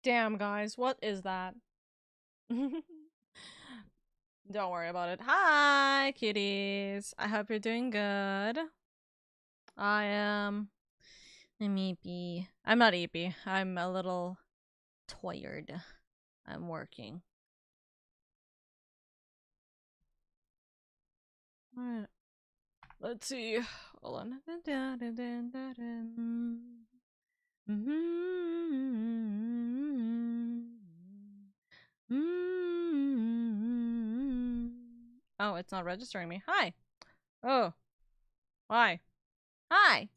Damn, guys, what is that? Don't worry about it. Hi, kitties. I hope you're doing good. I am. I'm eepy. I'm not eepy. I'm a little tired. I'm working. Alright. Let's see. Hold on. Oh, it's not registering me. Hi. Oh. Why? Hi.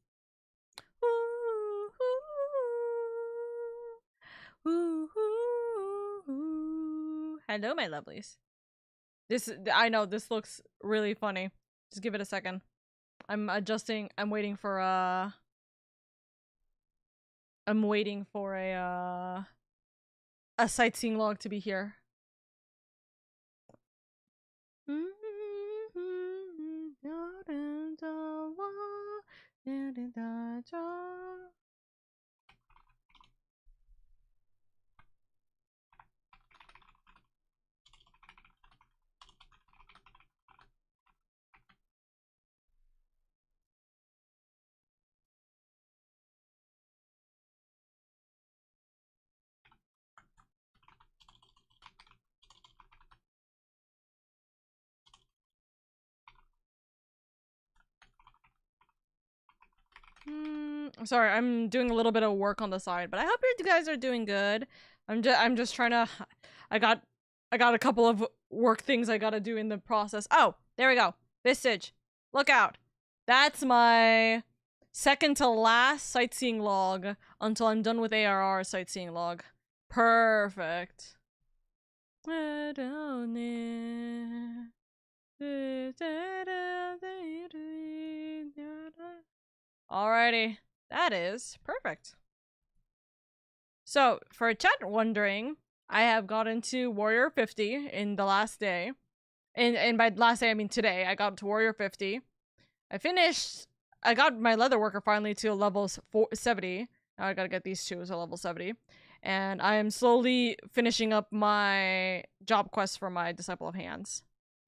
Hello, my lovelies. I know this looks really funny. Just give it a second. I'm adjusting. I'm waiting for a sightseeing log to be here. Sorry, I'm doing a little bit of work on the side, but I hope you guys are doing good. I'm just trying to. I got a couple of work things I gotta do in the process. Oh, there we go. Vistage, look out. That's my second to last sightseeing log until I'm done with ARR sightseeing log. Perfect. Alrighty, that is perfect. So, for chat wondering, I have gotten to Warrior 50 in the last day. And by last day, I mean today. I got to Warrior 50. I got my Leatherworker finally to level 70. Now I gotta get these two to level 70. And I am slowly finishing up my job quests for my Disciple of Hands.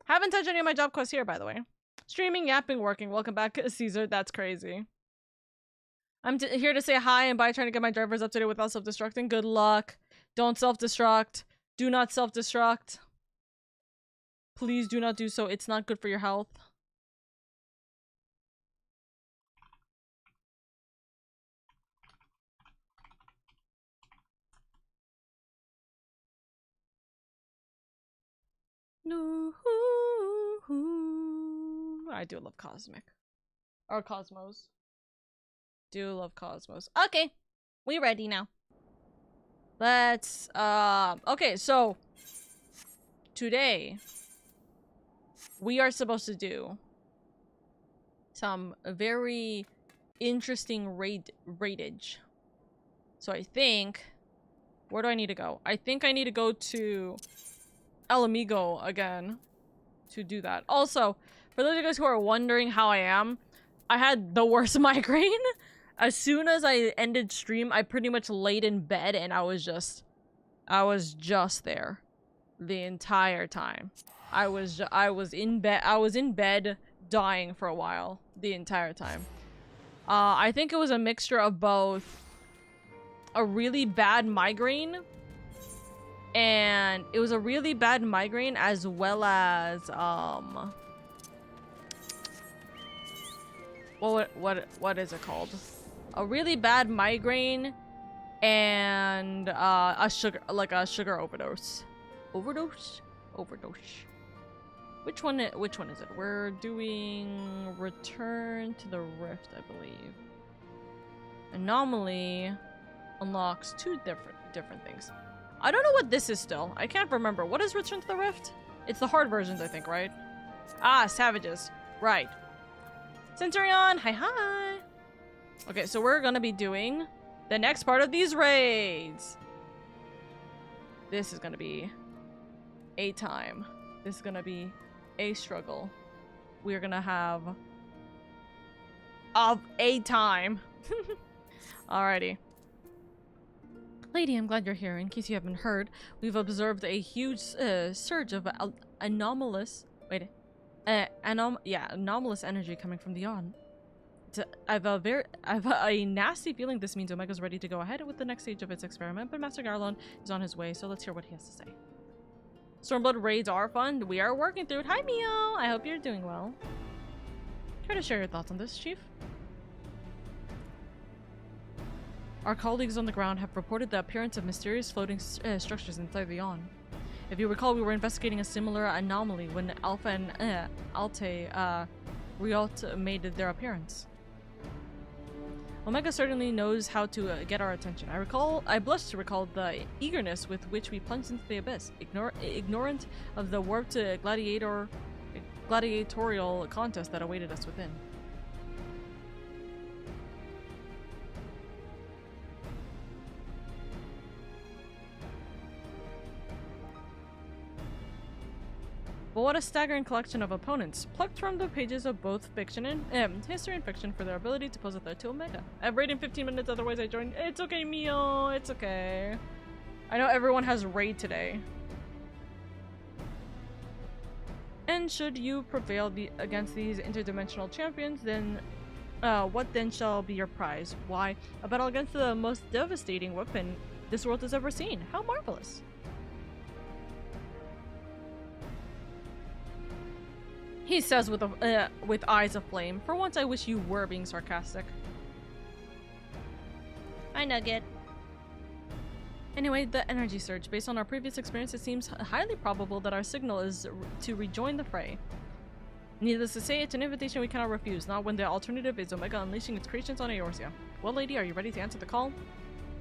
Haven't touched any of my job quests here, by the way. Streaming, yapping, working. Welcome back, Caesar. That's crazy. I'm here to say hi and bye, trying to get my drivers up to date without self-destructing. Good luck. Don't self-destruct. Do not self-destruct. Please do not do so. It's not good for your health. I do love Cosmic. Or Cosmos. Do love Cosmos. Okay. We ready now. Let's, okay, so today we are supposed to do some very interesting raidage. So I think, where do I need to go? I think I need to go to El Amigo again to do that. Also, for those of you guys who are wondering how I am, I had the worst migraine. As soon as I ended stream, I pretty much laid in bed and I was just there the entire time. I was in bed dying for a while the entire time. I think it was a mixture of both a really bad migraine, and it was a really bad migraine as well as what is it called? A really bad migraine and a sugar overdose. Overdose? Which one is it? We're doing Return to the Rift, I believe. Anomaly unlocks two different things. I don't know what this is still. I can't remember. What is Return to the Rift? It's the hard versions, I think, right? Ah, Savages. Right. Centurion, hi. Okay, so we're gonna be doing the next part of these raids. This is gonna be a time. This is gonna be a struggle. We're gonna have a time. Alrighty. Lady, I'm glad you're here. In case you haven't heard, we've observed a huge surge of anomalous energy coming from the yawn. I've a nasty feeling this means Omega's ready to go ahead with the next stage of its experiment, but Master Garlon is on his way, so let's hear what he has to say. Stormblood raids are fun. We are working through it. Hi, Mio! I hope you're doing well. Care to share your thoughts on this, Chief? Our colleagues on the ground have reported the appearance of mysterious floating structures inside the yawn. If you recall, we were investigating a similar anomaly when Alpha and Riot made their appearance. Omega certainly knows how to get our attention. I blush to recall the eagerness with which we plunged into the abyss, ignorant of the warped gladiatorial contest that awaited us within. But what a staggering collection of opponents, plucked from the pages of both fiction and history and fiction for their ability to pose a threat to Omega. I've raid in 15 minutes, otherwise I joined. It's okay, Mio. It's okay. I know everyone has raid today. And should you prevail against these interdimensional champions, then what then shall be your prize? Why, a battle against the most devastating weapon this world has ever seen. How marvelous. He says with eyes of flame. For once, I wish you were being sarcastic. Hi, Nugget. Anyway, the energy surge. Based on our previous experience, it seems highly probable that our signal is to rejoin the fray. Needless to say, it's an invitation we cannot refuse, not when the alternative is Omega unleashing its creations on Eorzea. Well, lady, are you ready to answer the call?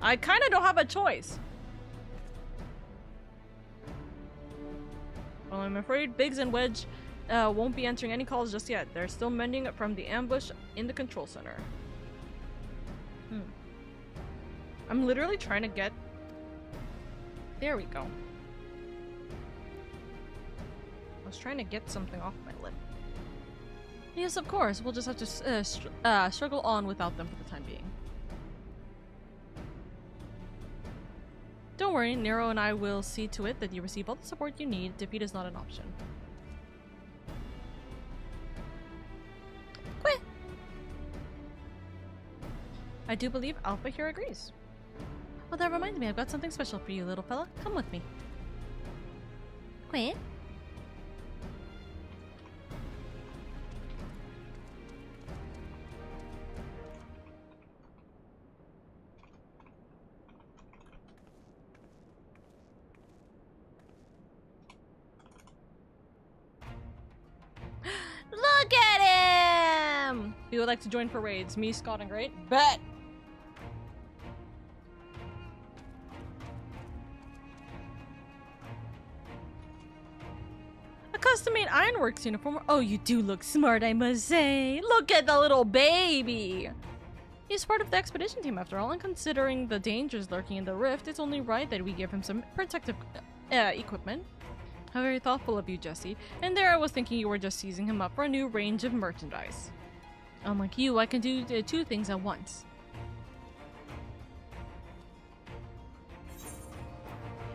I kinda don't have a choice. Well, I'm afraid Biggs and Wedge won't be answering any calls just yet. They're still mending from the ambush in the control center. I'm literally trying to get... There we go. I was trying to get something off my lip. Yes, of course. We'll just have to struggle on without them for the time being. Don't worry, Nero and I will see to it that you receive all the support you need. Defeat is not an option. Quit! I do believe Alpha here agrees. Oh, that reminds me, I've got something special for you, little fella. Come with me. Quit. Look at him! If you would like to join for raids, me, Scott, and Great, bet! A custom-made Ironworks uniform. Oh, you do look smart, I must say. Look at the little baby! He's part of the expedition team after all, and considering the dangers lurking in the rift, it's only right that we give him some protective equipment. How very thoughtful of you, Jesse. And there I was thinking you were just seizing him up for a new range of merchandise. Unlike you, I can do two things at once.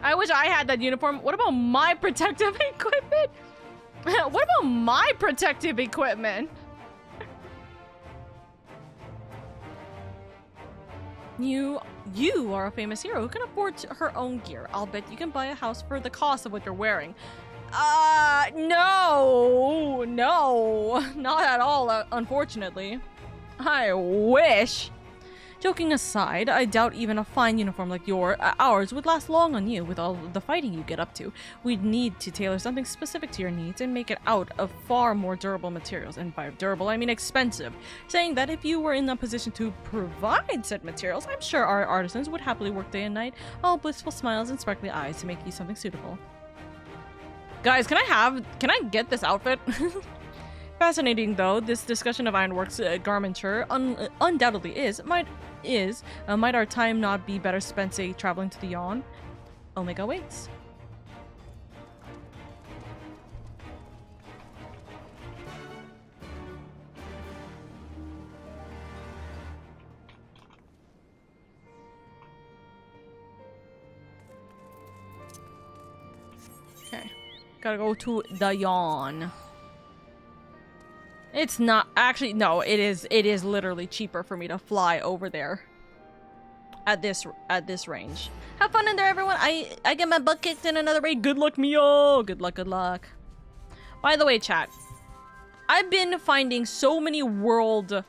I wish I had that uniform. What about my protective equipment? What about my protective equipment? You are a famous hero who can afford her own gear. I'll bet you can buy a house for the cost of what you're wearing. No, not at all, unfortunately. I wish. Joking aside, I doubt even a fine uniform like ours would last long on you. With all the fighting you get up to, we'd need to tailor something specific to your needs and make it out of far more durable materials. And by durable, I mean expensive. Saying that if you were in a position to provide said materials, I'm sure our artisans would happily work day and night, all blissful smiles and sparkly eyes to make you something suitable. Guys, can I get this outfit? Fascinating though, this discussion of Ironworks garmenture undoubtedly is. Might our time not be better spent, say, traveling to the Yawn? Omega waits. Gotta go to the yawn. It's not actually no, it is literally cheaper for me to fly over there at this range. Have fun in there, everyone. I get my butt kicked in another raid. Good luck, Mio. Good luck, good luck. By the way, chat, I've been finding so many world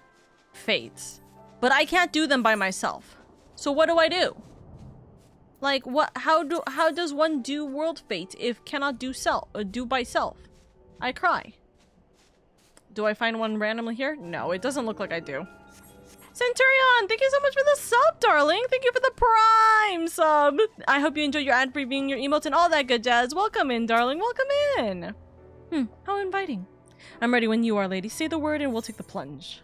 fates, but I can't do them by myself. So what do I do? Like, what? How does one do world fate if cannot do by self? I cry. Do I find one randomly here? No, it doesn't look like I do. Centurion, thank you so much for the sub, darling. Thank you for the prime sub. I hope you enjoy your ad previewing, your emotes, and all that good jazz. Welcome in, darling. Welcome in. How inviting. I'm ready when you are, lady. Say the word and we'll take the plunge.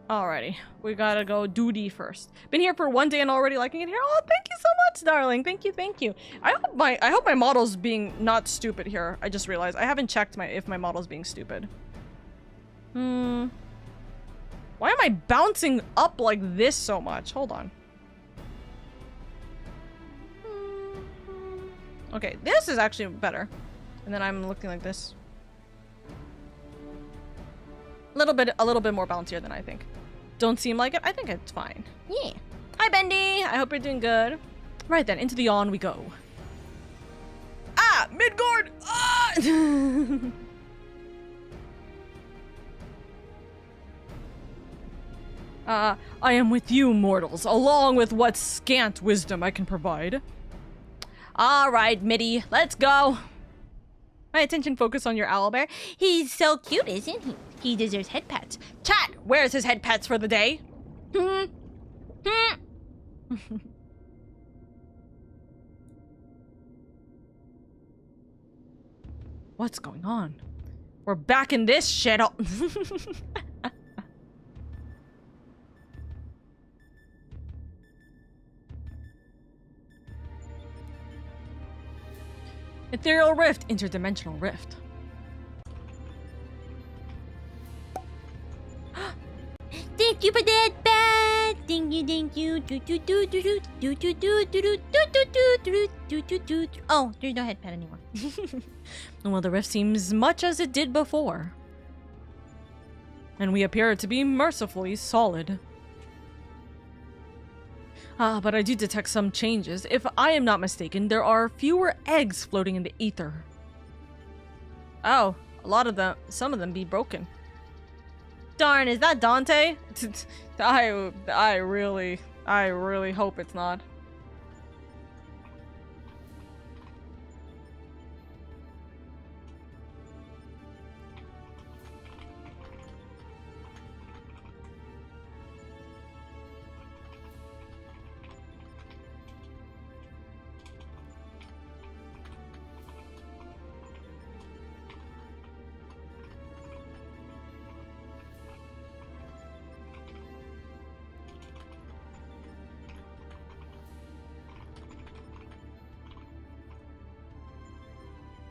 Alrighty, we gotta go duty first. Been here for 1 day and already liking it here. Oh, thank you so much, darling. Thank you, thank you. I hope my model's being not stupid here. I just realized I haven't checked if my model's being stupid. Why am I bouncing up like this so much? Hold on. Okay, this is actually better. And then I'm looking like this. A little bit more bouncier than I think. Don't seem like it. I think it's fine. Yeah. Hi, Bendy. I hope you're doing good. Right then, into the yawn we go. Ah! Midgard! Ah! I am with you, mortals, along with what scant wisdom I can provide. Alright, Mitty, let's go. My attention focus on your owlbear. He's so cute, isn't he? He deserves head pats. Chat, where's his head pats for the day? What's going on? We're back in this shit. Ethereal rift, interdimensional rift. Thank you for that, bat. Thank you. Oh, there's no headpad anymore. Well, the rift seems much as it did before, and we appear to be mercifully solid. But I do detect some changes. If I am not mistaken, there are fewer eggs floating in the ether. Oh, some of them be broken. Darn, is that Dante? I really hope it's not.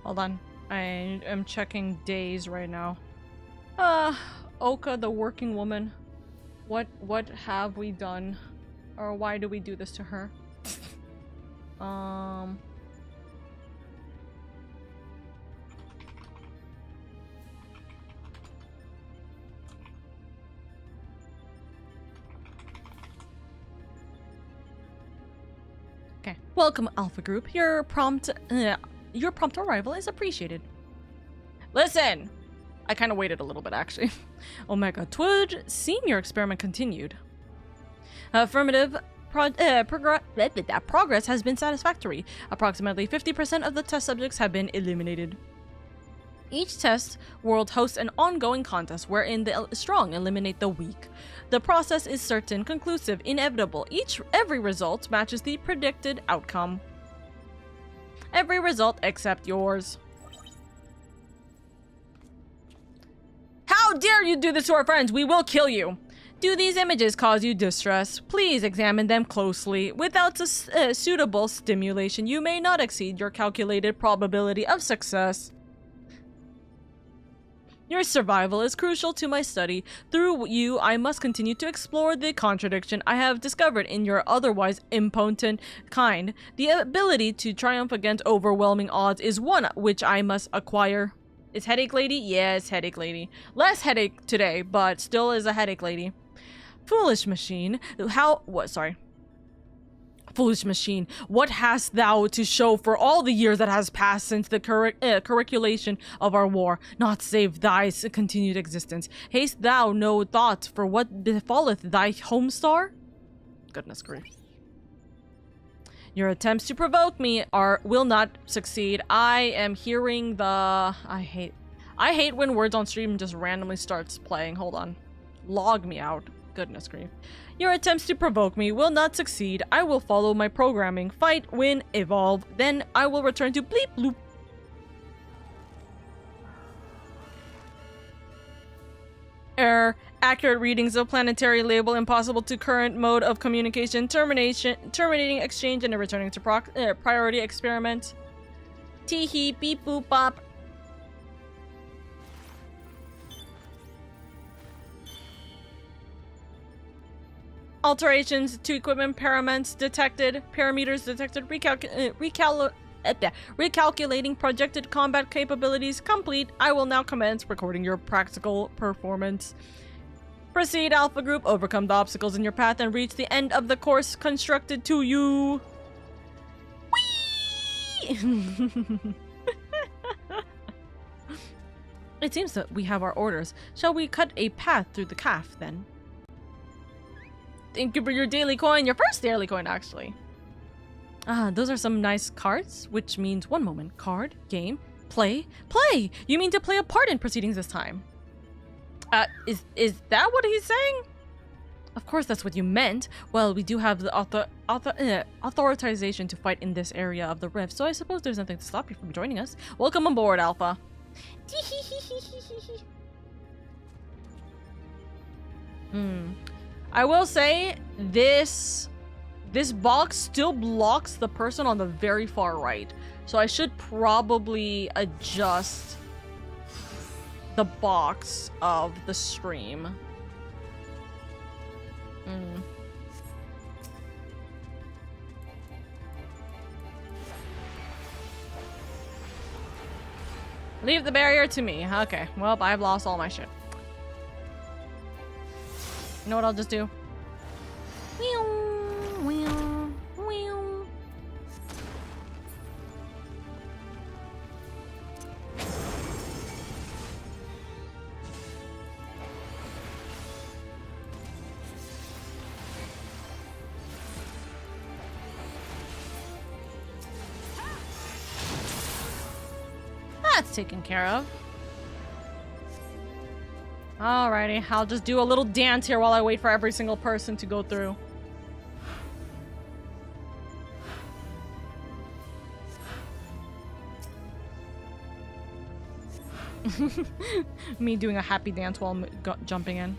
Hold on. I am checking days right now. Oka, the working woman. What have we done? Or why do we do this to her? Okay. Welcome, Alpha Group. Your prompt arrival is appreciated. Listen! I kind of waited a little bit, actually. Omega Twudge, senior experiment continued. Affirmative. Progress has been satisfactory. Approximately 50% of the test subjects have been eliminated. Each test world hosts an ongoing contest wherein the strong eliminate the weak. The process is certain, conclusive, inevitable. Every result matches the predicted outcome. Every result except yours. How dare you do this to our friends? We will kill you. Do these images cause you distress? Please examine them closely. Without suitable stimulation, you may not exceed your calculated probability of success. Your survival is crucial to my study. Through you, I must continue to explore the contradiction I have discovered in your otherwise impotent kind. The ability to triumph against overwhelming odds is one which I must acquire. Is Headache Lady? Yes, Headache Lady. Less headache today, but still is a Headache Lady. Foolish machine, Foolish machine, what hast thou to show for all the years that has passed since the curriculation of our war, not save thy continued existence? Hast thou no thought for what befalleth thy home star? Goodness grief. Your attempts to provoke me will not succeed. I am hearing the... I hate when words on stream just randomly starts playing. Hold on. Log me out. Goodness grief. Your attempts to provoke me will not succeed. I will follow my programming. Fight, win, evolve. Then I will return to bleep bloop. Error. Accurate readings of planetary label impossible to current mode of communication. Terminating exchange and returning to priority experiment. Tee-hee, beep boop bop. Alterations to equipment parameters detected. Recalculating projected combat capabilities complete. I will now commence recording your practical performance. Proceed, Alpha Group. Overcome the obstacles in your path and reach the end of the course constructed to you. Whee! It seems that we have our orders. Shall we cut a path through the calf, then? Thank you for your daily coin. Your first daily coin, actually. Ah, those are some nice cards, which means one moment. Card, game, play, play! You mean to play a part in proceedings this time? Is that what he's saying? Of course that's what you meant. Well, we do have the authorization to fight in this area of the rift, so I suppose there's nothing to stop you from joining us. Welcome aboard, Alpha. I will say, this box still blocks the person on the very far right. So I should probably adjust the box of the stream. Leave the barrier to me. Okay, well, I've lost all my shit. You know what I'll just do? That's taken care of. Alrighty, I'll just do a little dance here while I wait for every single person to go through. Me doing a happy dance while I'm jumping in.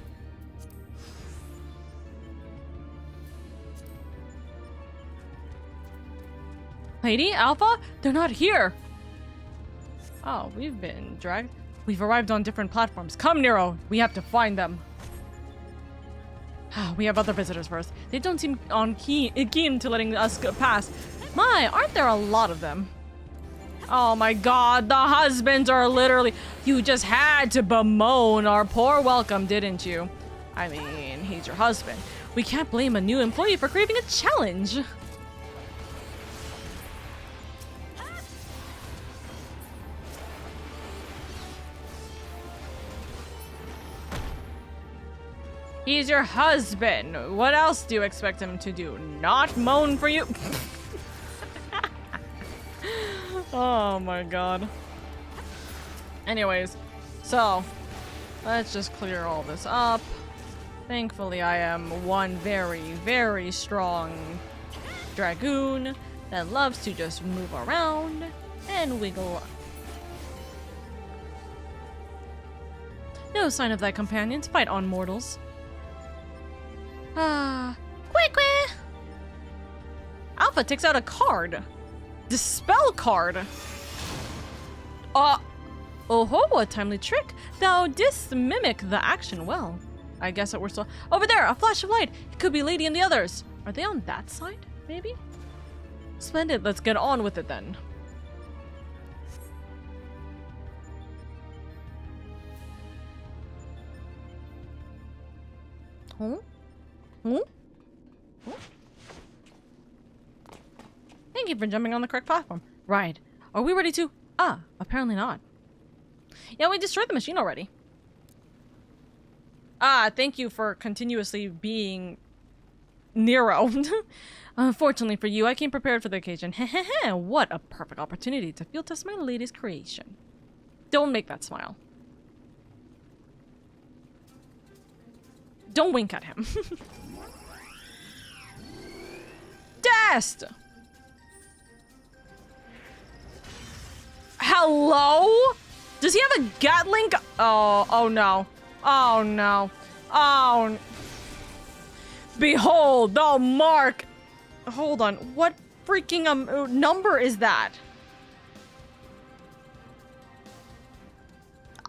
Lady, Alpha? They're not here! Oh, we've been dragged. We've arrived on different platforms. Come, Nero! We have to find them. We have other visitors first. They don't seem keen to letting us pass. My, aren't there a lot of them? Oh my god, the husbands are literally... You just had to bemoan our poor welcome, didn't you? I mean, he's your husband. We can't blame a new employee for craving a challenge. He's your husband. What else do you expect him to do? Not moan for you? Oh my god. Anyways, so let's just clear all this up. Thankfully, I am one very, very strong dragoon that loves to just move around and wiggle. No sign of thy companions. Fight on, mortals. Quick. Alpha takes out a card. Dispel card. Oh, a timely trick. Thou didst mimic the action well. I guess that we're still... Over there, a flash of light. It could be Lady and the others. Are they on that side, maybe? Splendid, let's get on with it then. Huh? Thank you for jumping on the correct platform. Right. Are we ready to... apparently not. Yeah, we destroyed the machine already. Thank you for continuously being Nero. Unfortunately for you, I came prepared for the occasion. What a perfect opportunity to field test my latest creation. Don't make that smile. Don't wink at him. Test! Hello? Does he have a Gatling? Oh no. Oh no. Oh. Behold, the mark. Hold on. What freaking number is that?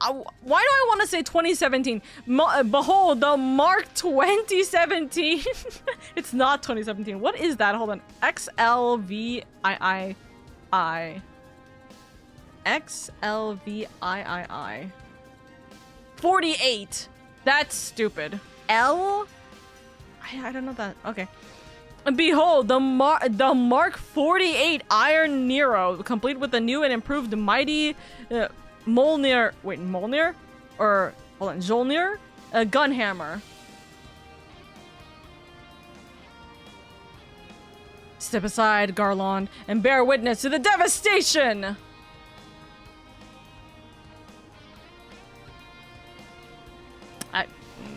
Why do I want to say 2017? Behold, the mark 2017. It's not 2017. What is that? Hold on. XLVII. XLVII. 48. That's stupid. I don't know that. Okay. Behold, the Mark 48 Iron Nero, complete with the new and improved mighty Mjolnir. Wait, Mjolnir? Or hold on, Mjolnir? A gun hammer. Step aside, Garland, and bear witness to the devastation.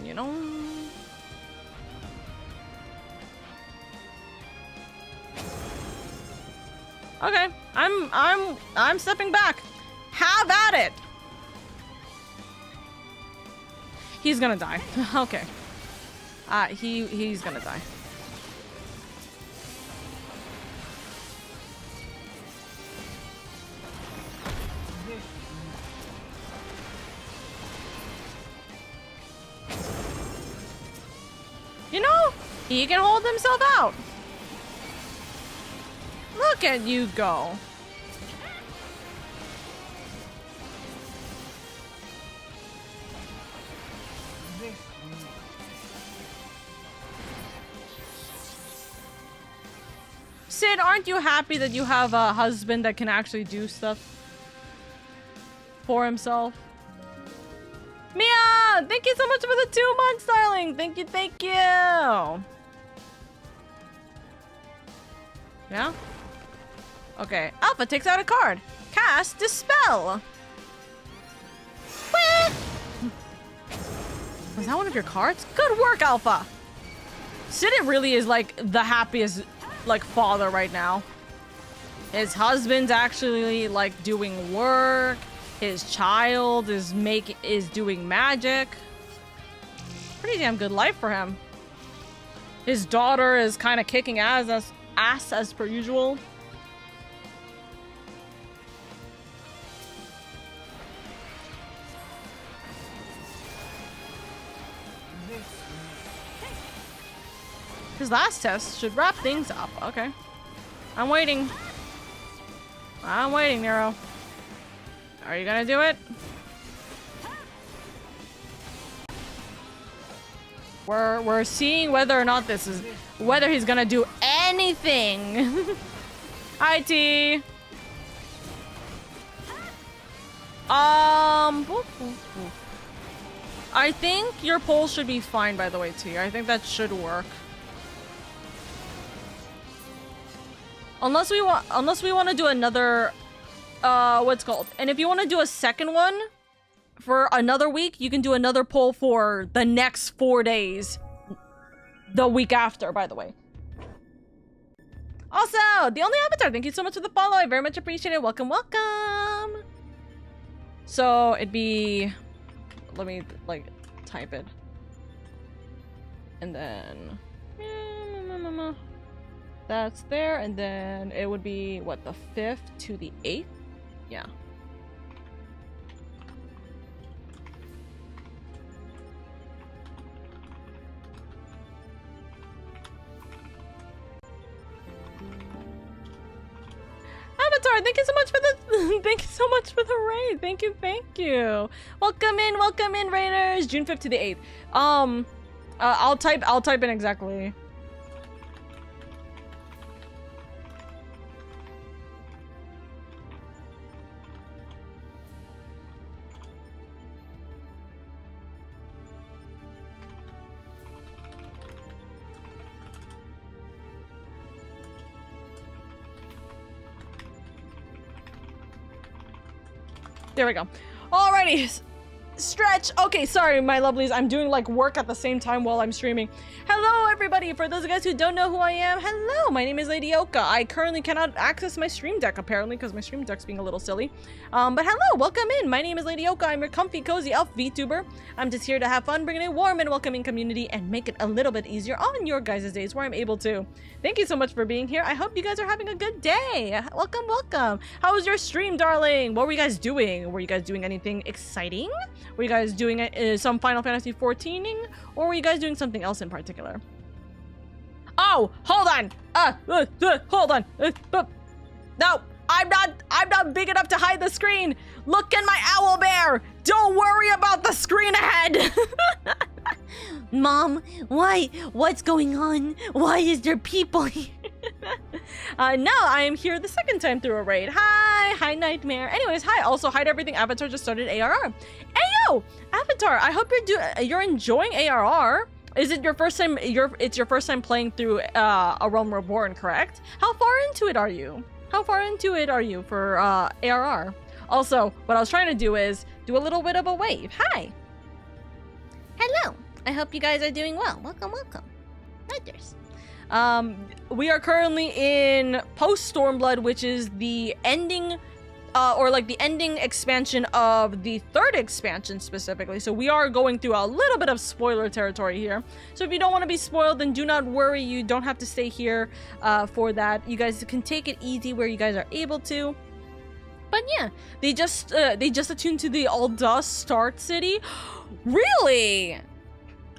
You know. Okay, I'm stepping back. Have at it. He's gonna die. Okay. He's gonna die. You know, he can hold himself out. Look at you go. Sid, aren't you happy that you have a husband that can actually do stuff for himself? Mia, thank you so much for the 2 months, darling. Thank you, thank you. Yeah? Okay, Alpha takes out a card. Cast Dispel. Whee! Was that one of your cards? Good work, Alpha. Sid really is like the happiest like father right now. His husband's actually like doing work. His child is doing magic. Pretty damn good life for him. His daughter is kind of kicking ass as per usual. His last test should wrap things up. Okay. I'm waiting. I'm waiting, Nero. Are you gonna do it? We're seeing whether or not whether he's gonna do anything. Hi, T. I think your poll should be fine, by the way, T. I think that should work. Unless we want to do another what's called. And if you want to do a second one for another week, you can do another poll for the next 4 days. The week after, by the way. Also, the only avatar, thank you so much for the follow. I very much appreciate it. Welcome, welcome. So it'd be, let me like type it. and then that's there, and then it would be what, the 5th to the 8th? Yeah. Avatar, thank you so much for the thank you so much for the raid. Thank you. Welcome in, raiders. June 5th to the 8th. I'll type in exactly. There we go. Alrighty. Stretch. Okay, sorry, my lovelies. I'm doing like work at the same time while I'm streaming. Hello, everybody. For those of you guys who don't know who I am, hello. My name is LadyOka. I currently cannot access my stream deck apparently because my stream deck's being a little silly. But hello, welcome in. My name is LadyOka. I'm your comfy, cozy elf VTuber. I'm just here to have fun, bring in a warm and welcoming community, and make it a little bit easier on your guys' days where I'm able to. Thank you so much for being here. I hope you guys are having a good day. Welcome. How was your stream, darling? What were you guys doing? Were you guys doing anything exciting? Were you guys doing some Final Fantasy 14ing, or were you guys doing something else in particular? Oh, hold on. Hold on. No, I'm not big enough to hide the screen. Look at my owl bear. Don't worry about the screen ahead. Mom, why? What's going on? Why is there people here? No, I am here the second time through a raid. Hi, Nightmare. Anyways, hi. Also, hi to everything. Avatar just started ARR. Ayo, Avatar. I hope you're enjoying ARR. Is it your first time? It's your first time playing through A Realm Reborn, correct? How far into it are you? How far into it are you for ARR? Also, what I was trying to do is do a little bit of a wave. Hi. Hello. I hope you guys are doing well. Welcome. Riders. We are currently in Post-Stormblood, which is the ending, or like the ending expansion of the 3rd expansion specifically. So we are going through a little bit of spoiler territory here. So if you don't want to be spoiled, then do not worry. You don't have to stay here for that. You guys can take it easy where you guys are able to. But yeah, they just attuned to the Alda Start City. Really?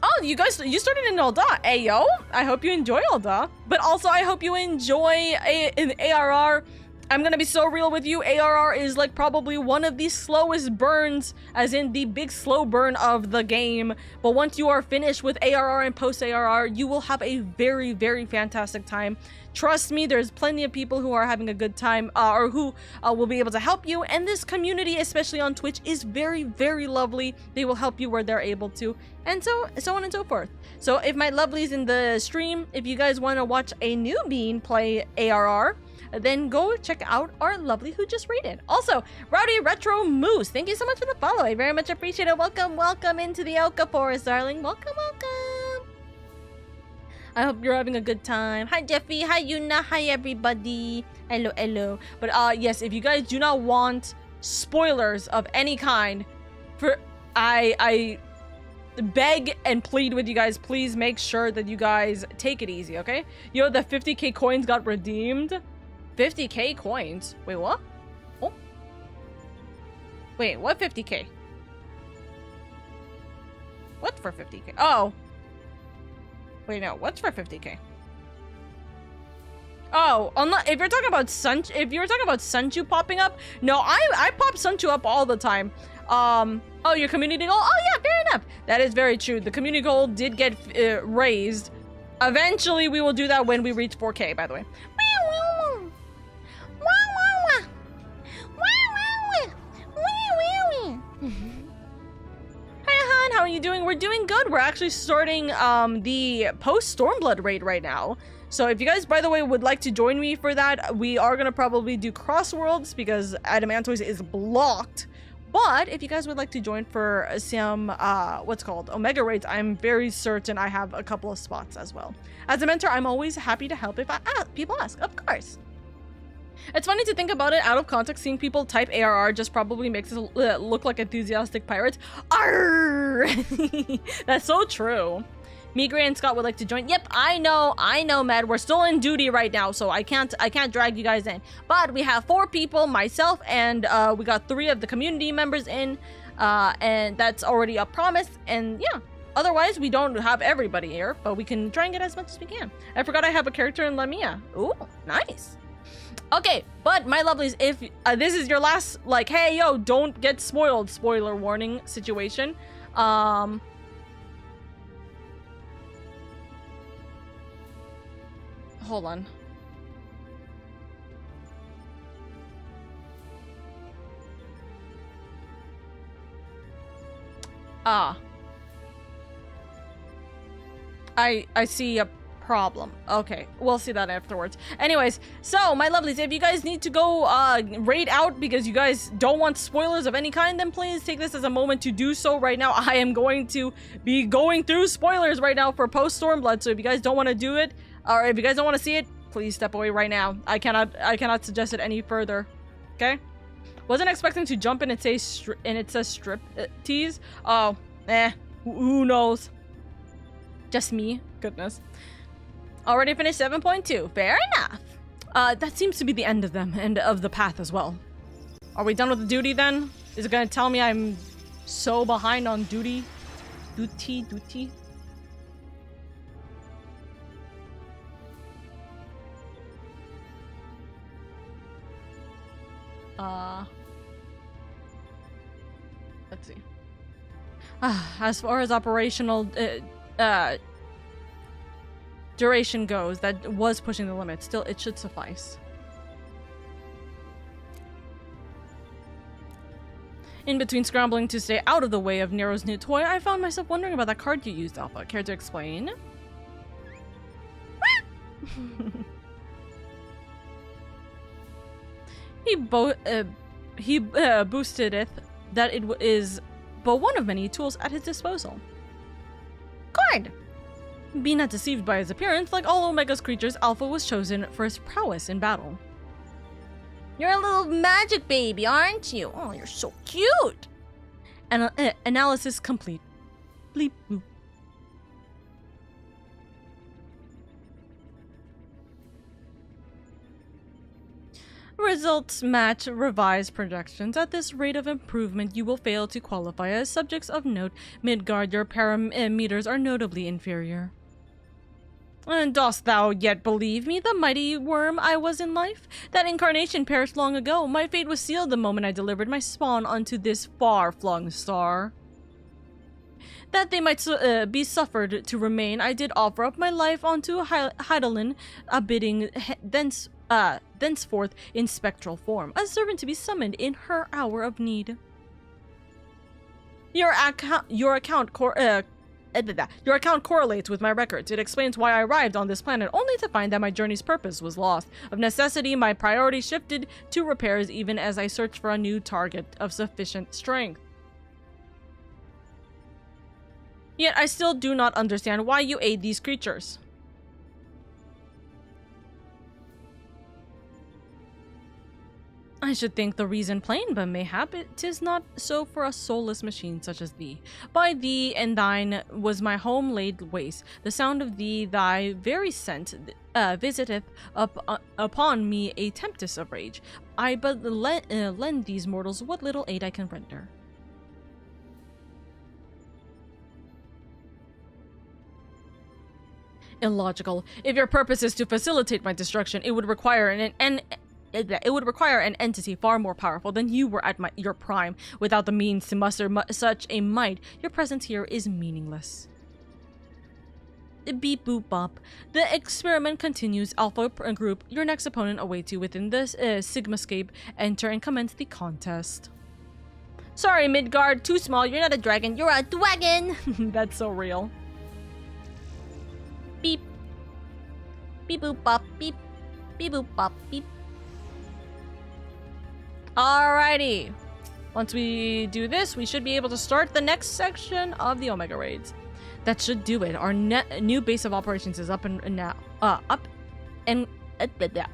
Oh, you started in Alda. Ayo, I hope you enjoy Alda. But also, I hope you enjoy an ARR. I'm gonna be so real with you. ARR is like probably one of the slowest burns, as in the big slow burn of the game. But once you are finished with ARR and post-ARR, you will have a very, very fantastic time. Trust me, there's plenty of people who are having a good time, or who will be able to help you. And this community, especially on Twitch, is very, very lovely. They will help you where they're able to, and so on and so forth. So if my lovelies in the stream, if you guys want to watch a new bean play ARR, then go check out our lovely who just raided. Also, Rowdy Retro Moose, thank you so much for the follow. I very much appreciate it. Welcome into the Oka Forest, darling. Welcome. I hope you're having a good time. Hi, Jeffy. Hi, Yuna. Hi, everybody. Hello. But yes, if you guys do not want spoilers of any kind, I beg and plead with you guys, please make sure that you guys take it easy, okay? Yo, the 50k coins got redeemed. 50k coins? Wait, what? Oh. Wait, what 50k? What for 50k? Oh. Wait, no, what's for 50k? Oh, if you're talking about Sunchu popping up, no, I pop Sunchu up all the time. Oh, your community goal? Oh yeah, fair enough. That is very true. The community goal did get raised. Eventually, we will do that when we reach 4k, by the way. Hi, Han, how are you doing? We're doing good. We're actually starting the Post-Stormblood raid right now. So if you guys, by the way, would like to join me for that, we are going to probably do Crossworlds because Adamantoise is blocked. But if you guys would like to join for some, what's called Omega raids, I'm very certain I have a couple of spots as well. As a mentor, I'm always happy to help if people ask, of course. It's funny to think about it out of context. Seeing people type ARR just probably makes us look like enthusiastic pirates. Arrgh! That's so true. Migray and Scott would like to join. Yep, I know, Med. We're still in duty right now, so I can't drag you guys in. But we have 4 people, myself, and we got 3 of the community members in, and that's already a promise. And yeah, otherwise we don't have everybody here, but we can try and get as much as we can. I forgot I have a character in Lamia. Ooh, nice. Okay, but my lovelies, if this is your last, like, hey, yo, don't get spoiled, spoiler warning situation. Hold on. I see a problem. Okay, we'll see that afterwards. Anyways, so my lovelies, if you guys need to go raid out because you guys don't want spoilers of any kind, then please take this as a moment to do so right now. I am going to be going through spoilers right now for Post-Stormblood, so if you guys don't want to do it, or if you guys don't want to see it, please step away right now. I cannot suggest it any further. Okay? Wasn't expecting to jump in and say it says strip tease. Oh, who knows? Just me. Goodness. Already finished 7.2. Fair enough. That seems to be the end of them, and of the path as well. Are we done with the duty then? Is it gonna tell me I'm so behind on duty? Duty? Let's see. As far as operational, duration goes, that was pushing the limit. Still, it should suffice. In between scrambling to stay out of the way of Nero's new toy, I found myself wondering about that card you used, Alpha. Care to explain? He boostedeth that it is but one of many tools at his disposal. Card! Be not deceived by his appearance. Like all Omega's creatures, Alpha was chosen for his prowess in battle. You're a little magic baby, aren't you? Oh, you're so cute! Analysis complete. Bleep boop. Results match revised projections. At this rate of improvement, you will fail to qualify as subjects of note. Midgard, your parameters are notably inferior. And dost thou yet believe me, the mighty worm I was in life? That incarnation perished long ago. My fate was sealed the moment I delivered my spawn unto this far-flung star. That they might be suffered to remain, I did offer up my life unto Heidelin, bidding thenceforth in spectral form, a servant to be summoned in her hour of need. Your account correlates with my records. It explains why I arrived on this planet, only to find that my journey's purpose was lost. Of necessity, my priority shifted to repairs even as I searched for a new target of sufficient strength. Yet I still do not understand why you aid these creatures. I should think the reason plain, but mayhap it is not so for a soulless machine such as thee. By thee and thine was my home laid waste. The sound of thee, thy very scent, visiteth upon me a tempest of rage. I but lend these mortals what little aid I can render. Illogical. If your purpose is to facilitate my destruction, it would require an entity far more powerful than you were at your prime. Without the means to muster such a might, your presence here is meaningless. Beep boop bop. The experiment continues. Alpha group, your next opponent awaits you within this Sigmascape. Enter and commence the contest. Sorry, Midgard, too small. You're not a dragon. You're a dwagon. That's so real. Beep. Beep boop bop. Beep. Beep boop bop. Beep. Alrighty. Once we do this, we should be able to start the next section of the Omega raids. That should do it. Our new base of operations is up and now.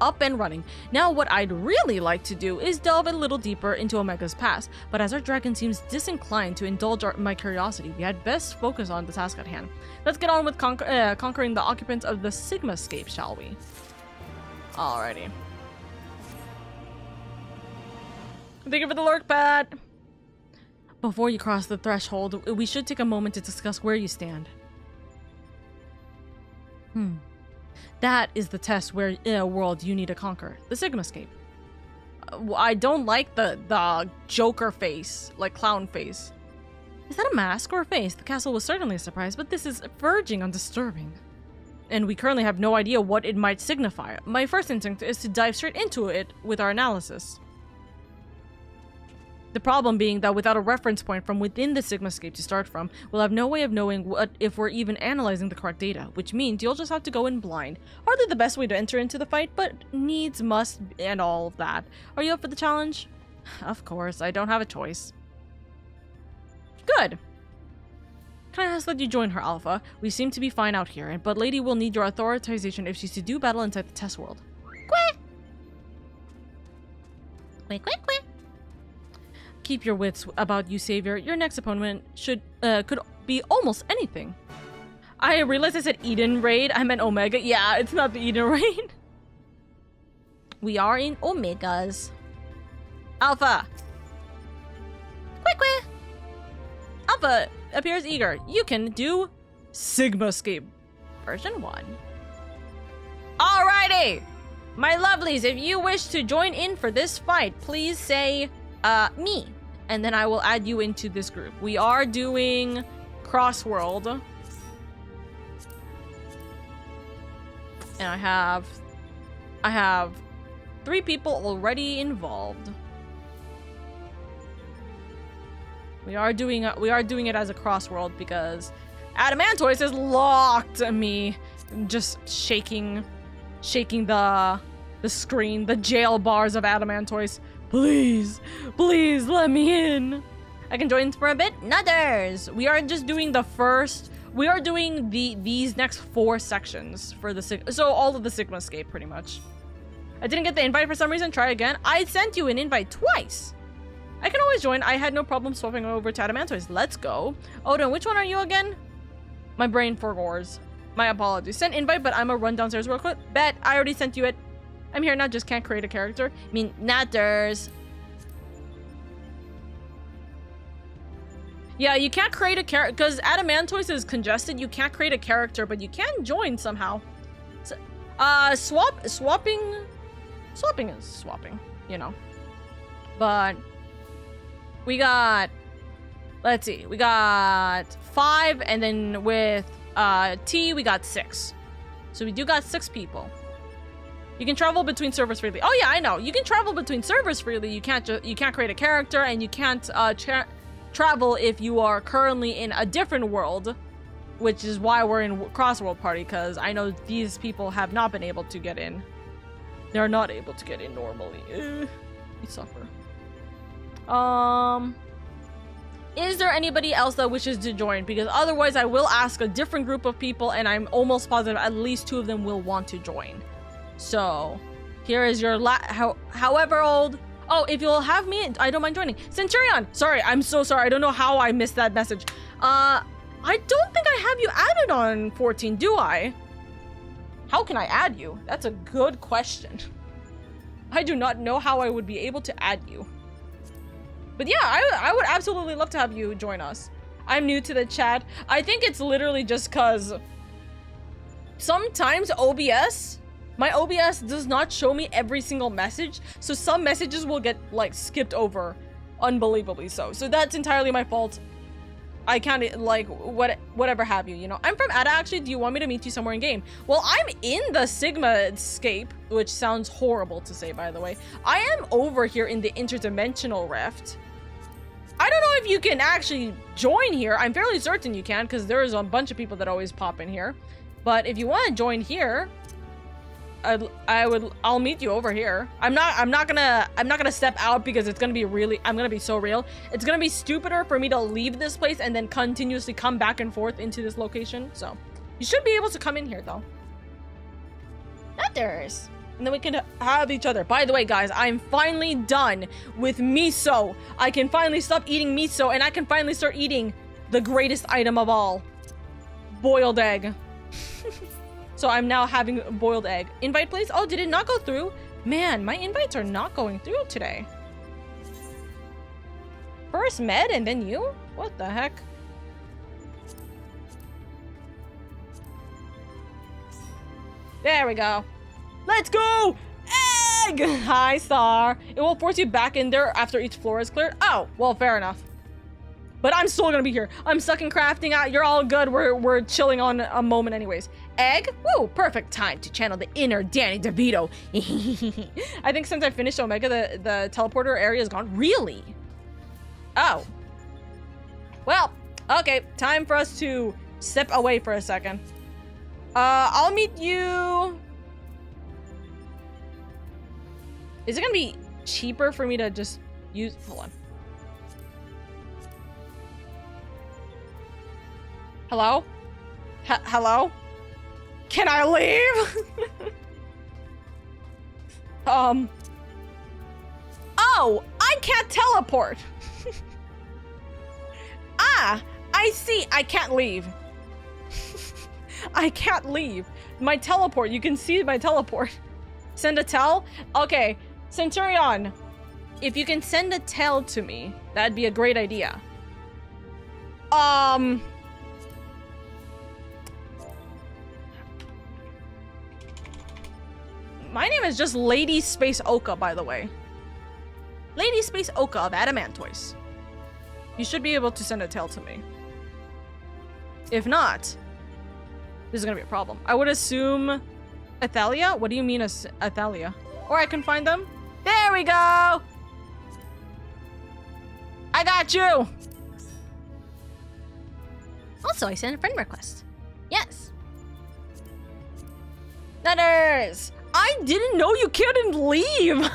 up and running. Now what I'd really like to do is delve a little deeper into Omega's past, but as our dragon seems disinclined to indulge my curiosity, we had best focus on the task at hand. Let's get on with conquering the occupants of the Sigmascape, shall we? Alrighty. Thank you for the lurk, Pat! Before you cross the threshold, we should take a moment to discuss where you stand. That is the test where world you need to conquer. The Sigmascape. I don't like the Joker face, like clown face. Is that a mask or a face? The castle was certainly a surprise, but this is verging on disturbing. And we currently have no idea what it might signify. My first instinct is to dive straight into it with our analysis. The problem being that without a reference point from within the Sigmascape to start from, we'll have no way of knowing if we're even analyzing the correct data, which means you'll just have to go in blind. Hardly the best way to enter into the fight, but needs, must, and all of that. Are you up for the challenge? Of course, I don't have a choice. Good. Can I ask that you join her, Alpha? We seem to be fine out here, but Lady will need your authorization if she's to do battle inside the test world. Quack! Quack, quack, quack. Keep your wits about you, Savior. Your next opponent could be almost anything. I realized I said Eden Raid. I meant Omega. Yeah, it's not the Eden Raid. We are in Omegas. Alpha. Quack, quack. Alpha appears eager. You can do Sigmascape version 1. Alrighty. My lovelies, if you wish to join in for this fight, please say, me. And then I will add you into this group. We are doing Crossworld. And I have 3 people already involved. We are doing it as a Crossworld because Adamantoise has locked me. Just shaking the screen, the jail bars of Adamantoise. Please, please let me in. I can join for a bit. Nutters. We are just doing the first. We are doing these next 4 sections for the so all of the Sigmascape pretty much. I didn't get the invite for some reason. Try again. I sent you an invite twice. I can always join. I had no problem swapping over to Adamantoise. Let's go. Odin, which one are you again? My brain forgores. My apologies. Send invite, but I'm gonna run downstairs real quick. Bet I already sent you it. I'm here now, just can't create a character. I mean, Natters. Yeah, you can't create a character because Adamantoise is congested. You can't create a character, but you can join somehow. So, swapping is swapping, you know. But we got, let's see, we got 5, and then with T we got 6. So we do got 6 people. You can travel between servers freely. Oh yeah, I know. You can travel between servers freely. You can't create a character, and you can't travel if you are currently in a different world, which is why we're in Crossworld Party, because I know these people have not been able to get in. They're not able to get in normally. We suffer. Is there anybody else that wishes to join? Because otherwise I will ask a different group of people, and I'm almost positive at least 2 of them will want to join. So, here is your however old. Oh, if you'll have me, I don't mind joining. Centurion! Sorry, I'm so sorry. I don't know how I missed that message. I don't think I have you added on 14, do I? How can I add you? That's a good question. I do not know how I would be able to add you. But yeah, I would absolutely love to have you join us. I'm new to the chat. I think it's literally just because sometimes my OBS does not show me every single message, so some messages will get, like, skipped over unbelievably so. So that's entirely my fault. I can't, like, whatever have you, you know. I'm from Ada, actually. Do you want me to meet you somewhere in game? Well, I'm in the Sigmascape, which sounds horrible to say, by the way. I am over here in the Interdimensional Rift. I don't know if you can actually join here. I'm fairly certain you can, because there's a bunch of people that always pop in here. But if you want to join here, I'll meet you over here. I'm not gonna step out because it's gonna be I'm gonna be so real. It's gonna be stupider for me to leave this place and then continuously come back and forth into this location. So you should be able to come in here though. Others. And then we can have each other. By the way, guys, I'm finally done with miso. I can finally stop eating miso, and I can finally start eating the greatest item of all. Boiled egg. So I'm now having boiled egg. Invite, please. Oh, did it not go through? Man, my invites are not going through today. First med and then you? What the heck? There we go. Let's go! Egg! Hi, Star. It will force you back in there after each floor is cleared. Oh, well, fair enough. But I'm still gonna be here. I'm stuck in crafting. You're all good. We're chilling on a moment anyways. Egg? Woo! Perfect time to channel the inner Danny DeVito. I think since I finished Omega, the teleporter area is gone. Really? Oh. Well, okay. Time for us to step away for a second. I'll meet you... Is it gonna be cheaper for me to just use... Hold on. Hello? Hello? Can I leave? Oh! I can't teleport! Ah! I see! I can't leave. I can't leave. My teleport. You can see my teleport. Send a tell? Okay. Centurion, if you can send a tell to me, that'd be a great idea. My name is just Lady Space Oka, by the way. Lady Space Oka of Adamantoise. You should be able to send a tell to me. If not, this is gonna be a problem. I would assume Athalia? What do you mean as Athalia? Or I can find them. There we go! I got you! Also, I sent a friend request. Yes. Nutters! I didn't know you couldn't leave!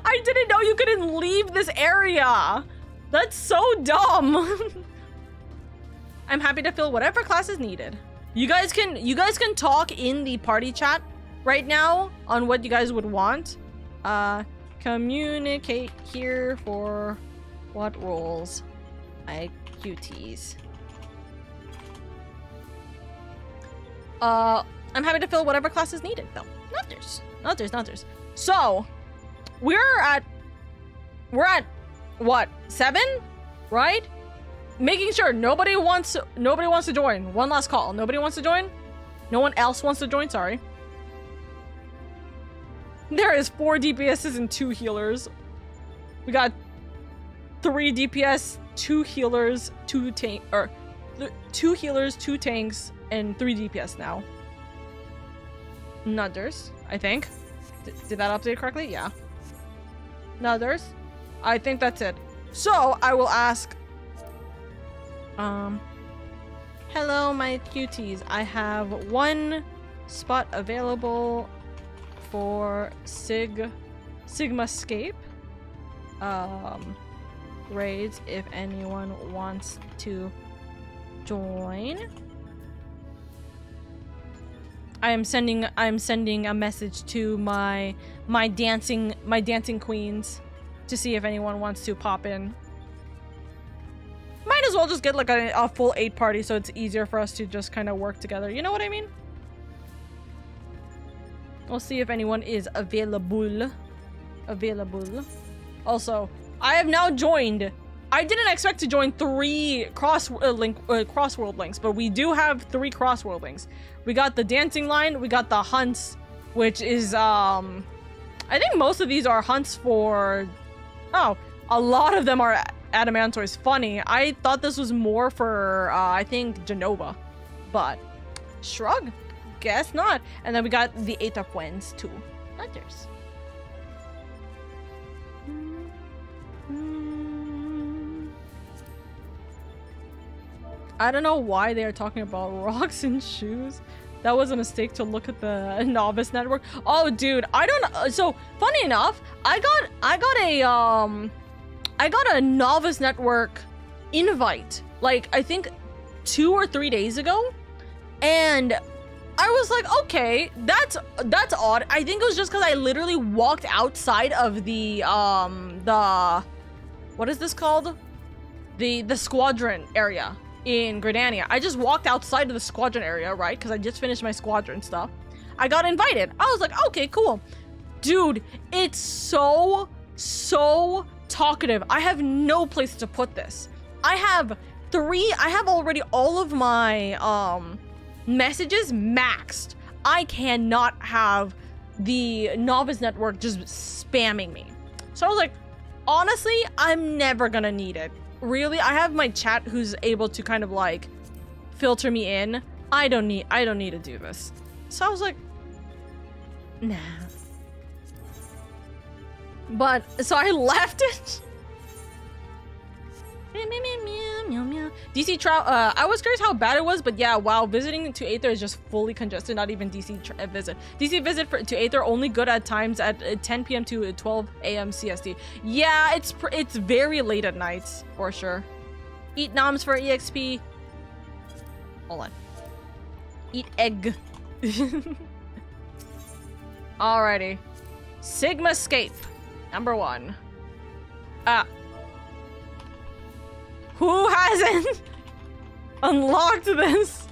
I didn't know you couldn't leave this area! That's so dumb! I'm happy to fill whatever class is needed. You guys can talk in the party chat right now on what you guys would want. Communicate here for what roles? IQTs. I'm happy to fill whatever class is needed though. Nutters. So, we're at what? 7? Right? Making sure nobody wants to join. One last call. Nobody wants to join? No one else wants to join, sorry. There is 4 DPSs and 2 healers. We got 3 DPS, 2 healers, 2 healers, 2 tanks, and 3 DPS now. Nutters, I think. Did that update correctly? Yeah. Nutters. I think that's it. So, I will ask... Hello, my cuties. I have 1 spot available for Sigmascape. Raids if anyone wants to join. I'm sending a message to my dancing queens to see if anyone wants to pop in. Might as well just get like a full 8 party so it's easier for us to just kind of work together. You know what I mean? We'll see if anyone is available. Also, I have now joined. I didn't expect to join 3 crossworld links, but we do have 3 crossworld links. We got the dancing line, we got the hunts, which is I think most of these are hunts for... Oh, a lot of them are Adamantoise. Funny, I thought this was more for I think Genova, but shrug, guess not. And then we got the 8 of Wens too. Others. I don't know why they are talking about rocks and shoes. That was a mistake to look at the novice network. Oh, dude, I don't. So funny enough, I got a novice network invite, like I think 2 or 3 days ago, and I was like, okay, that's odd. I think it was just because I literally walked outside of the what is this called? The squadron area in Gridania. I just walked outside of the squadron area, right? Because I just finished my squadron stuff. I got invited. I was like, okay, cool. Dude, it's so talkative. I have no place to put this. I have already all of my messages maxed. I cannot have the novice network just spamming me. So I was like, honestly, I'm never gonna need it. Really, I have my chat who's able to kind of like filter me in. I don't need to do this. So I was like, nah. But so I left it. DC travel. I was curious how bad it was, but yeah, wow, visiting to Aether is just fully congested. Not even DC visit. DC visit to Aether only good at times at 10 p.m. to 12 a.m. CST. Yeah, it's very late at night for sure. Eat noms for EXP. Hold on. Eat egg. Alrighty. Sigma Scape. Number 1. Who hasn't unlocked this?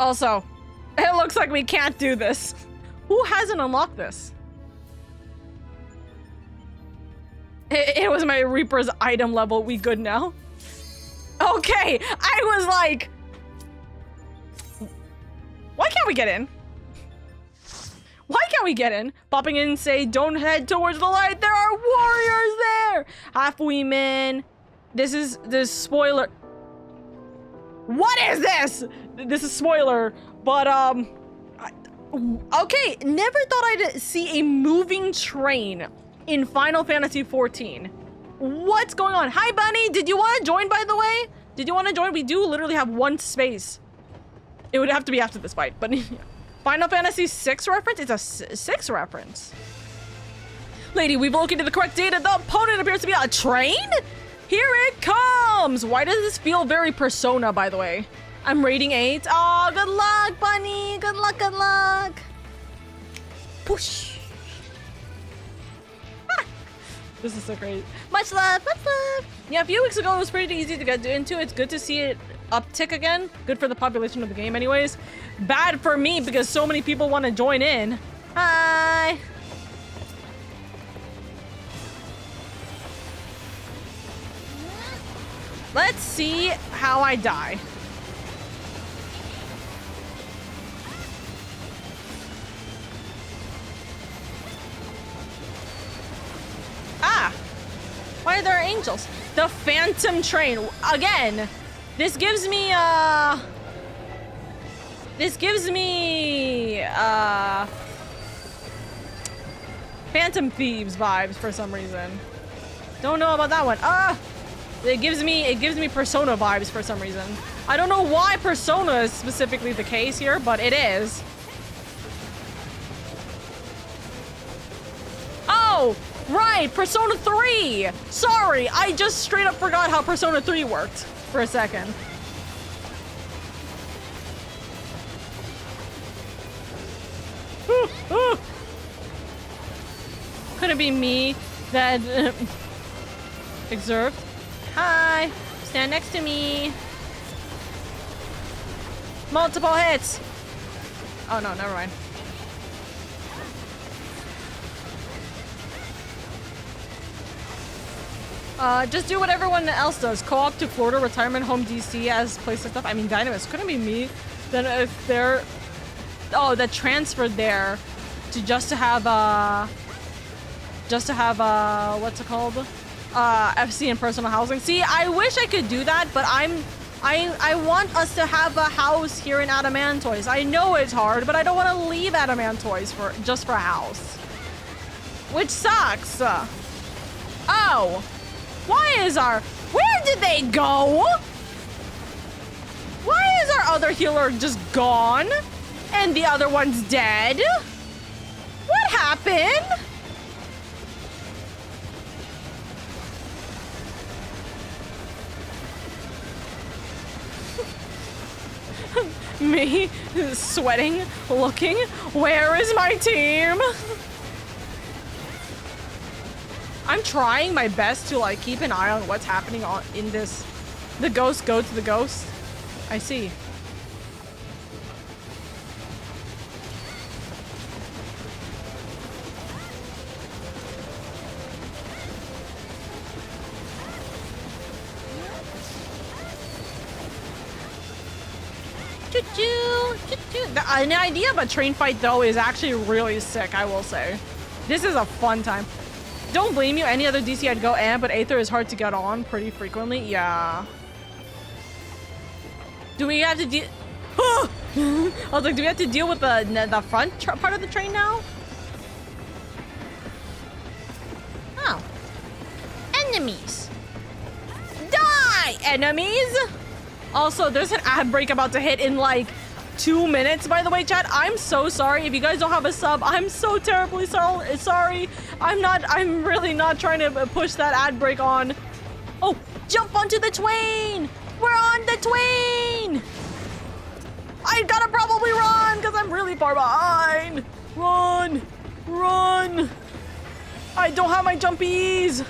Also, it looks like we can't do this. Who hasn't unlocked this? It was my Reaper's item level. We good now? Okay, I was like, why can't we get in? Why can't we get in? Popping in and say, don't head towards the light. There are warriors there. Half women. This spoiler. What is this? This is spoiler, but okay, never thought I'd see a moving train in Final Fantasy XIV. What's going on? Hi, Bunny. Did you want to join, by the way? Did you want to join? We do literally have one space. It would have to be after this fight, but Final Fantasy VI reference? It's a 6 reference. Lady, we've located the correct data. The opponent appears to be a train? Here it comes! Why does this feel very Persona, by the way? I'm rating 8. Oh, good luck, Bunny. Good luck, good luck. Push. This is so great. Much love, much love. Yeah, a few weeks ago it was pretty easy to get into. It's good to see it uptick again. Good for the population of the game anyways. Bad for me because so many people want to join in. Hi. Let's see how I die. Ah! Why are there angels? The Phantom Train. Again, this gives me, Phantom Thieves vibes for some reason. Don't know about that one. It gives me Persona vibes for some reason. I don't know why Persona is specifically the case here, but it is. Oh! Right, Persona 3! Sorry, I just straight up forgot how Persona 3 worked for a second. Could it be me that observed? Hi! Stand next to me. Multiple hits! Oh no, never mind. Just do what everyone else does. Co-op to Florida, retirement home DC as place and stuff. I mean, Dynamis, couldn't be me. Then if they're... Oh, that transferred there to just to have, what's it called? FC and personal housing. See, I wish I could do that, but I want us to have a house here in Adamantoise. I know it's hard, but I don't want to leave Adamantoise just for a house. Which sucks. Oh. Why is where did they go? Why is our other healer just gone? And the other one's dead? What happened? Me, sweating, looking. Where is my team? I'm trying my best to like keep an eye on what's happening in this. The ghost, go to the ghost. I see. An idea of a train fight though is actually really sick, I will say. This is a fun time. Don't blame you, any other DC I'd go but Aether is hard to get on pretty frequently. Yeah. Do we have to deal? I was like, do we have to deal with the front part of the train now? Oh. Enemies. Die, enemies! Also, there's an ad break about to hit in like 2 minutes, by the way, chat. I'm so sorry. If you guys don't have a sub, I'm so terribly sorry. I'm really not trying to push that ad break on. Oh, jump onto the twain! We're on the twain! I gotta probably run because I'm really far behind. Run! Run! I don't have my jumpies!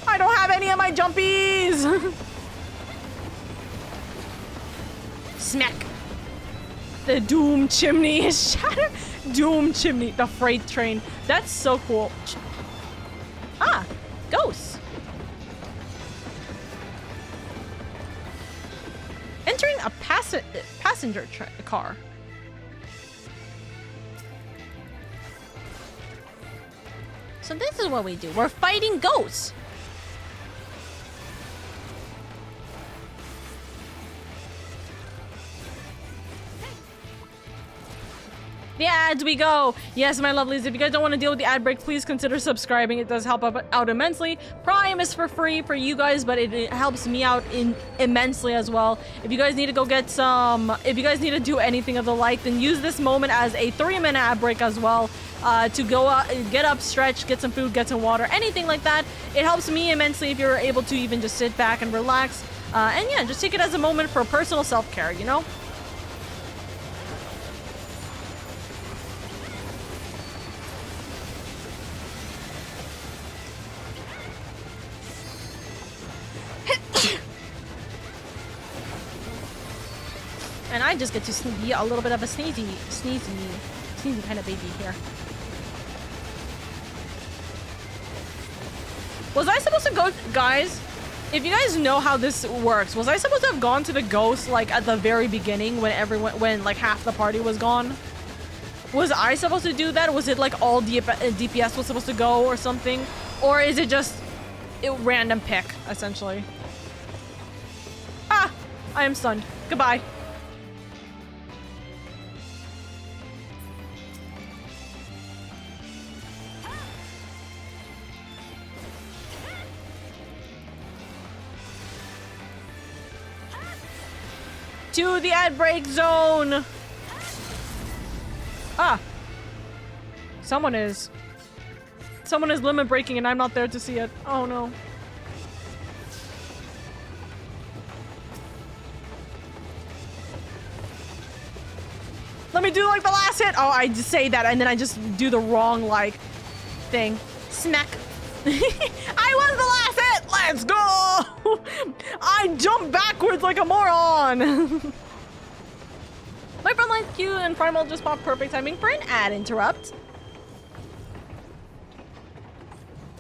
I don't have any of my jumpies! Smack! The doom chimney is shattered. Doom chimney, the freight train. That's so cool. Ah, ghosts. Entering a passenger car. So this is what we do. We're fighting ghosts. The ads we go. Yes, my lovelies, if you guys don't want to deal with the ad break, please consider subscribing. It does help out immensely. Prime is for free for you guys, but it helps me out immensely as well. If you guys need to go get some, if you guys need to do anything of the like, then use this moment as a 3-minute ad break as well. To go out, get up, stretch, get some food, get some water, anything like that. It helps me immensely if you're able to even just sit back and relax. And yeah, just take it as a moment for personal self-care, you know? And I just get to be a little bit of a sneezy kind of baby here. Was I supposed to go, guys? If you guys know how this works, was I supposed to have gone to the ghost like at the very beginning when like half the party was gone? Was I supposed to do that? Was it like all DPS was supposed to go or something? Or is it just a random pick, essentially? Ah! I am stunned. Goodbye. To the ad break zone. Ah. Someone is limit breaking and I'm not there to see it. Oh no. Let me do like the last hit. Oh, I just say that and then I just do the wrong like thing. Smack. I was the last hit! Let's go! I jumped backwards like a moron! My frontline Q and Primal just popped perfect timing for an ad interrupt.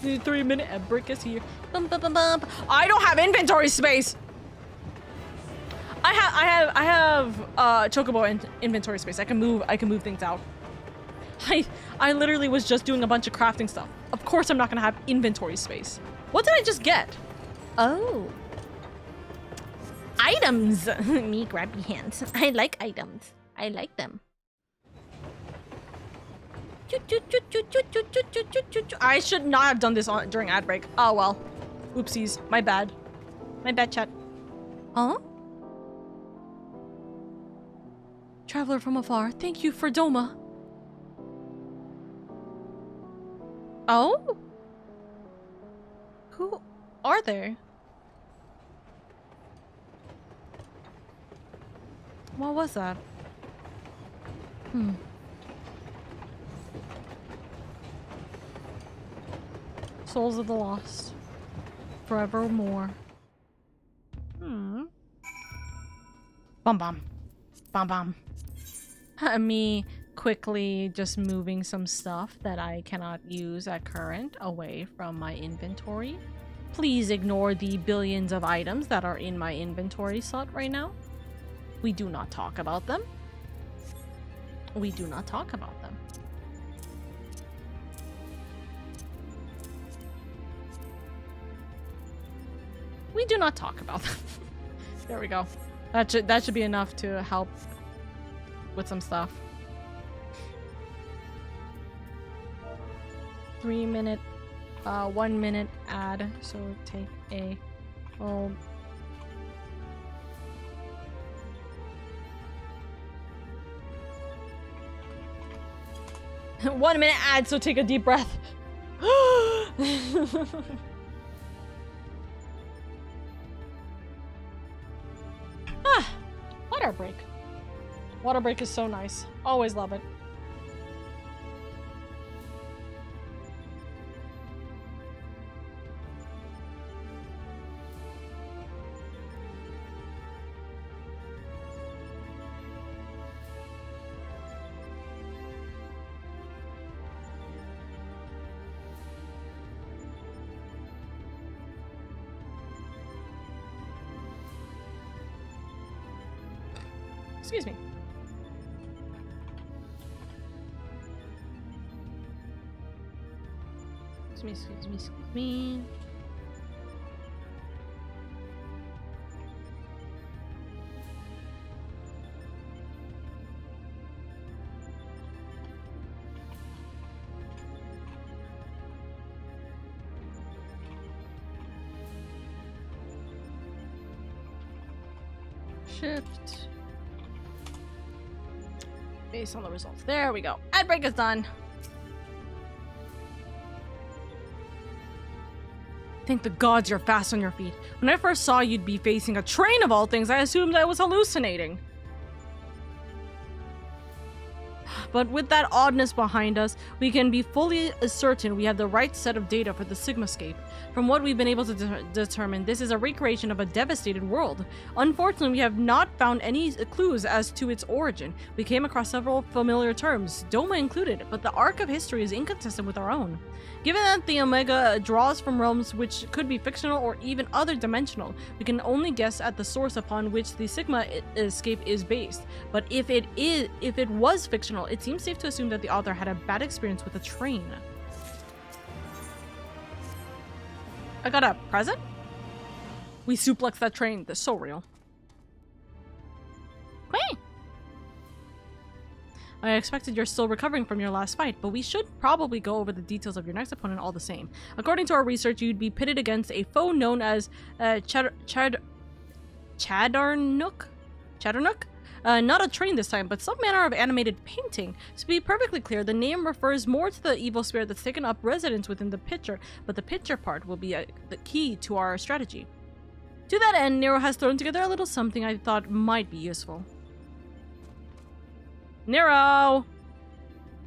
The 3-minute ad break is here. Bum, bum, bum, bum. I don't have inventory space! I have chocobo inventory space. I can move things out. I literally was just doing a bunch of crafting stuff. Of course I'm not gonna have inventory space. What did I just get? Oh. Items. Me grabby hands. I like items. I like them. I should not have done this during ad break. Oh well. Oopsies. My bad. My bad, chat. Huh? Traveler from afar, thank you for Doma. Oh? Who are they? What was that? Souls of the Lost. Forevermore. Bum bum. Bum bum. Me quickly just moving some stuff that I cannot use at current away from my inventory. Please ignore the billions of items that are in my inventory slot right now. We do not talk about them. We do not talk about them. We do not talk about them. There we go. That should be enough to help with some stuff. 3 minute, 1 minute ad. So take a little. 1 minute ad. So take a deep breath. Water break. Water break is so nice. Always love it. Excuse me. Excuse me. Shift. Based on the results. There we go. Ad break is done. Thank the gods you're fast on your feet. When I first saw you'd be facing a train of all things, I assumed I was hallucinating. But with that oddness behind us, we can be fully certain we have the right set of data for the Sigmascape. From what we've been able to determine, this is a recreation of a devastated world. Unfortunately, we have not found any clues as to its origin. We came across several familiar terms, Doma included, but the arc of history is inconsistent with our own. Given that the Omega draws from realms which could be fictional or even other dimensional, we can only guess at the source upon which the Sigmascape is based. But if it was fictional, it seems safe to assume that the author had a bad experience with a train. I got a present? We suplex that train. That's so real. Hey! I expected you're still recovering from your last fight, but we should probably go over the details of your next opponent all the same. According to our research, you'd be pitted against a foe known as Chaddarnook? Not a train this time, but some manner of animated painting. To be perfectly clear, the name refers more to the evil spirit that's taken up residence within the picture, but the picture part will be the key to our strategy. To that end, Nero has thrown together a little something I thought might be useful. Nero!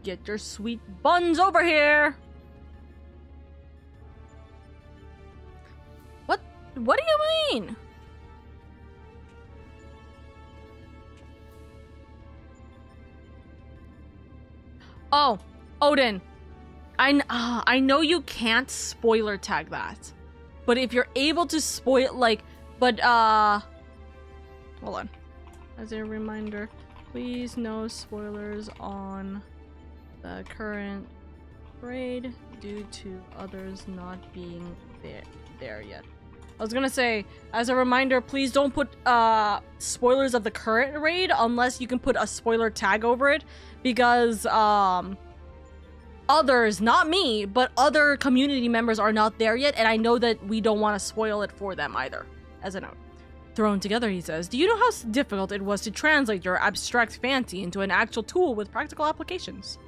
Get your sweet buns over here! What do you mean? Oh, Odin. I know you can't spoiler tag that. But if you're able to spoil, hold on. As a reminder, please no spoilers on the current raid due to others not being there yet. I was gonna say, as a reminder, please don't put spoilers of the current raid unless you can put a spoiler tag over it, because others, not me, but other community members are not there yet, and I know that we don't want to spoil it for them either, as a note. thrown together, he says. Do you know how difficult it was to translate your abstract fancy into an actual tool with practical applications?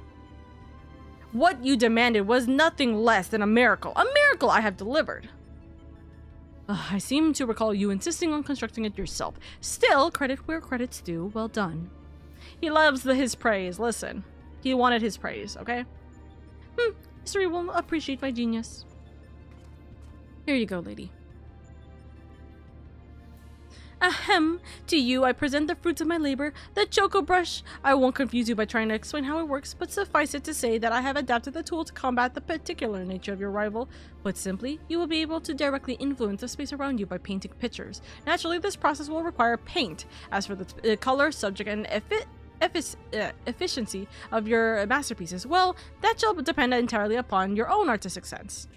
What you demanded was nothing less than a miracle I have delivered. I seem to recall you insisting on constructing it yourself. Still, credit where credit's due. Well done. He loves his praise. Listen, he wanted his praise, okay? History will appreciate my genius. Here you go, lady. Ahem. To you, I present the fruits of my labor, the Choco Brush. I won't confuse you by trying to explain how it works, but suffice it to say that I have adapted the tool to combat the particular nature of your rival. Put simply, you will be able to directly influence the space around you by painting pictures. Naturally, this process will require paint. As for the color, subject, and efficiency of your masterpieces, well, that shall depend entirely upon your own artistic sense.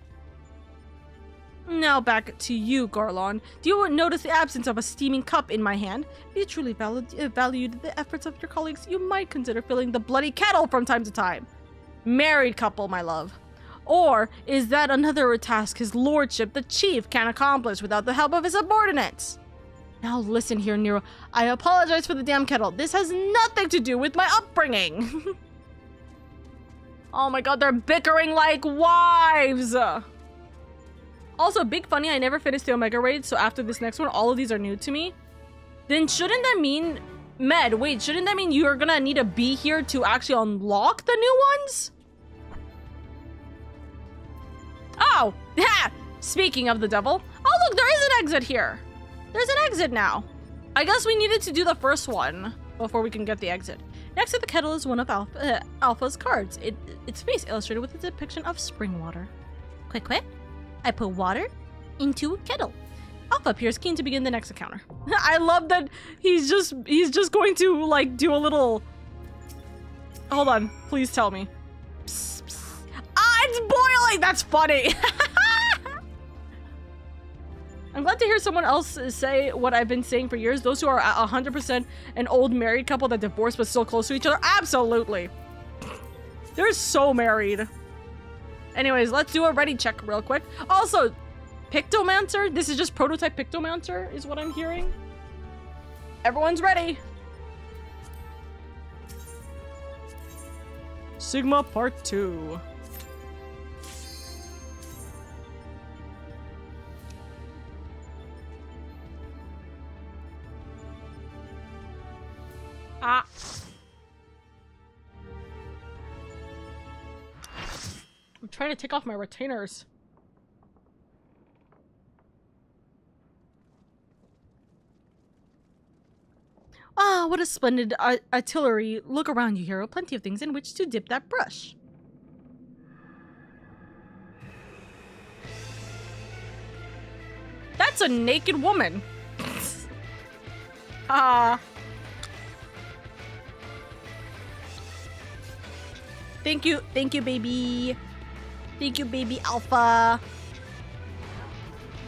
Now back to you, Garlon. Do you notice the absence of a steaming cup in my hand? If you truly valued the efforts of your colleagues, you might consider filling the bloody kettle from time to time. Married couple, my love. Or is that another task his lordship, the chief, can't accomplish without the help of his subordinates? Now listen here, Nero. I apologize for the damn kettle. This has nothing to do with my upbringing. Oh my god, they're bickering like wives! Also, big funny, I never finished the Omega Raid, so after this next one, all of these are new to me. Then shouldn't that mean... shouldn't that mean you're gonna need to be here to actually unlock the new ones? Oh! Ha! Speaking of the devil. Oh look, there is an exit here! There's an exit now. I guess we needed to do the first one before we can get the exit. Next to the kettle is one of Alpha's cards. Its face illustrated with a depiction of spring water. Quick. I put water into a kettle. Alpha appears keen to begin the next encounter. I love that he's just going to like do a little... Hold on, please tell me. Psst, psst. Ah, it's boiling! That's funny! I'm glad to hear someone else say what I've been saying for years. Those who are 100% an old married couple that divorced but still close to each other. Absolutely. They're so married. Anyways, let's do a ready check real quick. Also, Pictomancer. This is just prototype Pictomancer is what I'm hearing. Everyone's ready. Sigma Part 2. Ah. I'm trying to take off my retainers. Ah, what a splendid artillery. Look around you, hero. Plenty of things in which to dip that brush. That's a naked woman. Ah. Thank you, baby. Thank you, baby Alpha.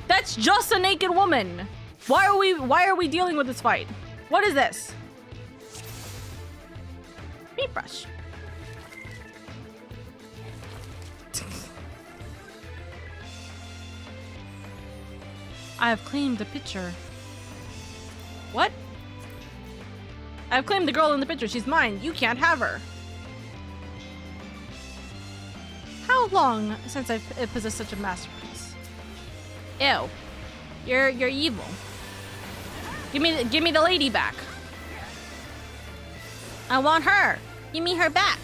That's just a naked woman. Why are we dealing with this fight? What is this? Paintbrush. I have claimed the picture. What? I've claimed the girl in the picture. She's mine. You can't have her. How long since I've possessed such a masterpiece? Ew. You're evil. Give me the lady back. I want her. Give me her back.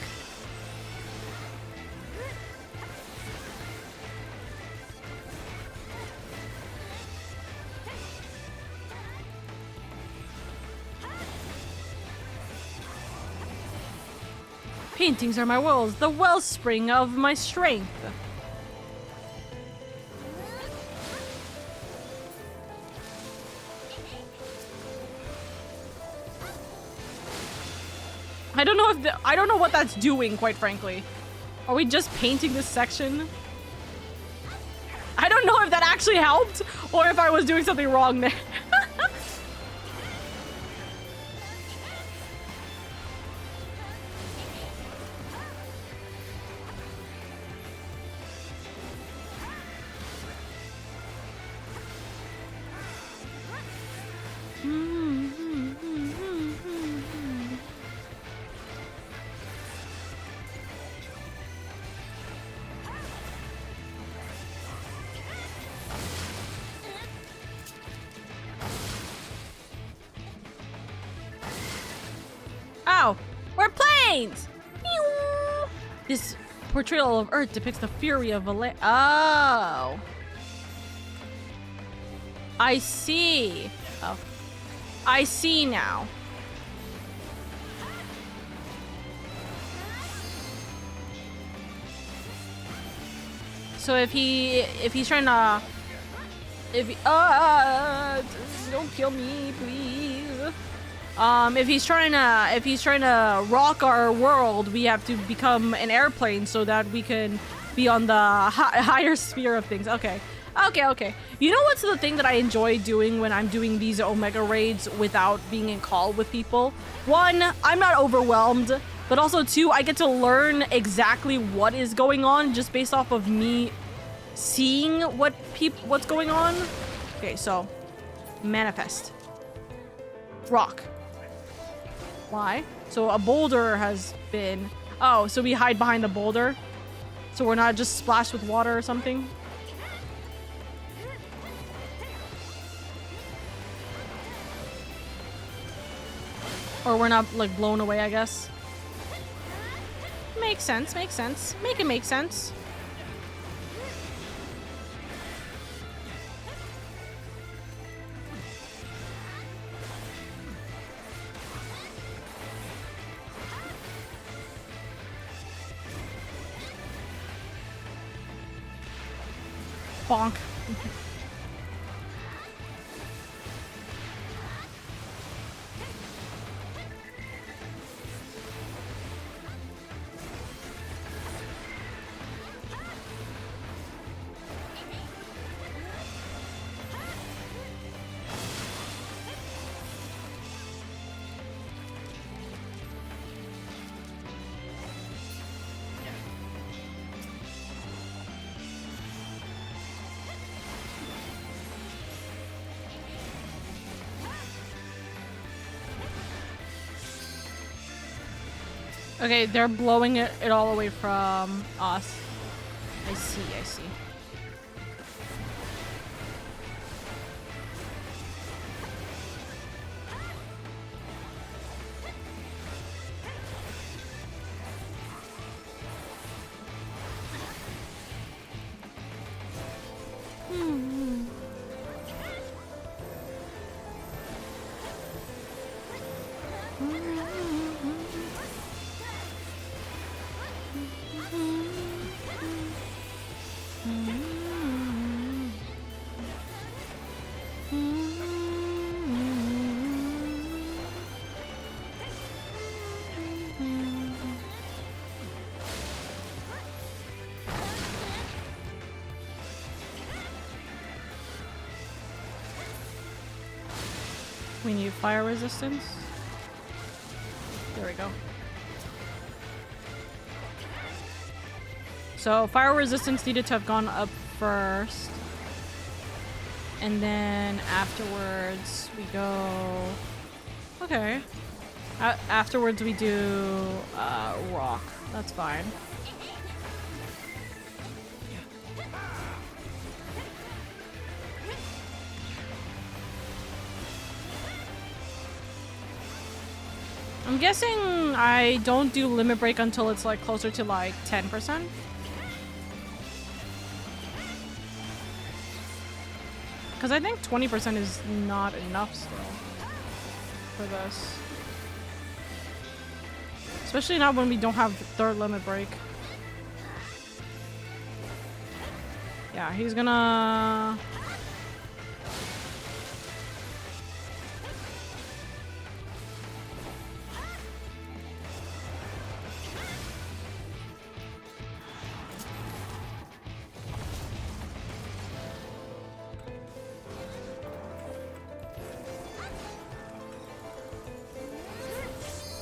Paintings are my worlds, the wellspring of my strength. I don't know what that's doing, quite frankly. Are we just painting this section? I don't know if that actually helped or if I was doing something wrong there. Ow! We're planes! Pew! This portrayal of Earth depicts the fury of Oh. I see. Oh. I see now. So if he's trying to, don't kill me, please. If he's trying to rock our world, we have to become an airplane so that we can be on the higher sphere of things. Okay. You know what's the thing that I enjoy doing when I'm doing these Omega raids without being in call with people? One, I'm not overwhelmed. But also, two, I get to learn exactly what is going on just based off of me seeing what's going on. Okay, so manifest. Rock. Why? So a boulder has been... Oh, so we hide behind the boulder? So we're not just splashed with water or something? Or we're not, like, blown away, I guess. Makes sense, makes sense. Make it make sense. Bonk. Okay, they're blowing it all away from us. I see, I see. We need fire resistance. There we go. So fire resistance needed to have gone up first. And then afterwards we go... Okay. Afterwards we do rock. That's fine. I'm guessing I don't do limit break until it's like closer to like 10%. Because I think 20% is not enough still for this. Especially not when we don't have the third limit break. Yeah, he's gonna...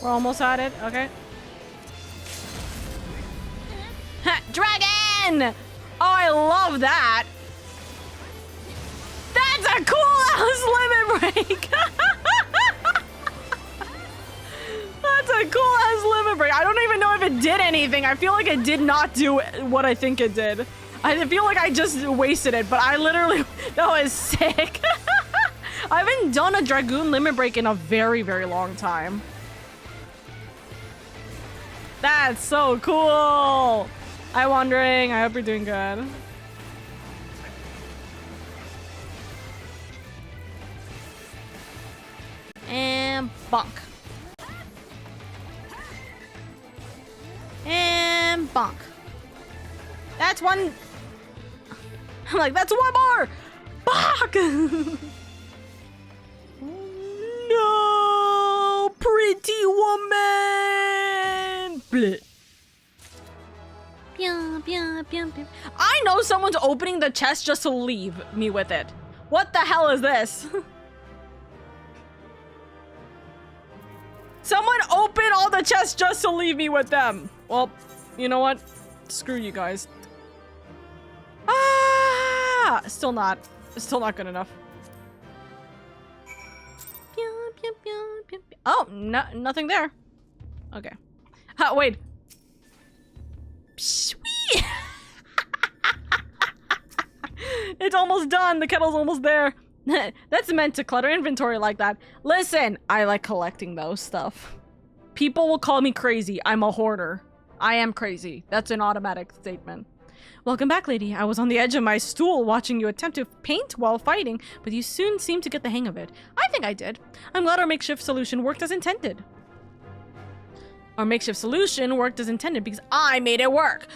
We're almost at it. Okay. Dragon! Oh, I love that. That's a cool ass limit break. That's a cool ass limit break. I don't even know if it did anything. I feel like it did not do what I think it did. I feel like I just wasted it, but I literally... That was sick. I haven't done a Dragoon limit break in a very, very long time. That's so cool. Hi, Wandering. I hope you're doing good. And bonk. And bonk. That's one. I'm like, that's one more. Bonk. No, pretty woman. Blech. I know someone's opening the chest just to leave me with it. What the hell is this? Someone open all the chests just to leave me with them. Well, you know what? Screw you guys. Ah! Still not good enough. Oh, nothing there. Okay. Wait. It's almost done. The kettle's almost there. That's meant to clutter inventory like that. Listen, I like collecting those stuff. People will call me crazy. I'm a hoarder. I am crazy. That's an automatic statement. Welcome back, lady. I was on the edge of my stool watching you attempt to paint while fighting, but you soon seemed to get the hang of it. I think I did. I'm glad our makeshift solution worked as intended. Our makeshift solution worked as intended because I made it work.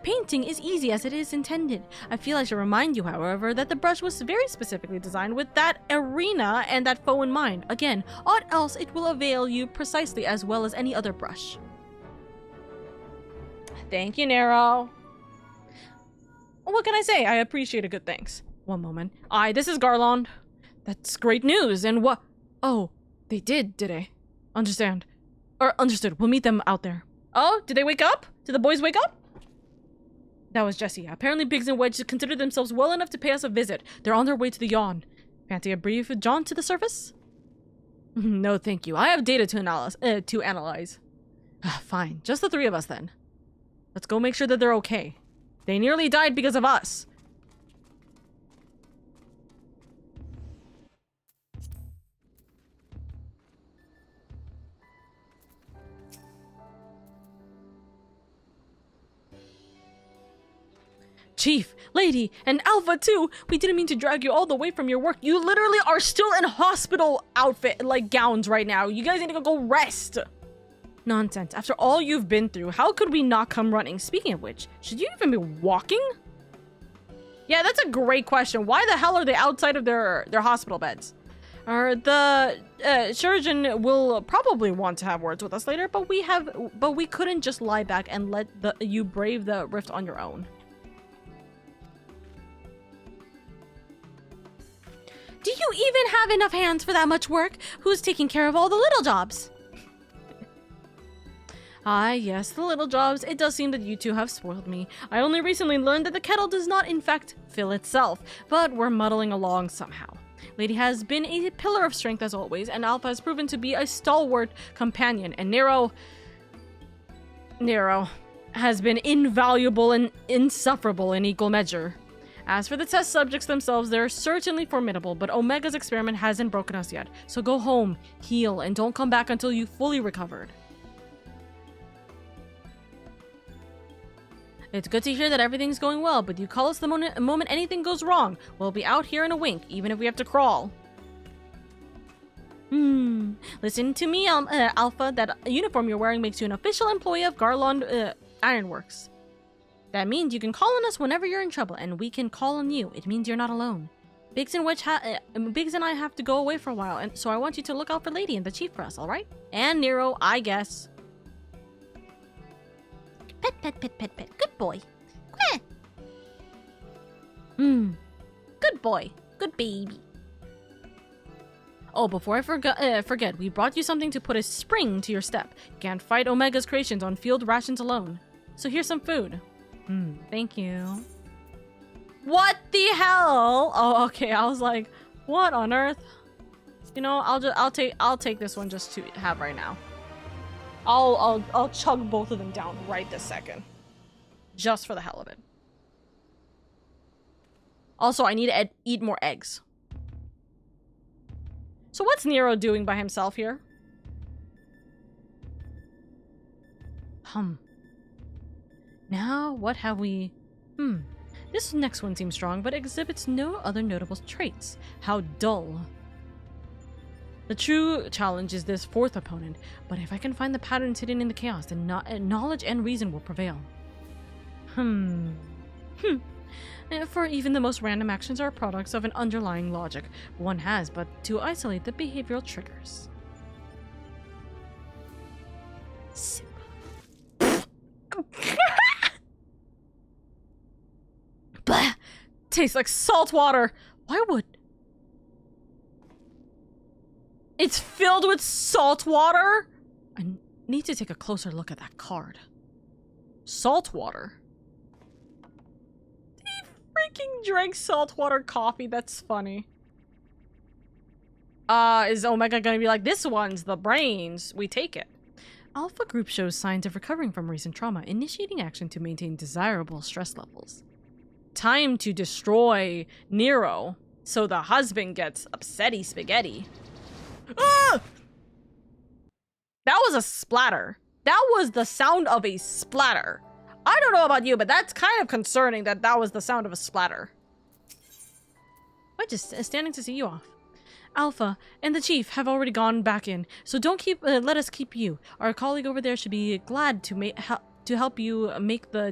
Painting is easy as it is intended. I feel I should remind you, however, that the brush was very specifically designed with that arena and that foe in mind. Again, aught else it will avail you precisely as well as any other brush. Thank you, Nero. What can I say? I appreciate a good thanks. One moment. This is Garland. That's great news. And what? Oh, they did they? Understand. Or understood. We'll meet them out there. Oh, did they wake up? Did the boys wake up? That was Jesse. Apparently Biggs and Wedge consider themselves well enough to pay us a visit. They're on their way to the yawn. Fancy a brief jaunt to the surface? No, thank you. I have data to analyze. Fine. Just the three of us then. Let's go make sure that they're okay. They nearly died because of us. Chief, Lady, and Alpha too. We didn't mean to drag you all the way from your work. You literally are still in hospital outfit, like gowns right now. You guys need to go rest. Nonsense. After all you've been through, how could we not come running? Speaking of which, should you even be walking? Yeah, that's a great question. Why the hell are they outside of their hospital beds? The surgeon will probably want to have words with us later, but we couldn't just lie back and let you brave the rift on your own. Do you even have enough hands for that much work? Who's taking care of all the little jobs? Yes, the little jobs. It does seem that you two have spoiled me. I only recently learned that the kettle does not, in fact, fill itself, but we're muddling along somehow. Lady has been a pillar of strength as always, and Alpha has proven to be a stalwart companion, and Nero has been invaluable and insufferable in equal measure. As for the test subjects themselves, they're certainly formidable, but Omega's experiment hasn't broken us yet. So go home, heal, and don't come back until you've fully recovered. It's good to hear that everything's going well, but you call us the moment anything goes wrong. We'll be out here in a wink, even if we have to crawl. Listen to me, Alpha. That uniform you're wearing makes you an official employee of Garland Ironworks. That means you can call on us whenever you're in trouble, and we can call on you. It means you're not alone. Biggs and I have to go away for a while, and so I want you to look out for Lady and the Chief for us, all right? And Nero, I guess. Pet, pet, pet, pet, pet. Good boy. Good boy. Good baby. Oh, before I forget, we brought you something to put a spring to your step. You can't fight Omega's creations on field rations alone. So here's some food. Thank you. What the hell? Oh, okay. I was like, what on earth? You know, I'll take this one just to have right now. I'll chug both of them down right this second. Just for the hell of it. Also, I need to eat more eggs. So what's Nero doing by himself here? Now, what have we... This next one seems strong, but exhibits no other notable traits. How dull. The true challenge is this fourth opponent, but if I can find the patterns hidden in the chaos, then knowledge and reason will prevail. For even the most random actions are products of an underlying logic. One has but to isolate the behavioral triggers. Blah! Tastes like salt water! Why would... It's filled with salt water? I need to take a closer look at that card. Salt water? He freaking drank saltwater coffee. That's funny. Is Omega gonna be like, this one's the brains? We take it. Alpha group shows signs of recovering from recent trauma, initiating action to maintain desirable stress levels. Time to destroy Nero, so the husband gets upsetty spaghetti. Ah! That was a splatter. That was the sound of a splatter. I don't know about you, but that's kind of concerning that that was the sound of a splatter. I'm just standing to see you off. Alpha and the chief have already gone back in, so don't let us keep you. Our colleague over there should be glad to help you make the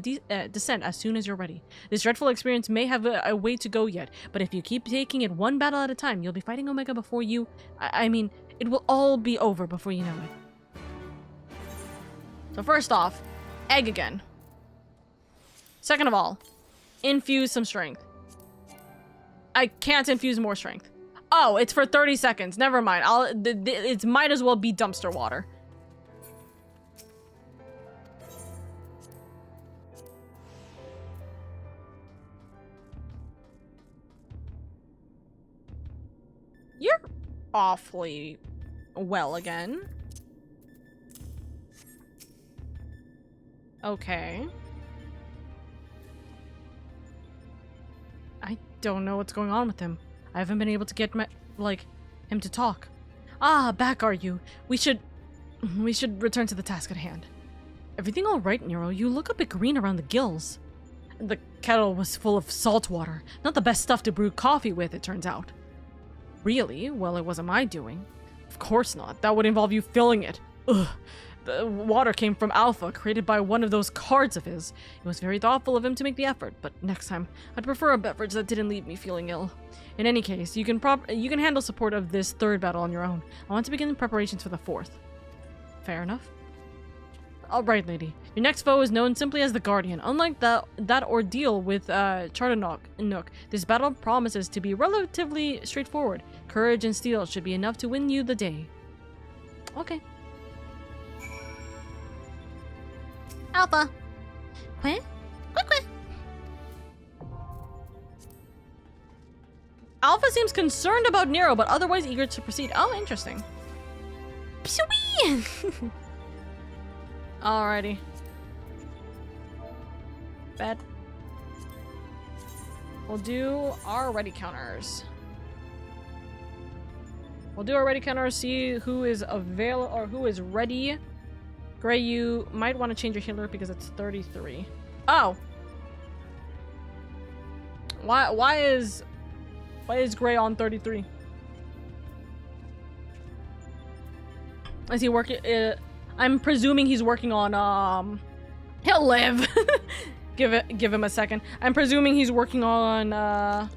descent as soon as you're ready. This dreadful experience may have a way to go yet, but if you keep taking it one battle at a time, you'll be fighting Omega before you... I mean, it will all be over before you know it. So first off, egg again. Second of all, infuse some strength. I can't infuse more strength. Oh, it's for 30 seconds. Never mind. It might as well be dumpster water. You're awfully well again. Okay. I don't know what's going on with him. I haven't been able to get him to talk. Ah, back are you? We should return to the task at hand. Everything all right, Nero? You look a bit green around the gills. The kettle was full of salt water. Not the best stuff to brew coffee with, it turns out. Really? Well, it wasn't my doing. Of course not. That would involve you filling it. Ugh. The water came from Alpha, created by one of those cards of his. It was very thoughtful of him to make the effort, but next time, I'd prefer a beverage that didn't leave me feeling ill. In any case, you can handle support of this third battle on your own. I want to begin preparations for the fourth. Fair enough. Alright, lady. Your next foe is known simply as the Guardian. Unlike that ordeal with Nook, this battle promises to be relatively straightforward. Courage and steel should be enough to win you the day. Okay. Alpha. Quinn? Quick. Alpha seems concerned about Nero, but otherwise eager to proceed. Oh, interesting. Alrighty. Bet. We'll do our ready counters. See who is or who is ready. Gray, you might want to change your healer because it's 33. Oh. Why is Gray on 33? Is he working? I'm presuming he's working on he'll live. give him a second. I'm presuming he's working on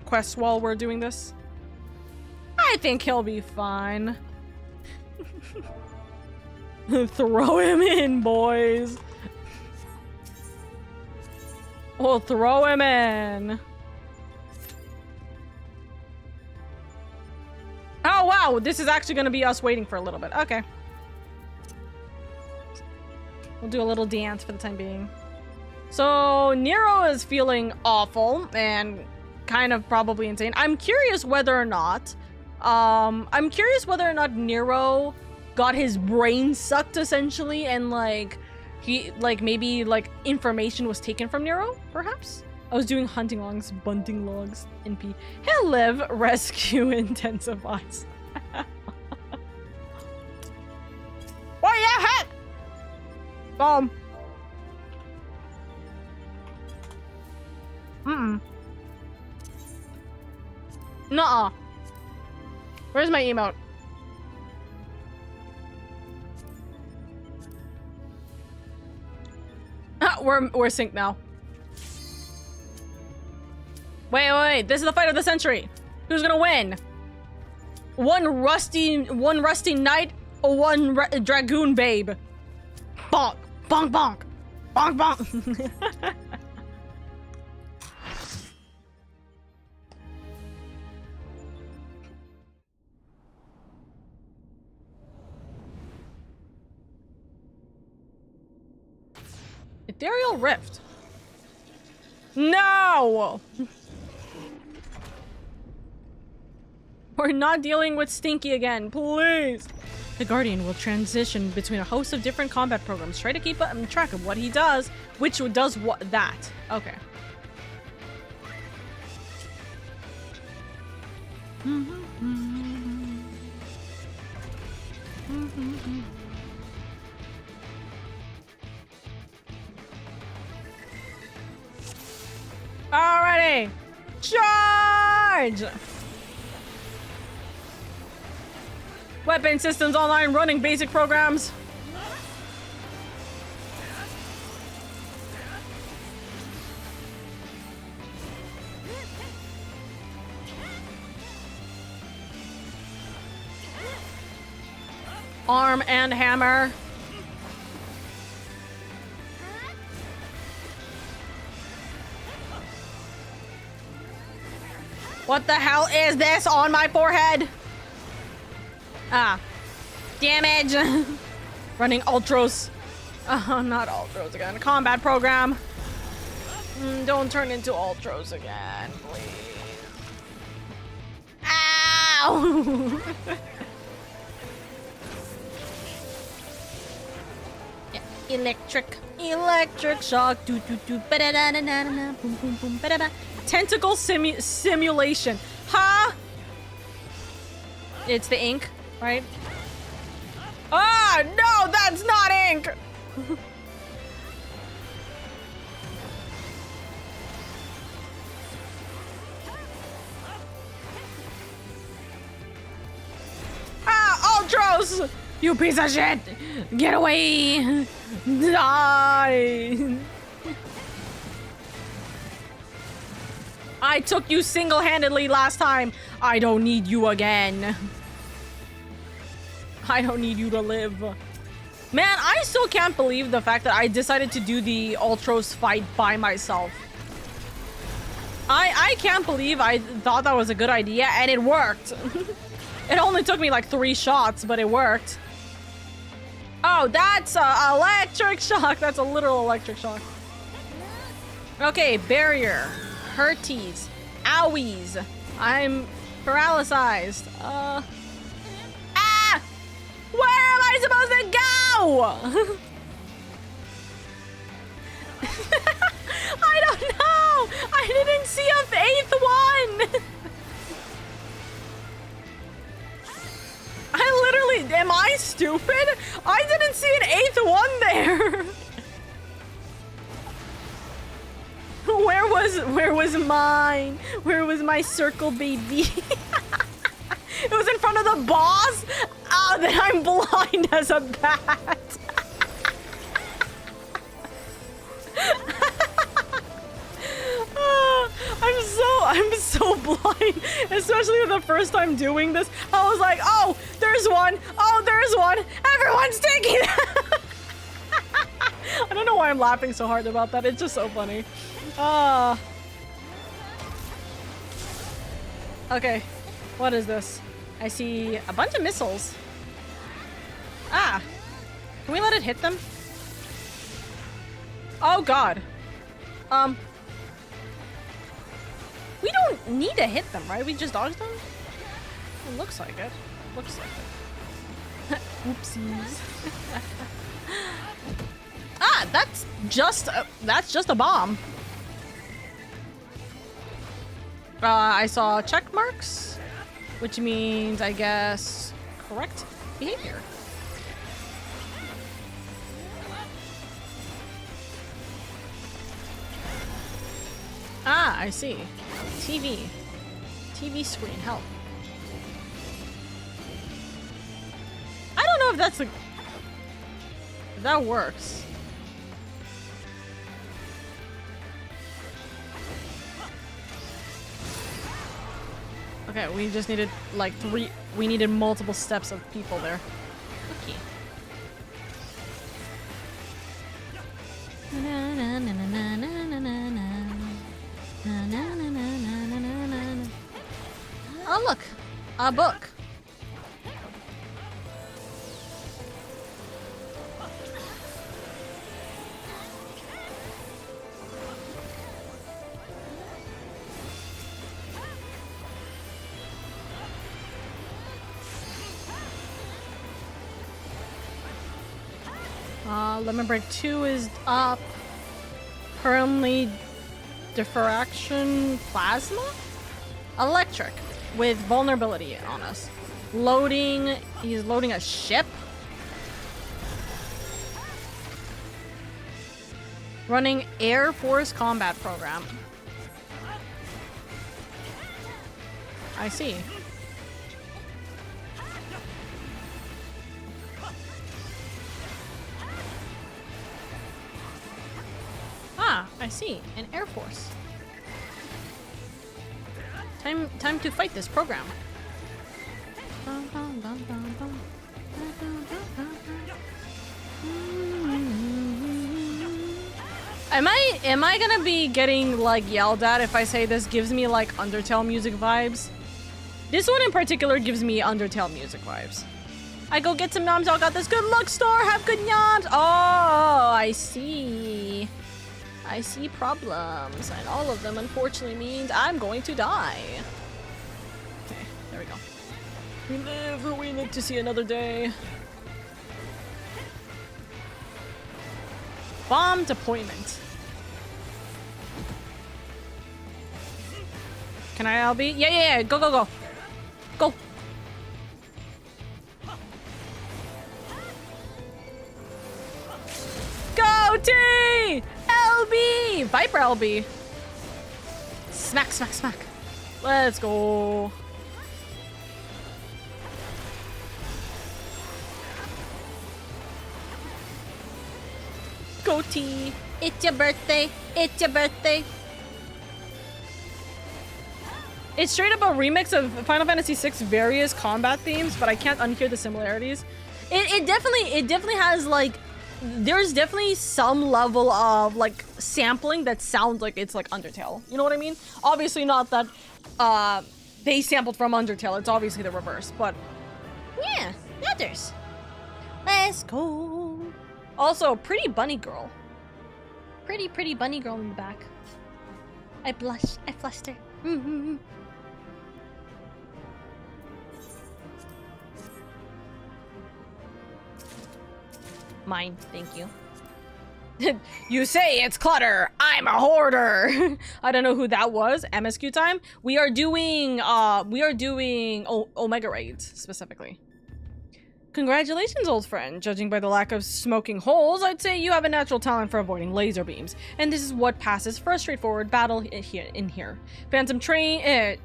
quests while we're doing this. I think he'll be fine. Throw him in, boys. We'll throw him in. Oh, wow. This is actually going to be us waiting for a little bit. Okay. We'll do a little dance for the time being. So, Nero is feeling awful and kind of probably insane. I'm curious whether or not Nero got his brain sucked essentially, and maybe information was taken from Nero, perhaps? I was doing hunting logs, bunting logs, NP. He'll live, rescue intensifies. What the heck? Nuh-uh. Where's my emote? We're synced now. Wait. This is the fight of the century. Who's gonna win? One rusty knight or one dragoon babe? Bonk. Bonk bonk. Bonk bonk. Ethereal Rift. No! We're not dealing with Stinky again, please. The Guardian will transition between a host of different combat programs. Try to keep track of what he does, which does what that. Okay. Alrighty! Charge! Weapon systems online running basic programs. Arm and hammer. What the hell is this on my forehead? Ah. Damage. Running ultros. Oh, not ultros again. Combat program. Don't turn into ultros again, please. Ow! Electric shock. Do do do. Ba-da-da-da-da-da. Boom boom boom. Ba-da-ba. Tentacle simulation. Huh? It's the ink, right? Ah, no, that's not ink. Ah, Ultros! You piece of shit! Get away! Die! I took you single-handedly last time. I don't need you again. I don't need you to live. Man, I still can't believe the fact that I decided to do the Ultros fight by myself. I can't believe I thought that was a good idea, and it worked. It only took me like 3 shots, but it worked. Oh, that's a electric shock. That's a literal electric shock. Okay, barrier. Hurties. Owies. I'm paralyzed. Ah! Where am I supposed to go? I don't know. I didn't see a 8th one. I literally, am I stupid? I didn't see an 8th one there. Where was mine? Where was my circle, baby? It was in front of the boss? Oh, then I'm blind as a bat. I'm so blind, especially the first time doing this. I was like, oh, there's one. Oh, there's one. Everyone's taking that. I don't know why I'm laughing so hard about that. It's just so funny. Okay, what is this? I see a bunch of missiles. Ah, can we let it hit them? Oh God. We don't need to hit them, right? We just dodge them? It looks like it. Looks like it. Oopsies. Ah, that's just a bomb. I saw check marks, which means, I guess, correct behavior. Ah, I see. TV. TV screen, help. I don't know if that's if that works. Okay, we just needed like we needed multiple steps of people there. Okay. Oh look, a book. Lemon Break 2 is up. Currently, diffraction plasma? Electric, with vulnerability on us. Loading, he's loading a ship. Running Air Force Combat Program. I see. Ah, I see. An Air Force. Time to fight this program. Am I gonna be getting like yelled at if I say this gives me like Undertale music vibes? This one in particular gives me Undertale music vibes. I go get some noms, I got this good luck store, have good yams. Oh, I see. I see problems, and all of them unfortunately means I'm going to die. Okay, there we go. We live, we live to see another day. Bomb deployment. Can I LB? Yeah, go, go, go. Go. Go, T! LB! Viper LB. Smack, smack, smack. Let's go. Go, T. It's your birthday. It's your birthday. It's straight up a remix of Final Fantasy VI various combat themes, but I can't unhear the similarities. It definitely has like, there's definitely some level of like sampling that sounds like it's like Undertale. You know what I mean? Obviously not that they sampled from Undertale. It's obviously the reverse, but Yeah, others. Let's go. also pretty bunny girl. Pretty bunny girl in the back. I blush. I fluster. Mine, thank you. You say it's clutter. I'm a hoarder. I don't know who that was. MSQ time. We are doing Omega raids specifically. Congratulations, old friend. Judging by the lack of smoking holes, I'd say you have a natural talent for avoiding laser beams, and this is what passes for a straightforward battle in here. Phantom trains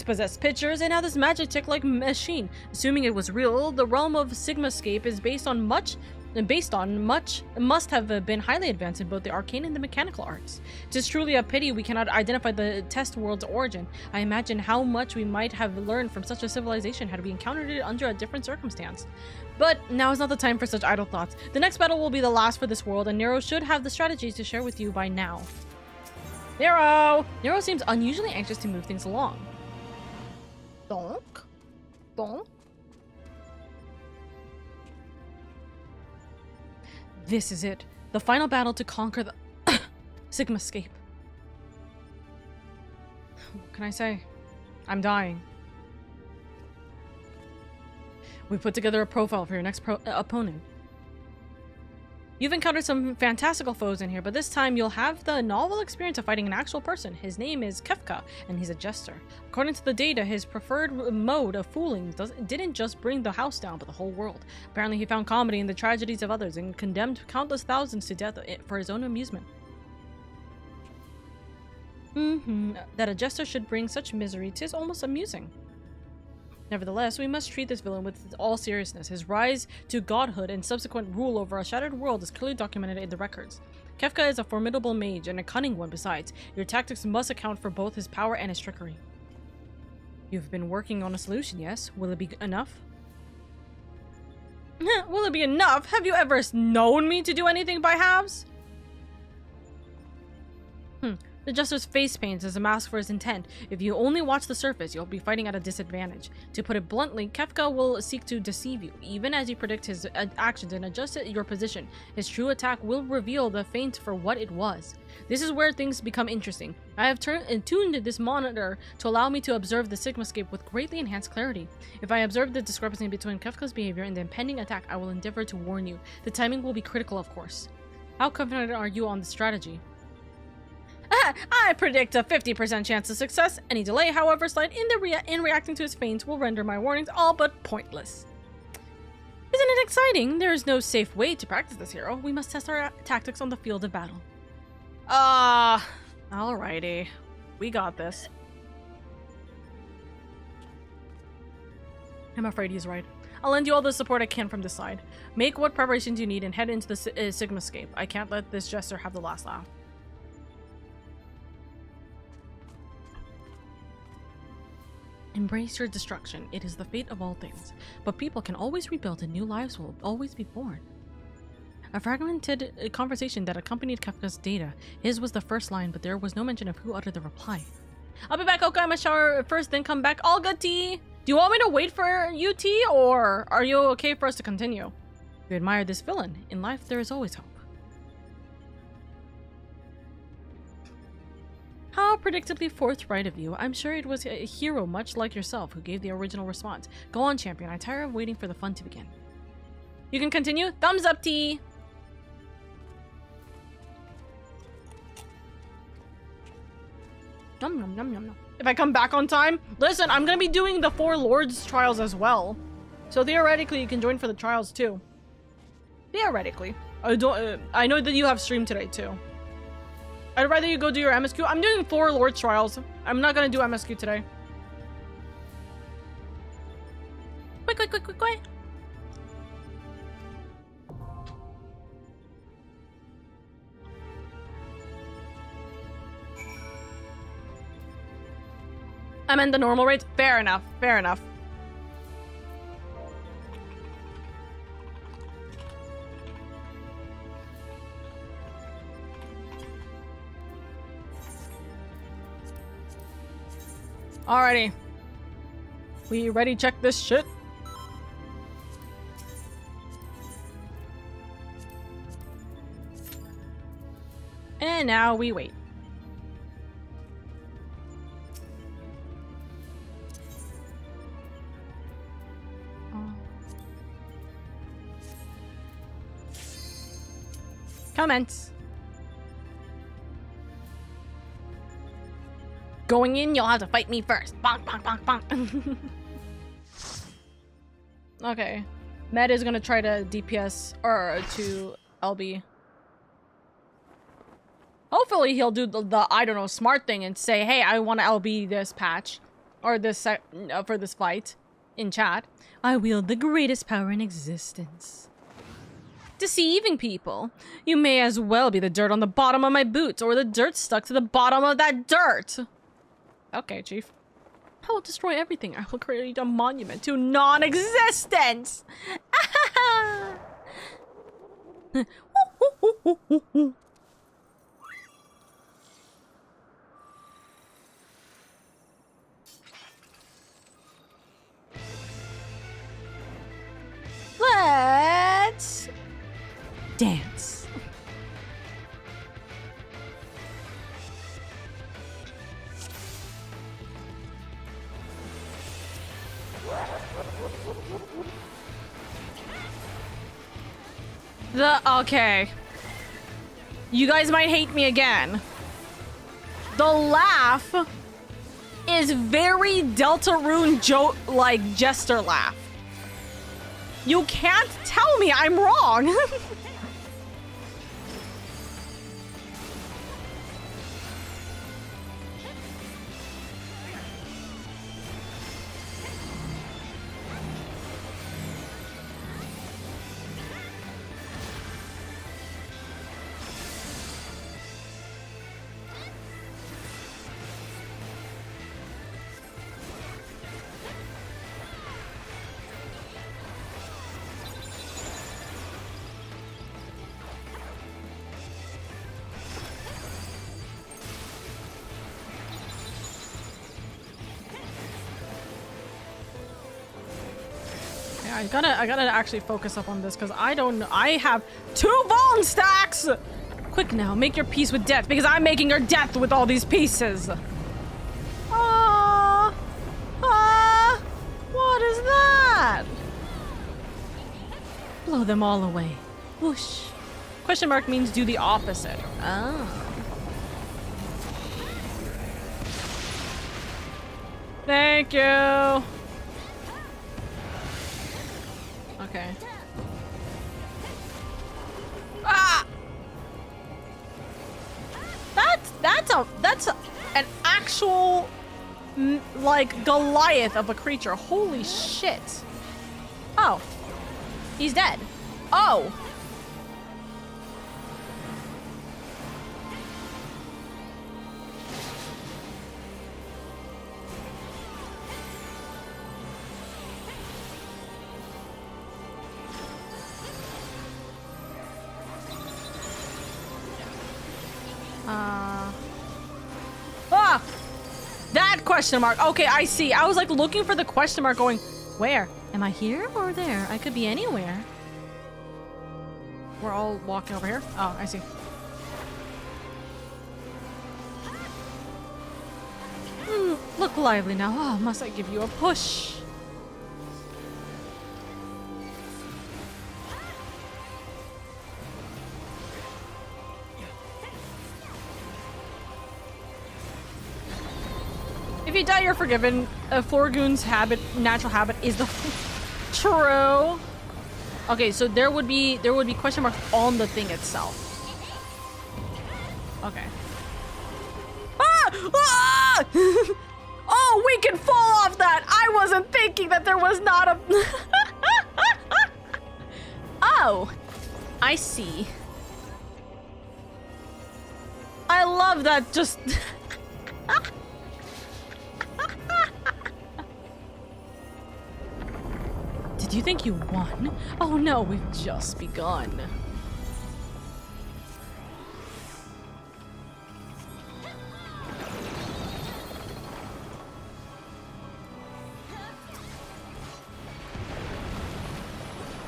possess pictures and have this magic-like machine. Assuming it was real, the realm of Sigmascape is based on much must have been highly advanced in both the arcane and the mechanical arts. It is truly a pity we cannot identify the test world's origin. I imagine how much we might have learned from such a civilization had we encountered it under a different circumstance. But now is not the time for such idle thoughts. The next battle will be the last for this world, and Nero should have the strategies to share with you by now. Nero! Nero seems unusually anxious to move things along. Donk? Donk? This is it. The final battle to conquer the Sigmascape. What can I say? I'm dying. We put together a profile for your next opponent. You've encountered some fantastical foes in here, but this time you'll have the novel experience of fighting an actual person. His name is Kefka, and he's a jester. According to the data, his preferred mode of fooling didn't just bring the house down, but the whole world. Apparently he found comedy in the tragedies of others and condemned countless thousands to death for his own amusement. That a jester should bring such misery, 'tis almost amusing. Nevertheless, we must treat this villain with all seriousness. His rise to godhood and subsequent rule over a shattered world is clearly documented in the records. Kefka is a formidable mage, and a cunning one besides. Your tactics must account for both his power and his trickery. You've been working on a solution, yes? Will it be enough? Will it be enough? Have you ever known me to do anything by halves? The Jester's face paint is a mask for his intent. If you only watch the surface, you'll be fighting at a disadvantage. To put it bluntly, Kefka will seek to deceive you, even as you predict his actions and adjust your position. His true attack will reveal the feint for what it was. This is where things become interesting. I have tuned this monitor to allow me to observe the Sigmascape with greatly enhanced clarity. If I observe the discrepancy between Kefka's behavior and the impending attack, I will endeavor to warn you. The timing will be critical, of course. How confident are you on the strategy? I predict a 50% chance of success. Any delay, however slight, in reacting to his feints will render my warnings all but pointless. Isn't it exciting? There is no safe way to practice this hero. We must test our tactics on the field of battle. Alrighty. We got this. I'm afraid he's right. I'll lend you all the support I can from this side. Make what preparations you need and head into the Sigmascape. I can't let this jester have the last laugh. Embrace your destruction. It is the fate of all things. But people can always rebuild and new lives will always be born. A fragmented conversation that accompanied Kefka's data. His was the first line, but there was no mention of who uttered the reply. I'll be back, Oka. I must shower first, then come back. All good, T. Do you want me to wait for you, T, or are you okay for us to continue? You admire this villain. In life, there is always hope. How predictably forthright of you. I'm sure it was a hero much like yourself who gave the original response. Go on, champion. I tire of waiting for the fun to begin. You can continue. Thumbs up, T. Nom nom nom nom nom. If I come back on time, listen, I'm gonna be doing the 4 Lords trials as well. So theoretically, you can join for the trials too. Theoretically. I know that you have stream today too. I'd rather you go do your MSQ. I'm doing 4 Lords trials. I'm not gonna do MSQ today. Quick, quick, quick, quick, quick. I'm in the normal rates. Fair enough. Fair enough. Alrighty. We ready to check this shit? And now we wait. Comments. Going in, you'll have to fight me first. Bonk, bonk, bonk, bonk. Okay. Med is gonna try to DPS or to LB. Hopefully he'll do the I don't know, smart thing and say, hey, I want to LB this patch. Or this for this fight. In chat. I wield the greatest power in existence. Deceiving people. You may as well be the dirt on the bottom of my boots or the dirt stuck to the bottom of that dirt. Okay, Chief. I will destroy everything. I will create a monument to non-existence. Let's dance. Okay. You guys might hate me again. The laugh is very Deltarune like jester laugh. You can't tell me I'm wrong. I gotta actually focus up on this because I don't know. I have 2 Vuln stacks! Quick now, make your peace with death because I'm making her death with all these pieces. What is that? Blow them all away. Whoosh. Question mark means do the opposite. Oh. Thank you. Okay. Ah! That's an actual like Goliath of a creature. Holy shit. Oh. He's dead. Oh. That question mark. Okay, I see. I was like looking for the question mark going, where? Am I here or there? I could be anywhere. We're all walking over here. Oh, I see. Look lively now. Oh, must I give you a push? If you die, you're forgiven. Forgoon's natural habit is the true. Okay, so there would be question marks on the thing itself. Okay. Ah! Ah! Oh, we can fall off that. I wasn't thinking that there was not a. Oh, I see. I love that. Just. Did you think you won? Oh no, we've just begun.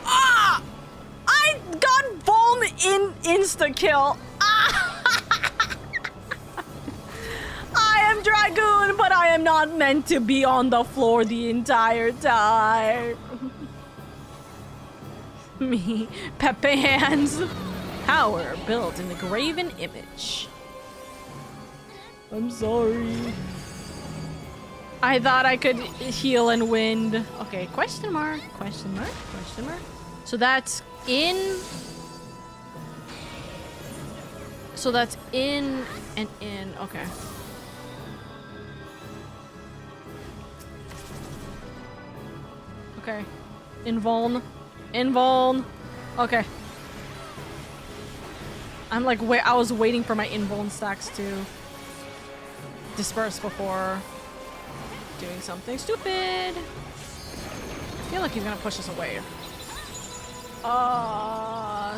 Ah! I got Vuln in insta-kill. Ah! I am Dragoon, but I am not meant to be on the floor the entire time. Me, Pepe hands. Power built in the graven image. I'm sorry. I thought I could heal and wind. Okay, question mark, question mark, question mark. So that's in. So that's in and in. Okay. Okay. Invuln. Invuln. Okay. I'm like, I was waiting for my invuln stacks to disperse before doing something stupid. I feel like he's gonna push us away.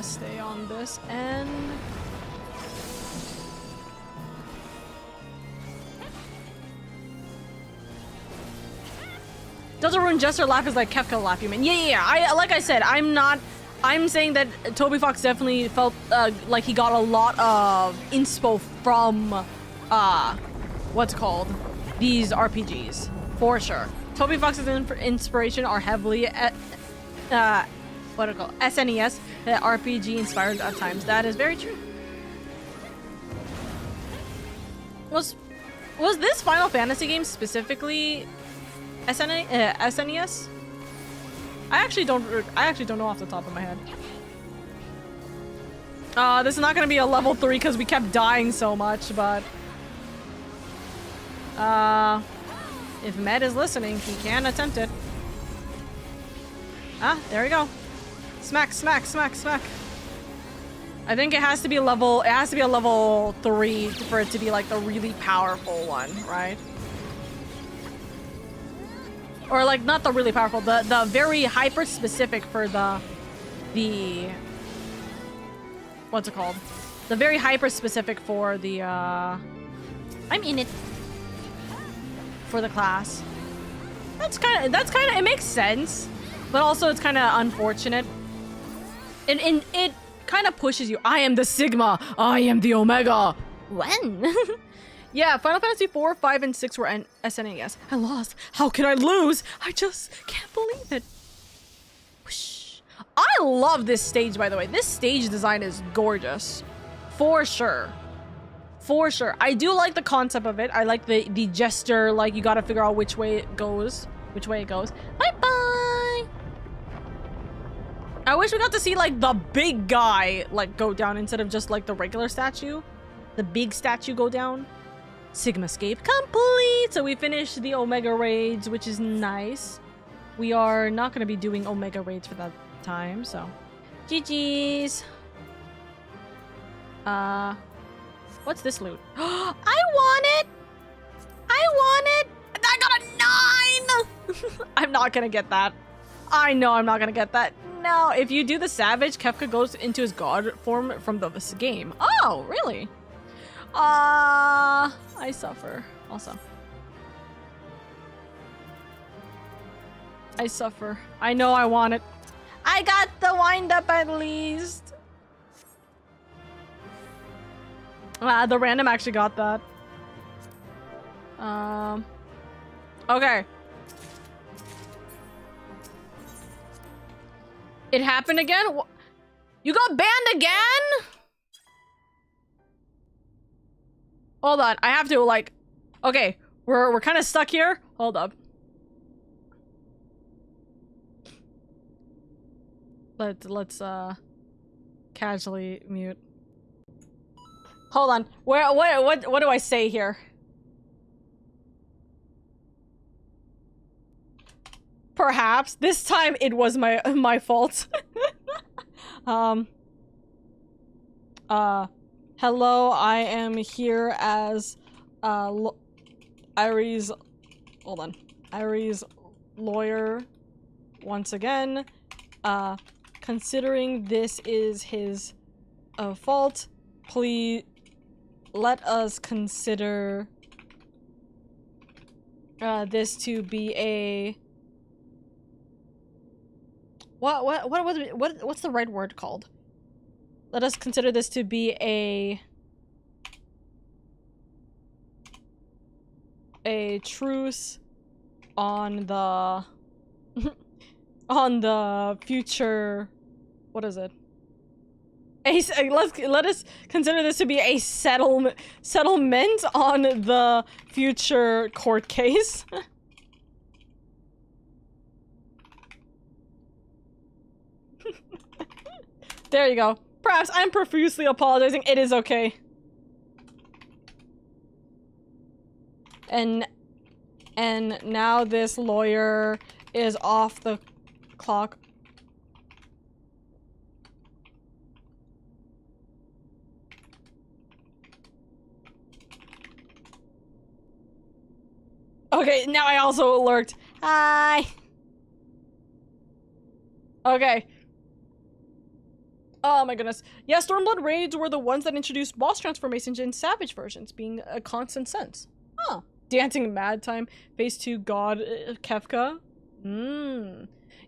Stay on this end. Does a rune Jester laugh is like Kefka laugh, you mean? Yeah. Like I said, I'm saying that Toby Fox definitely felt like he got a lot of inspo from, what's it called? These RPGs, for sure. Toby Fox's inspiration are heavily what are it called? SNES, RPG inspired at times. That is very true. Was this Final Fantasy game specifically SNES? I actually don't know off the top of my head. This is not gonna be a level 3 because we kept dying so much, but if Med is listening, he can attempt it. Ah, there we go. Smack, smack, smack, smack. I think it has to be a level 3 for it to be like the really powerful one, right? Or like not the really powerful, the very hyper specific for the what's it called? The very hyper specific for the I'm in it. For the class. That's kind of it makes sense. But also it's kind of unfortunate. It kind of pushes you. I am the Sigma. I am the Omega. When? Yeah, Final Fantasy 4, 5, and 6 were SNES. I lost. How can I lose? I just can't believe it. Whoosh. I love this stage, by the way. This stage design is gorgeous. For sure. For sure. I do like the concept of it. I like the gesture, like you gotta figure out which way it goes. Bye-bye! I wish we got to see, like, the big guy, like, go down instead of just, like, the regular statue. The big statue go down. Sigmascape complete! So we finished the Omega raids, which is nice. We are not going to be doing Omega raids for that time, so... GG's! What's this loot? I want it! I want it! I got a 9! I'm not gonna get that. I know I'm not gonna get that. No, if you do the Savage, Kefka goes into his god form from this game. Oh, really? I suffer. Also. I suffer. I know I want it. I got the wind up at least. The random actually got that. Okay. It happened again? You got banned again? Hold on, I have to like... Okay, we're kind of stuck here. Hold up. Let's casually mute. Hold on. What do I say here? Perhaps this time it was my fault. Hello, I am here as Irie's lawyer once again. Considering this is his fault, please let us consider this to be a what's the right word called? Let us consider this to be a truce on the on the future. What is it? Let us consider this to be a settlement on the future court case. There you go. Perhaps I'm profusely apologizing. It is okay. And now this lawyer is off the clock. Okay, now I also lurked. Hi. Okay. Oh my goodness. Yeah, Stormblood raids were the ones that introduced boss transformations in Savage versions, being a constant sense. Oh. Dancing Mad Time, Phase 2 God Kefka.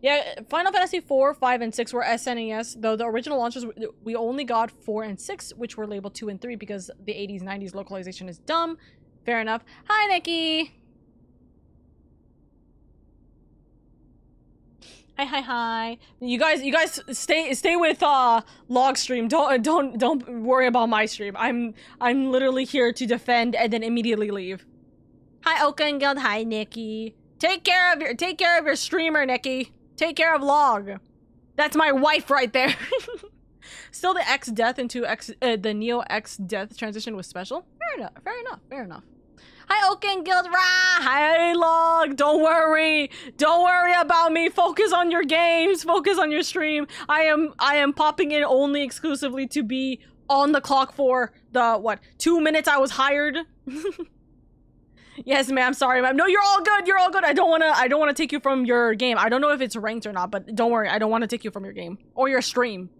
Yeah, Final Fantasy 4, 5, and 6 were SNES, though the original launches, we only got 4 and 6, which were labeled 2 and 3 because the 80s, 90s localization is dumb. Fair enough. Hi, Nikki! Hi. You guys stay with log stream. Don't worry about my stream. I'm literally here to defend and then immediately leave. Hi, Oka and Guild. Hi, Nikki. Take care of your streamer, Nikki. Take care of log. That's my wife right there. Still, the X death into the Neo X death transition was special. Fair enough. Hi, Oka and Guild. Rah! Hi, log. Don't worry about me. Focus on your games. Focus on your stream. I am popping in only exclusively to be on the clock for the 2 minutes I was hired. Yes, ma'am. Sorry, ma'am. No, you're all good. You're all good. I don't wanna take you from your game. I don't know if it's ranked or not, but don't worry. I don't want to take you from your game or your stream.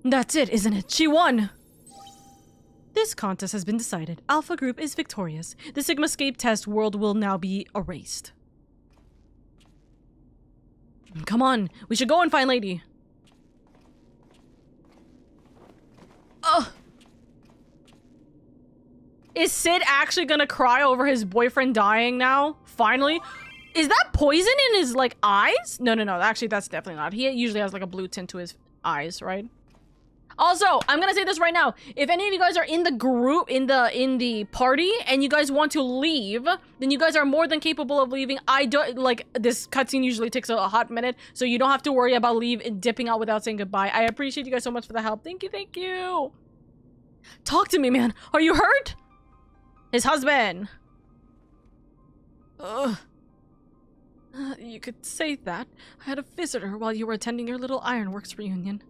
That's it, isn't it? She won. This contest has been decided. Alpha Group is victorious. The Sigmascape test world will now be erased. Come on, we should go and find Lady. Ugh. Is Sid actually gonna cry over his boyfriend dying now? Finally? Is that poison in his, like, eyes? No. Actually, that's definitely not. He usually has, like, a blue tint to his eyes, right? Also, I'm gonna say this right now. If any of you guys are in the group, in the party, and you guys want to leave, then you guys are more than capable of leaving. I don't, like, this cutscene usually takes a hot minute, so you don't have to worry about dipping out without saying goodbye. I appreciate you guys so much for the help. Thank you. Talk to me, man. Are you hurt? His husband. Ugh. You could say that. I had a visitor while you were attending your little ironworks reunion.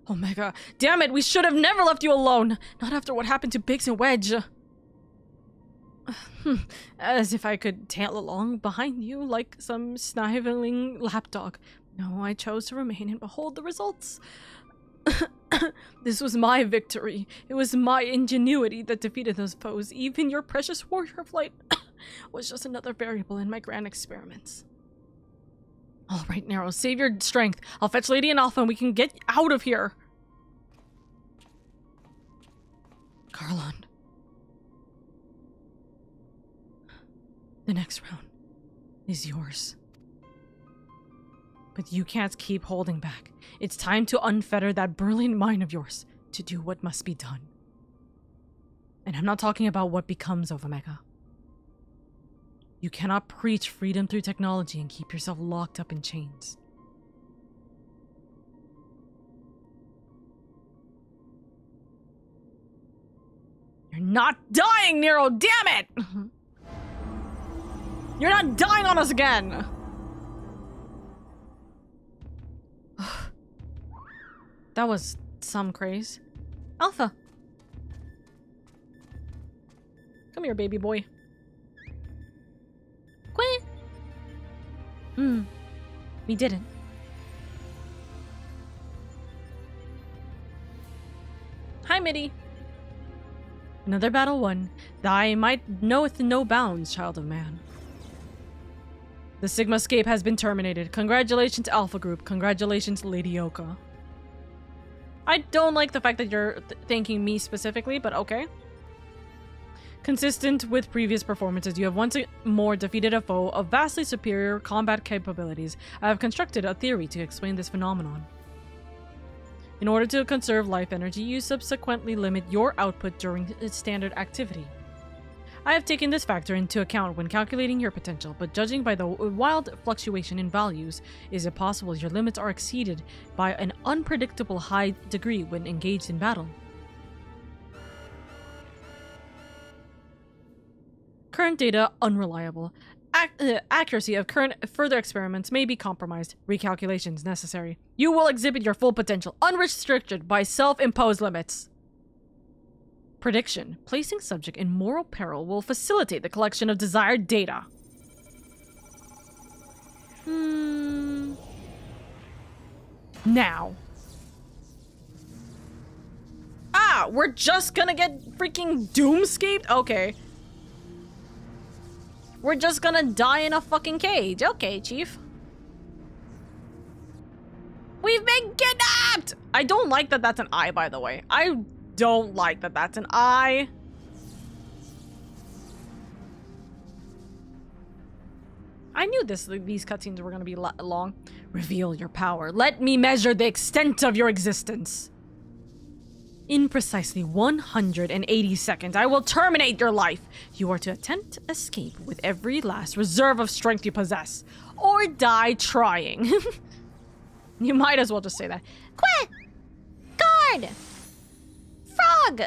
Omega, damn it, we should have never left you alone. Not after what happened to Biggs and Wedge. As if I could tail along behind you like some sniveling lapdog. No, I chose to remain and behold the results. This was my victory. It was my ingenuity that defeated those foes. Even your precious warrior flight was just another variable in my grand experiments. All right, Narrow, save your strength. I'll fetch Lady and Alpha and we can get out of here. Garland. The next round is yours. But you can't keep holding back. It's time to unfetter that brilliant mind of yours to do what must be done. And I'm not talking about what becomes of Omega. You cannot preach freedom through technology and keep yourself locked up in chains. You're not dying, Nero, damn it! You're not dying on us again! That was some craze. Alpha! Come here, baby boy. Quinn! We didn't. Hi, Mitty. Another battle won. Thy might knoweth no bounds, child of man. The Sigmascape has been terminated. Congratulations, Alpha Group. Congratulations, LadyOka. I don't like the fact that you're thanking me specifically, but okay. Consistent with previous performances, you have once more defeated a foe of vastly superior combat capabilities. I have constructed a theory to explain this phenomenon. In order to conserve life energy, you subsequently limit your output during its standard activity. I have taken this factor into account when calculating your potential, but judging by the wild fluctuation in values, is it possible your limits are exceeded by an unpredictable high degree when engaged in battle? Current data unreliable. Accuracy of current further experiments may be compromised. Recalculations necessary. You will exhibit your full potential, unrestricted by self-imposed limits. Prediction. Placing subject in moral peril will facilitate the collection of desired data. Now. Ah, we're just gonna get freaking doomscaped? Okay. We're just gonna die in a fucking cage. Okay, Chief. We've been kidnapped! I don't like that that's an eye, by the way. I don't like that that's an eye. I knew these cutscenes were gonna be long. Reveal your power. Let me measure the extent of your existence. In precisely 180 seconds, I will terminate your life. You are to attempt escape with every last reserve of strength you possess. Or die trying. You might as well just say that. Quit! Guard! Frog!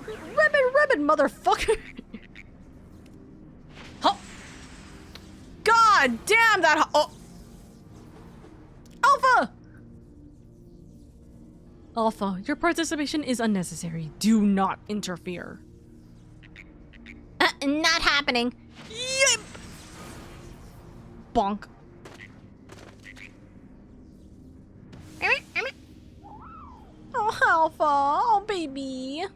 Ribbon, motherfucker! Oh. God damn that! Oh. Alpha! Alpha, your participation is unnecessary. Do not interfere. Not happening. Yep. Bonk. Oh, Alpha. Oh, baby.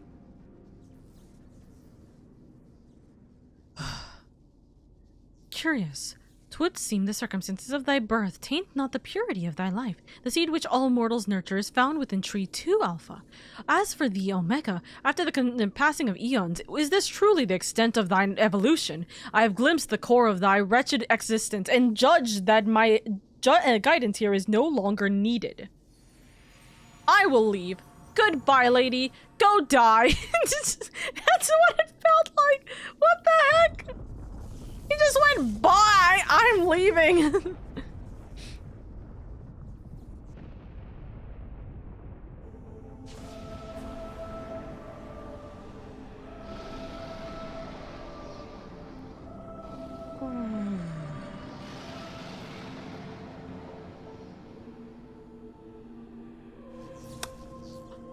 Curious. 'Twould seem the circumstances of thy birth taint not the purity of thy life. The seed which all mortals nurture is found within tree 2 Alpha. As for thee, Omega, after the passing of eons, is this truly the extent of thine evolution? I have glimpsed the core of thy wretched existence and judged that my guidance here is no longer needed. I will leave. Goodbye, lady. Go die. That's what it felt like. What the heck? He just went, bye, I'm leaving.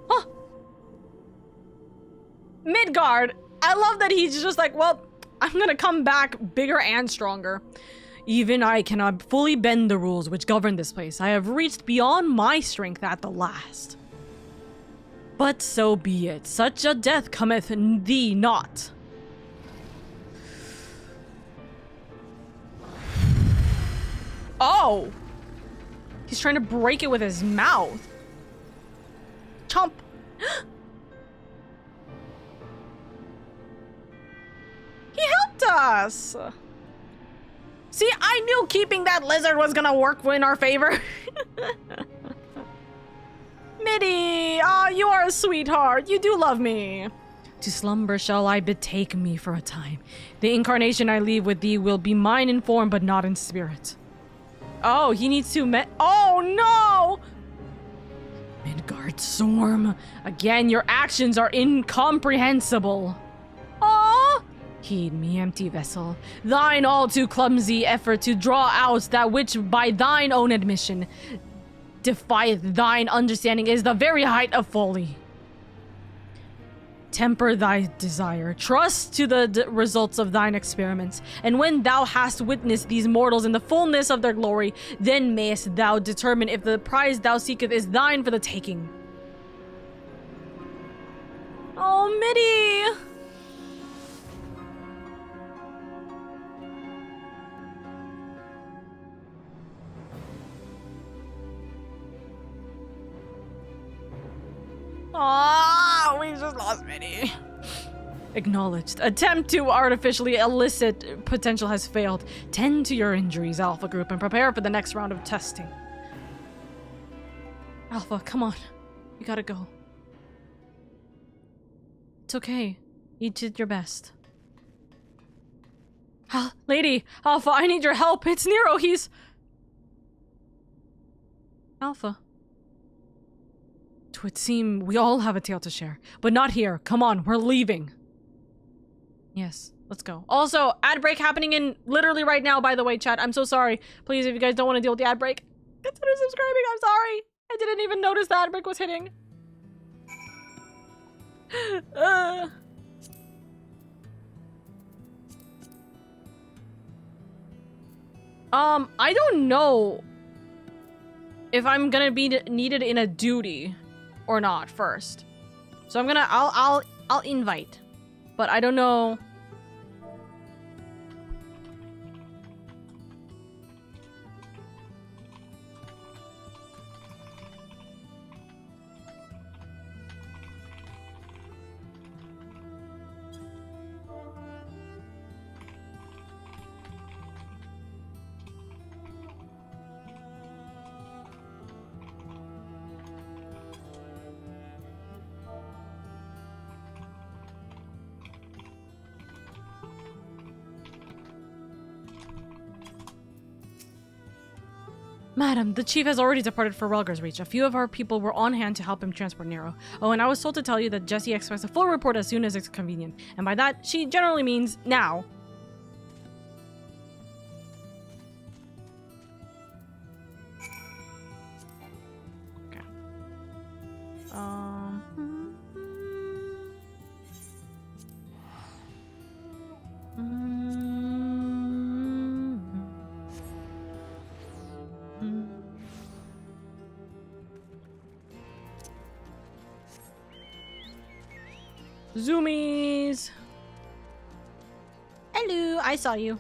Huh. Midgard. I love that he's just like, well, I'm gonna come back bigger and stronger. Even I cannot fully bend the rules which govern this place. I have reached beyond my strength at the last. But so be it. Such a death cometh thee not. Oh! He's trying to break it with his mouth. Chomp! He helped us! See, I knew keeping that lizard was gonna work in our favor. Mitty! Aw, you are a sweetheart. You do love me. To slumber shall I betake me for a time. The incarnation I leave with thee will be mine in form, but not in spirit. Oh, he needs to oh, no! Midgard Storm. Again, your actions are incomprehensible. Aww! Heed me, empty vessel. Thine all too clumsy effort to draw out that which by thine own admission defieth thine understanding is the very height of folly. Temper thy desire. Trust to the results of thine experiments. And when thou hast witnessed these mortals in the fullness of their glory, then mayest thou determine if the prize thou seeketh is thine for the taking. Oh, Mitty! Ah, we just lost Mitty. Acknowledged. Attempt to artificially elicit potential has failed. Tend to your injuries, Alpha Group, and prepare for the next round of testing. Alpha, come on. You gotta go. It's okay. You did your best. Lady, Alpha, I need your help. It's Nero. He's... Alpha. 'Twould seem we all have a tale to share, but not here. Come on, we're leaving. Yes, let's go. Also, ad break happening in literally right now, by the way, chat. I'm so sorry. Please, if you guys don't want to deal with the ad break, consider subscribing. I'm sorry. I didn't even notice the ad break was hitting. I don't know if I'm gonna be needed in a duty or not first. So I'm gonna, I'll invite, but I don't know. Madam, the chief has already departed for Relgar's Reach. A few of our people were on hand to help him transport Nero. Oh, and I was told to tell you that Jessie expects a full report as soon as it's convenient. And by that, she generally means now. Okay. Zoomies! Hello, I saw you.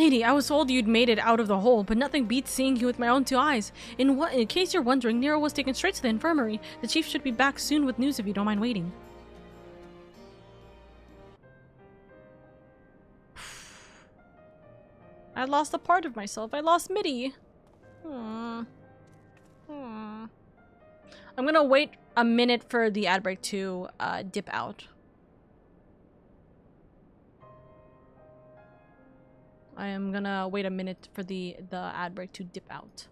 Lady, I was told you'd made it out of the hole, but nothing beats seeing you with my own 2 eyes. In case you're wondering, Nero was taken straight to the infirmary. The chief should be back soon with news if you don't mind waiting. I lost a part of myself. I lost Mitty. I'm gonna wait a minute for the ad break to dip out. I am gonna wait a minute for the ad break to dip out.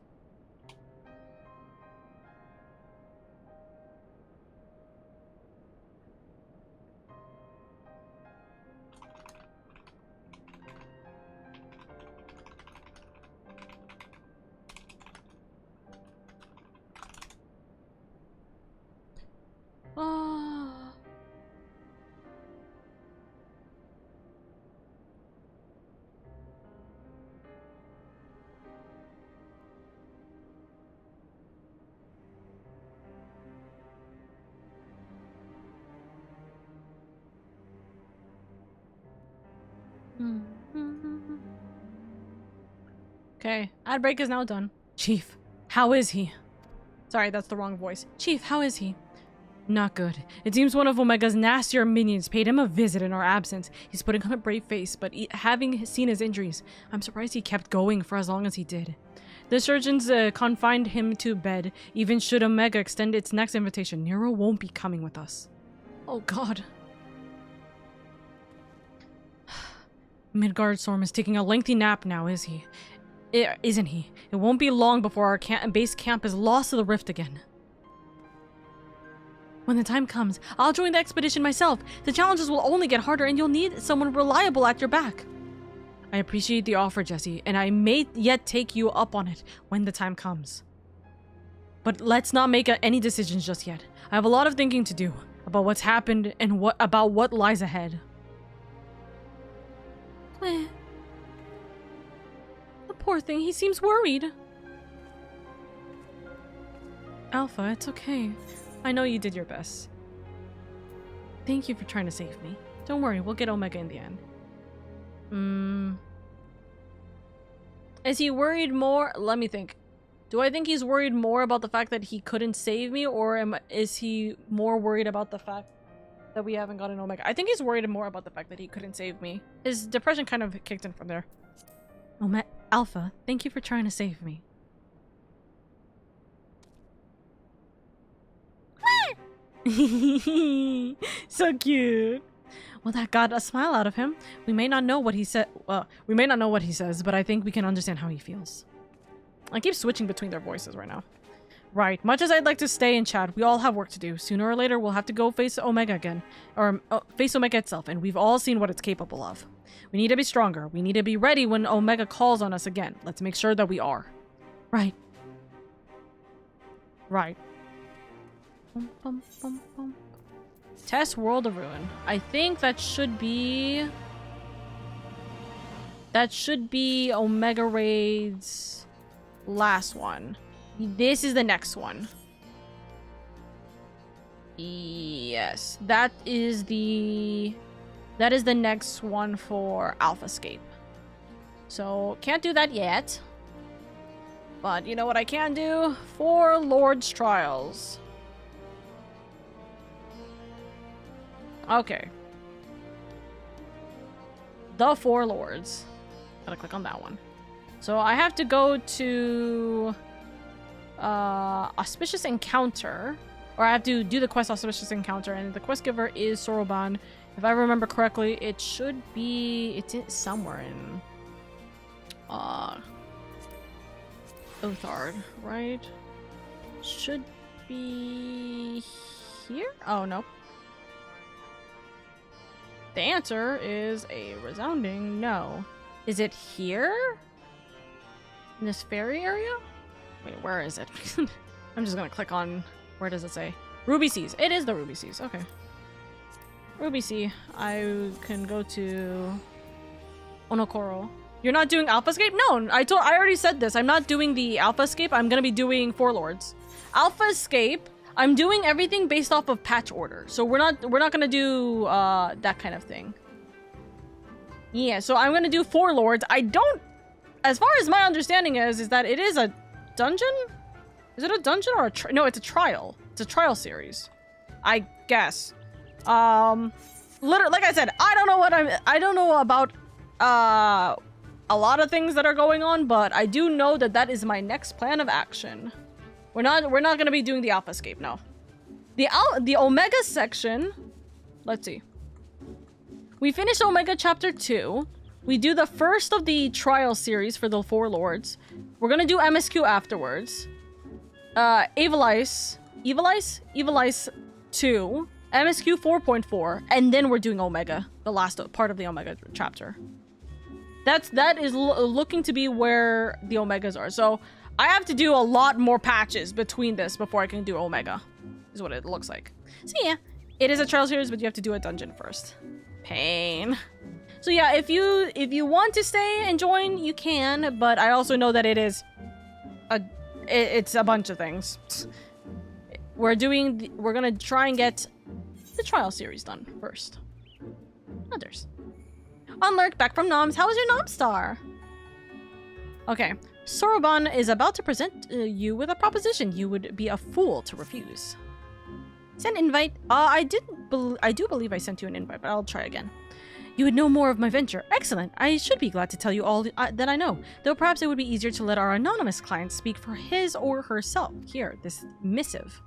Okay, ad break is now done. Chief, how is he? Sorry, that's the wrong voice. Chief, how is he? Not good. It seems one of Omega's nastier minions paid him a visit in our absence. He's putting on a brave face, but having seen his injuries, I'm surprised he kept going for as long as he did. The surgeons confined him to bed. Even should Omega extend its next invitation, Nero won't be coming with us. Oh god. Midgardstorm is taking a lengthy nap now, isn't he? It won't be long before our base camp is lost to the rift again. When the time comes, I'll join the expedition myself. The challenges will only get harder and you'll need someone reliable at your back. I appreciate the offer, Jesse, and I may yet take you up on it when the time comes. But let's not make any decisions just yet. I have a lot of thinking to do about what's happened and about what lies ahead. The poor thing, he seems worried. Alpha, it's okay. I know you did your best. Thank you for trying to save me. Don't worry, we'll get Omega in the end. Is he worried more? Let me think. Do I think he's worried more about the fact that he couldn't save me, or is he more worried about the fact that we haven't gotten Omega? I think he's worried more about the fact that he couldn't save me. His depression kind of kicked in from there. Alpha, thank you for trying to save me. So cute. Well, that got a smile out of him. We may not know what he said. We may not know what he says, but I think we can understand how he feels. I keep switching between their voices right now. Right. Much as I'd like to stay and chat, we all have work to do. Sooner or later, we'll have to go face Omega again. Or face Omega itself, and we've all seen what it's capable of. We need to be stronger. We need to be ready when Omega calls on us again. Let's make sure that we are. Right. Right. Bum, bum, bum, bum. Test World of Ruin. I think that should be... That should be Omega Raid's last one. This is the next one. Yes. That is the next one for Alphascape. So, can't do that yet. But you know what I can do? For Lord's Trials. Okay. The Four Lords. Gotta click on that one. So I have to go to Auspicious Encounter, or I have to do the quest Auspicious Encounter, and the quest giver is Soroban. If I remember correctly, it should be... It's somewhere in... Othard, right? Should be... here? Oh, no. The answer is a resounding no. Is it here? In this ferry area? Wait, where is it? I'm just gonna click on... Where does it say? Ruby Seas. It is the Ruby Seas. Okay. Ruby Sea. I can go to... Onokoro. You're not doing Alphascape? No, I already said this. I'm not doing the Alphascape. I'm gonna be doing Four Lords. Alphascape, I'm doing everything based off of patch order. So we're not gonna do that kind of thing. Yeah, so I'm gonna do 4 lords. I don't... As far as my understanding is that it is a dungeon? Is it a dungeon or a no, it's a trial. It's a trial series. I guess. Literally, like I said, I don't know about, a lot of things that are going on, but I do know that that is my next plan of action. We're not gonna be doing the Alphascape, no. The Omega section, let's see. We finished Omega Chapter 2. We do the first of the trial series for the 4 lords. We're gonna do MSQ afterwards. Evilice 2, MSQ 4.4, and then we're doing Omega, the last part of the Omega chapter. That is looking to be where the Omegas are. So I have to do a lot more patches between this before I can do Omega, is what it looks like. So yeah, it is a trial series, but you have to do a dungeon first. Pain. So yeah, if you want to stay and join, you can, but I also know that it's a bunch of things. We're gonna try and get the trial series done first. Others. Unlurk, back from Noms. How was your Nom star? Okay. Soroban is about to present you with a proposition you would be a fool to refuse. Send invite. I do believe I sent you an invite, but I'll try again. You would know more of my venture. Excellent. I should be glad to tell you all that I know, though perhaps it would be easier to let our anonymous client speak for his or herself. Here, this missive.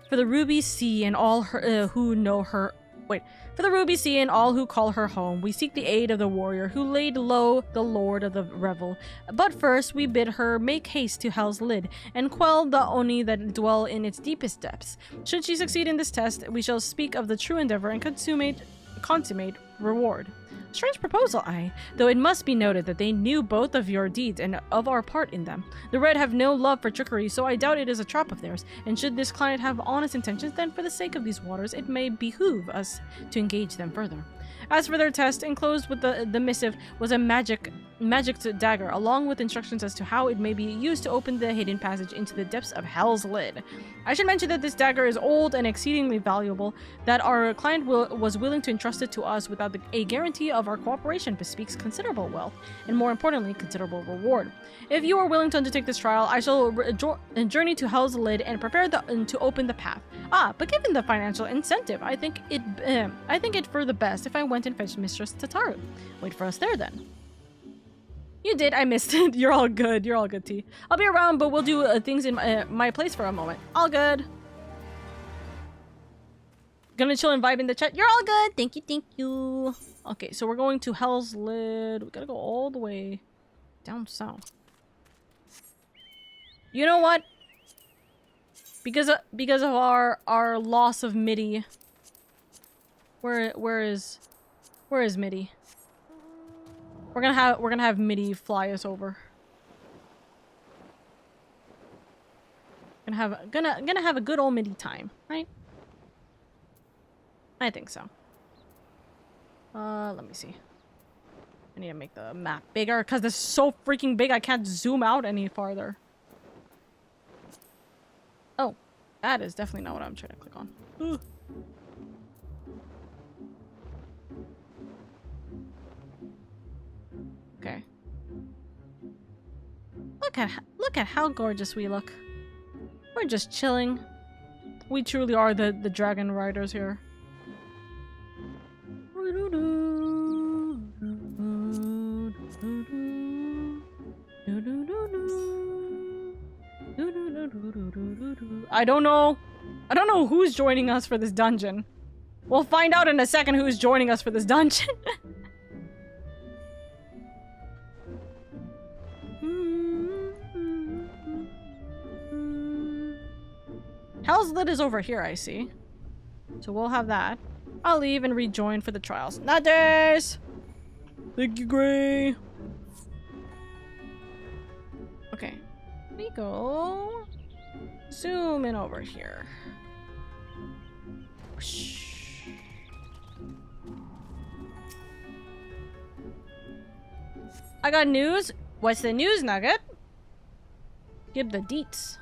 For the Ruby Sea and all who know her... Wait. For the Ruby Sea and all who call her home, we seek the aid of the warrior who laid low the lord of the revel. But first, we bid her make haste to Hell's Lid and quell the Oni that dwell in its deepest depths. Should she succeed in this test, we shall speak of the true endeavor and consummate reward. Strange proposal, though it must be noted that they knew both of your deeds and of our part in them. The Red have no love for trickery, so I doubt it is a trap of theirs, and should this client have honest intentions, then for the sake of these waters, it may behoove us to engage them further. As for their test, enclosed with the missive was a magic dagger, along with instructions as to how it may be used to open the hidden passage into the depths of Hell's Lid. I should mention that this dagger is old and exceedingly valuable, that our client was willing to entrust it to us without a guarantee of our cooperation bespeaks considerable wealth, and more importantly, considerable reward. If you are willing to undertake this trial, I shall journey to Hell's Lid and prepare to open the path. But given the financial incentive, I think it for the best if I went and fetched Mistress Tataru. Wait for us there, then. You did. I missed it. You're all good. You're all good, T. I'll be around, but we'll do things in my place for a moment. All good. Gonna chill and vibe in the chat. You're all good. Thank you. Thank you. Okay, so we're going to Hell's Lid. We gotta go all the way down south. You know what? Because of our loss of MIDI. Where is MIDI? We're gonna have MIDI fly us over. Gonna have a good old MIDI time, right? I think so. Let me see. I need to make the map bigger because this is so freaking big I can't zoom out any farther. Oh, that is definitely not what I'm trying to click on. Ugh. Okay. Look at how gorgeous we look. We're just chilling. We truly are the dragon riders here. I don't know who's joining us for this dungeon. We'll find out in a second who's joining us for this dungeon. Hell's Lid is over here, I see. So we'll have that. I'll leave and rejoin for the trials. Nutters! Thank you, Gray. Okay. We go. Zoom in over here. Whoosh. I got news. What's the news, Nugget? Give the deets.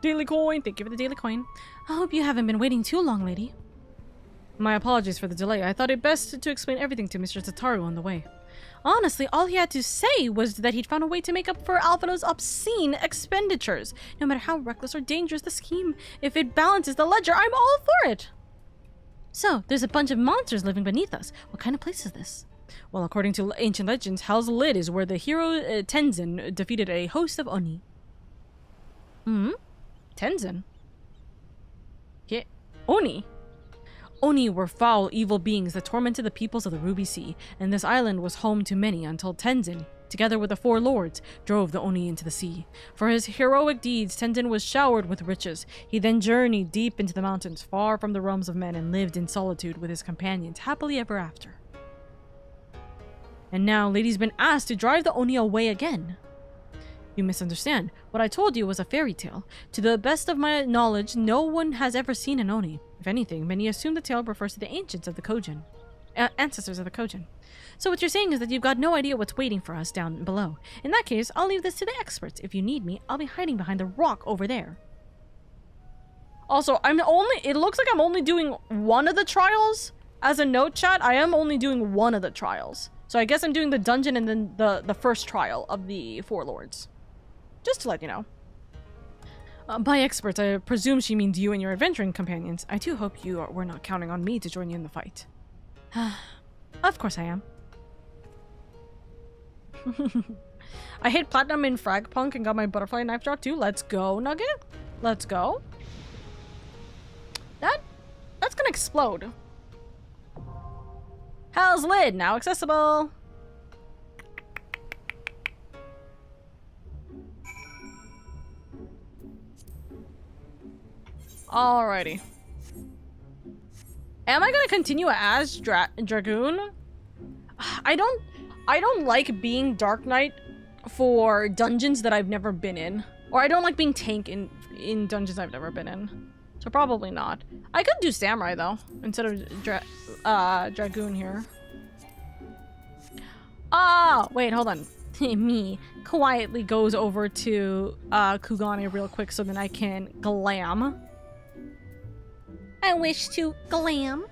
Daily coin. Thank you for the daily coin. I hope you haven't been waiting too long, lady. My apologies for the delay. I thought it best to explain everything to Mr. Tataru on the way. Honestly, all he had to say was that he'd found a way to make up for Alphinaud's obscene expenditures. No matter how reckless or dangerous the scheme, if it balances the ledger, I'm all for it! So, there's a bunch of monsters living beneath us. What kind of place is this? Well, according to ancient legends, Hell's Lid is where the hero Tenzin defeated a host of Oni. Tenzin? Yeah. Oni? Oni were foul, evil beings that tormented the peoples of the Ruby Sea, and this island was home to many until Tenzin, together with the four lords, drove the Oni into the sea. For his heroic deeds, Tenzin was showered with riches. He then journeyed deep into the mountains, far from the realms of men, and lived in solitude with his companions, happily ever after. And now, Lady's been asked to drive the Oni away again. You misunderstand. What I told you was a fairy tale. To the best of my knowledge, no one has ever seen an Oni. If anything, many assume the tale refers to the ancients of the Kojin. Ancestors of the Kojin. So what you're saying is that you've got no idea what's waiting for us down below. In that case, I'll leave this to the experts. If you need me, I'll be hiding behind the rock over there. Also, it looks like I'm only doing one of the trials. As a note, chat, I am only doing one of the trials. So I guess I'm doing the dungeon and then the first trial of the Four Lords. Just to let you know. By experts, I presume she means you and your adventuring companions. I do hope you were not counting on me to join you in the fight. Of course I am. I hit platinum in Fragpunk and got my butterfly knife drop too. Let's go, Nugget. Let's go. That's gonna explode. Hell's Lid, now accessible. Alrighty. Am I gonna continue as Dragoon? I don't like being Dark Knight for dungeons that I've never been in. Or I don't like being tank in dungeons I've never been in. So probably not. I could do Samurai though, instead of Dragoon here. Ah, wait, hold on. Me quietly goes over to Kugane real quick so then I can glam. I wish to glam.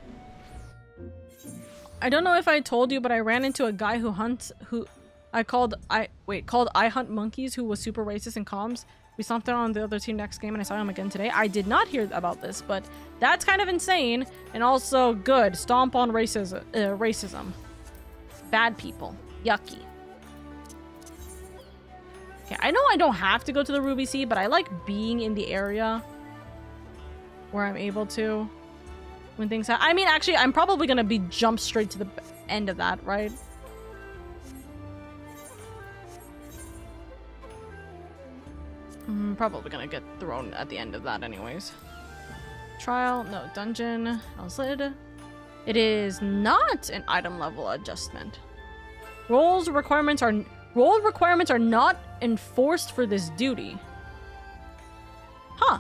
I don't know if I told you, but I ran into a guy who called I Hunt Monkeys, who was super racist in comms. We stomped him on the other team next game and I saw him again today. I did not hear about this, but that's kind of insane and also good. Stomp on racism. Bad people. Yucky. Okay, I know I don't have to go to the Ruby Sea, but I like being in the area where I'm able to when things happen. I mean, actually, I'm probably gonna be jump straight to the end of that, right? I'm probably gonna get thrown at the end of that anyways. Trial, no, dungeon, Lid. It is not an item level adjustment. Role requirements are not enforced for this duty. Huh.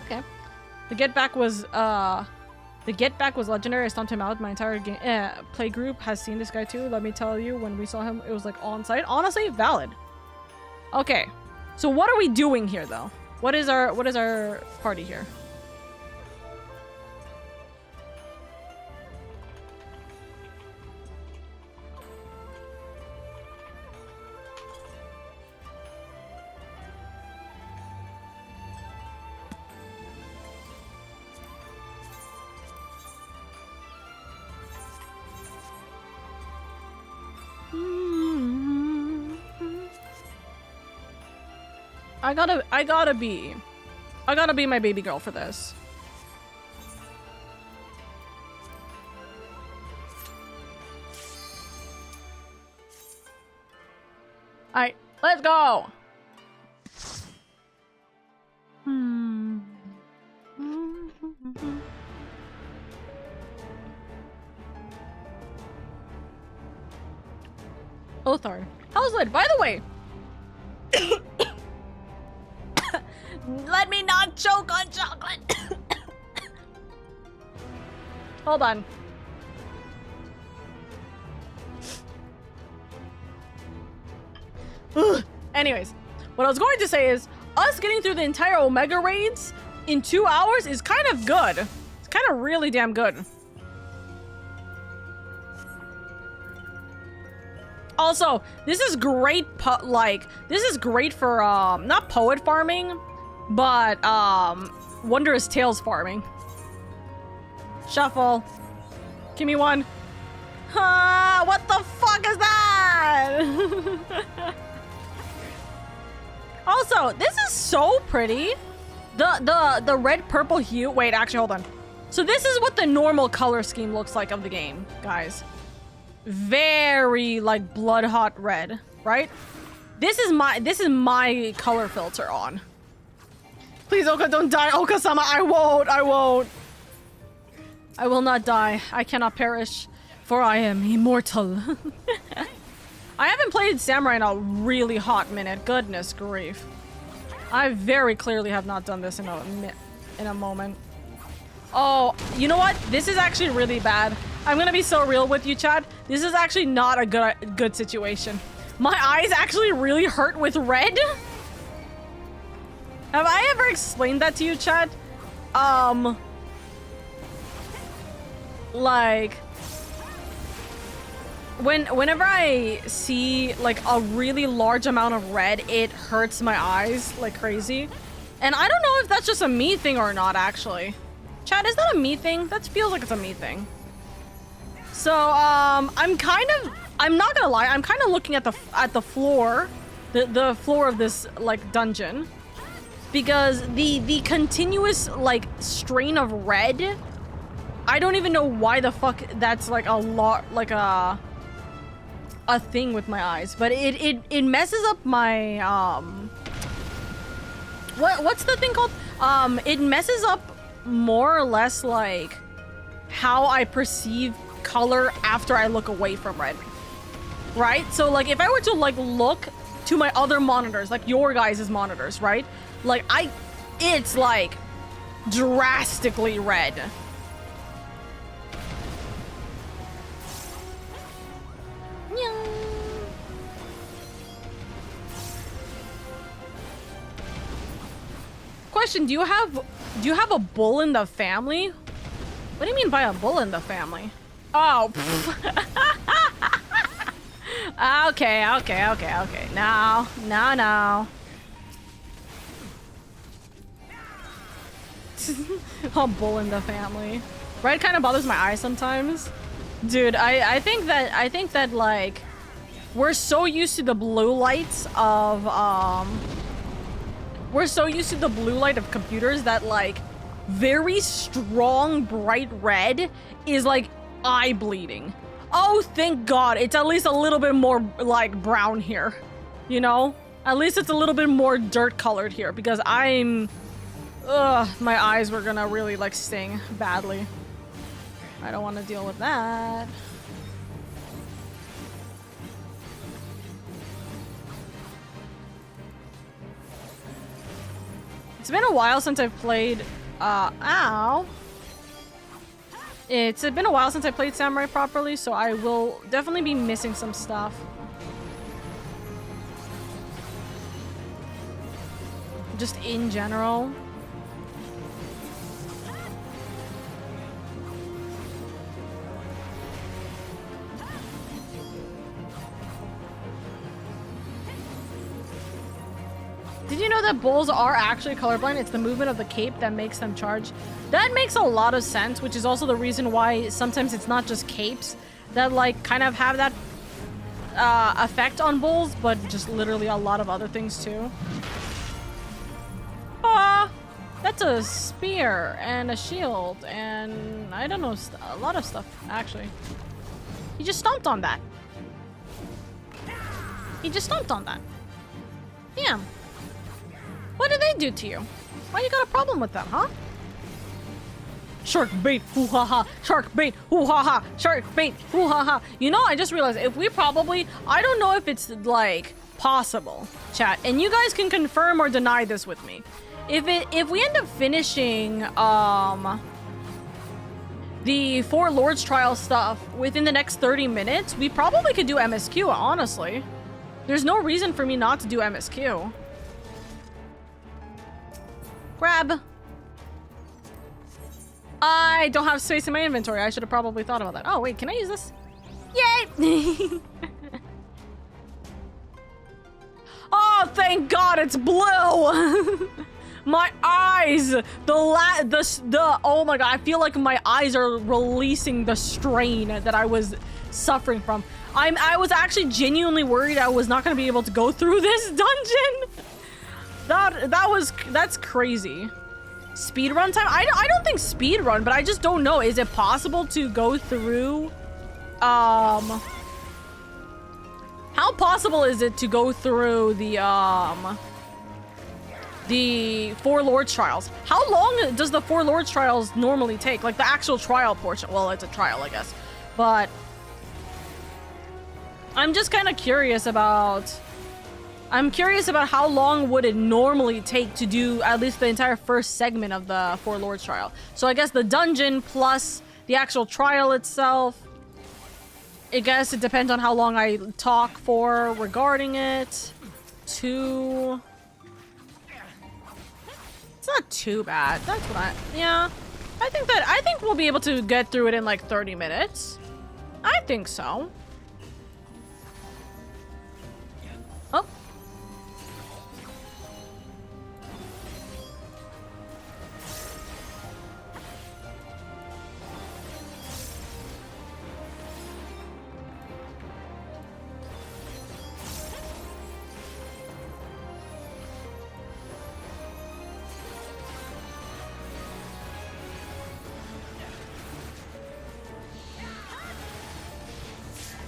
Okay. The get back was legendary. I stomped him out. My entire game play group has seen this guy too. Let me tell you, when we saw him, it was like on site. Honestly, valid. Okay. So what are we doing here though? What is our party here? I gotta be my baby girl for this. Alright, let's go! Othar. How's Lid? By the way, let me not choke on chocolate. Hold on. Anyways, what I was going to say is us getting through the entire Omega raids in 2 hours is kind of good. It's kind of really damn good. Also, this is great, this is great for, not poet farming, but, Wondrous Tales farming. Shuffle. Give me one. What the fuck is that? Also, this is so pretty. The red purple hue. Wait, actually, hold on. So this is what the normal color scheme looks like of the game, guys. Very like blood hot red, right? This is my color filter on. Please, Oka, don't die. Oka-sama, I won't. I will not die. I cannot perish, for I am immortal. I haven't played Samurai in a really hot minute. Goodness grief. I very clearly have not done this in a moment. Oh, you know what? This is actually really bad. I'm gonna be so real with you, Chad. This is actually not a good situation. My eyes actually really hurt with red. Have I ever explained that to you, Chad? Like, whenever I see like a really large amount of red, it hurts my eyes like crazy. And I don't know if that's just a me thing or not, actually. Chad, is that a me thing? That feels like it's a me thing. So, I'm not gonna lie, I'm kind of looking at the floor, the floor of this like dungeon, because the continuous like strain of red, I don't even know why the fuck that's like a lot, like a thing with my eyes, but it messes up my what's the thing called? It messes up more or less like how I perceive color after I look away from red, right? So like if I were to like look to my other monitors, like your guys' monitors, right? Like it's like drastically red. Question, do you have a bull in the family? What do you mean by a bull in the family? Oh. Okay. No. A bull in the family. Red kind of bothers my eyes sometimes. Dude, I think that like we're so used to the blue lights of computers that like very strong bright red is like eye bleeding. Oh, thank God, it's at least a little bit more like brown here, you know? At least it's a little bit more dirt colored here, because my eyes were gonna really like sting badly. I don't want to deal with that. It's been a while since I've played, ow. It's been a while since I played Samurai properly, so I will definitely be missing some stuff. Just in general. Did you know that bulls are actually colorblind? It's the movement of the cape that makes them charge. That makes a lot of sense, which is also the reason why sometimes it's not just capes that like kind of have that effect on bulls, but just literally a lot of other things too. That's a spear and a shield and I don't know, a lot of stuff actually. He just stomped on that. Damn. What did they do to you? Why you got a problem with them, huh? Shark bait, hoo ha ha. Shark bait, hoo ha ha. Shark bait, hoo ha ha. You know, I just realized if we probably, I don't know if it's like possible, chat, and you guys can confirm or deny this with me. If we end up finishing the 4 Lords Trial stuff within the next 30 minutes, we probably could do MSQ, honestly. There's no reason for me not to do MSQ. Grab. I don't have space in my inventory. I should have probably thought about that. Oh, wait, can I use this? Yay! Oh, thank God it's blue! My eyes! Oh my God, I feel like my eyes are releasing the strain that I was suffering from. I was actually genuinely worried I was not gonna be able to go through this dungeon. That's crazy. Speedrun time? I don't think speedrun, but I just don't know. Is it possible to go through, how possible is it to go through the Four Lords trials? How long does the Four Lords trials normally take? Like the actual trial portion. Well, it's a trial, I guess. But I'm just kind of curious about... I'm curious about how long would it normally take to do at least the entire first segment of the Four Lords trial. So I guess the dungeon plus the actual trial itself. I guess it depends on how long I talk for regarding it. It's not too bad. That's what yeah. I think we'll be able to get through it in like 30 minutes. I think so.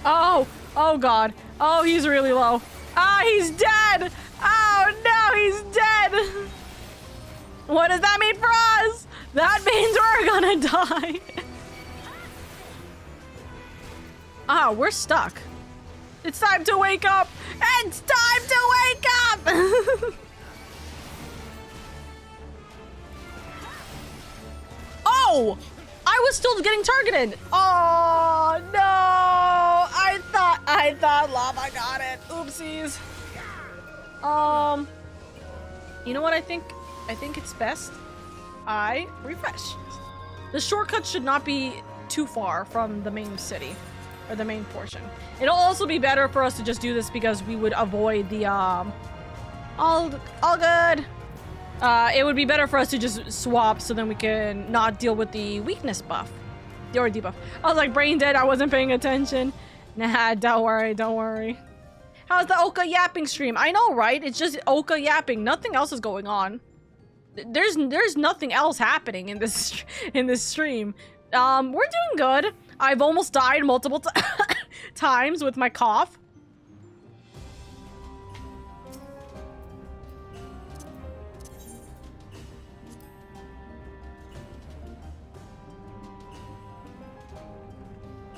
Oh. Oh God. Oh, he's really low. Ah, he's dead. Oh no, he's dead. What does that mean for us? That means we're gonna die. Ah, we're stuck. It's time to wake up. It's time to wake up. Oh! I was still getting targeted. Oh no! I thought lava got it. Oopsies. You know what I think? I think it's best I refresh. The shortcut should not be too far from the main city or the main portion. It'll also be better for us to just do this because we would avoid the all good. It would be better for us to just swap so then we can not deal with the weakness buff. Or debuff. I was like brain dead, I wasn't paying attention. Nah, don't worry, don't worry. How's the Oka yapping stream? I know, right? It's just Oka yapping. Nothing else is going on. There's nothing else happening in this stream. We're doing good. I've almost died multiple times with my cough.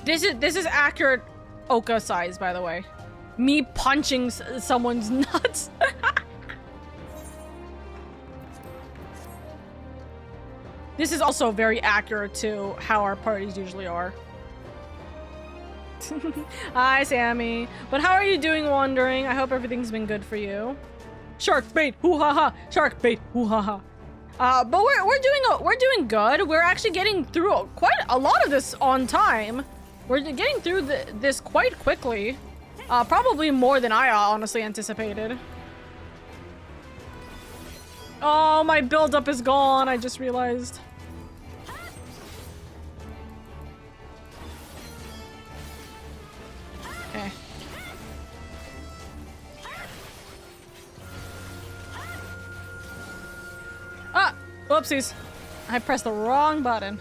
This is accurate Oka size, by the way. Me punching someone's nuts. This is also very accurate to how our parties usually are. Hi, Sammy. But how are you doing, wandering? I hope everything's been good for you. Shark bait, hoo ha ha. Shark bait, hoo ha ha. But we're doing good. We're actually getting through quite a lot of this on time. We're getting through this quite quickly. Probably more than I honestly anticipated. Oh, my buildup is gone. I just realized. Okay. Ah! Whoopsies. I pressed the wrong button.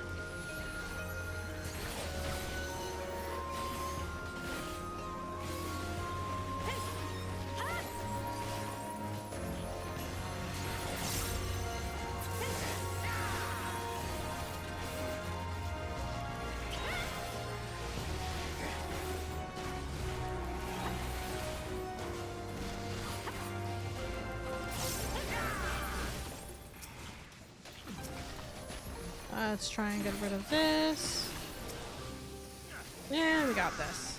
Let's try and get rid of this. Yeah, we got this.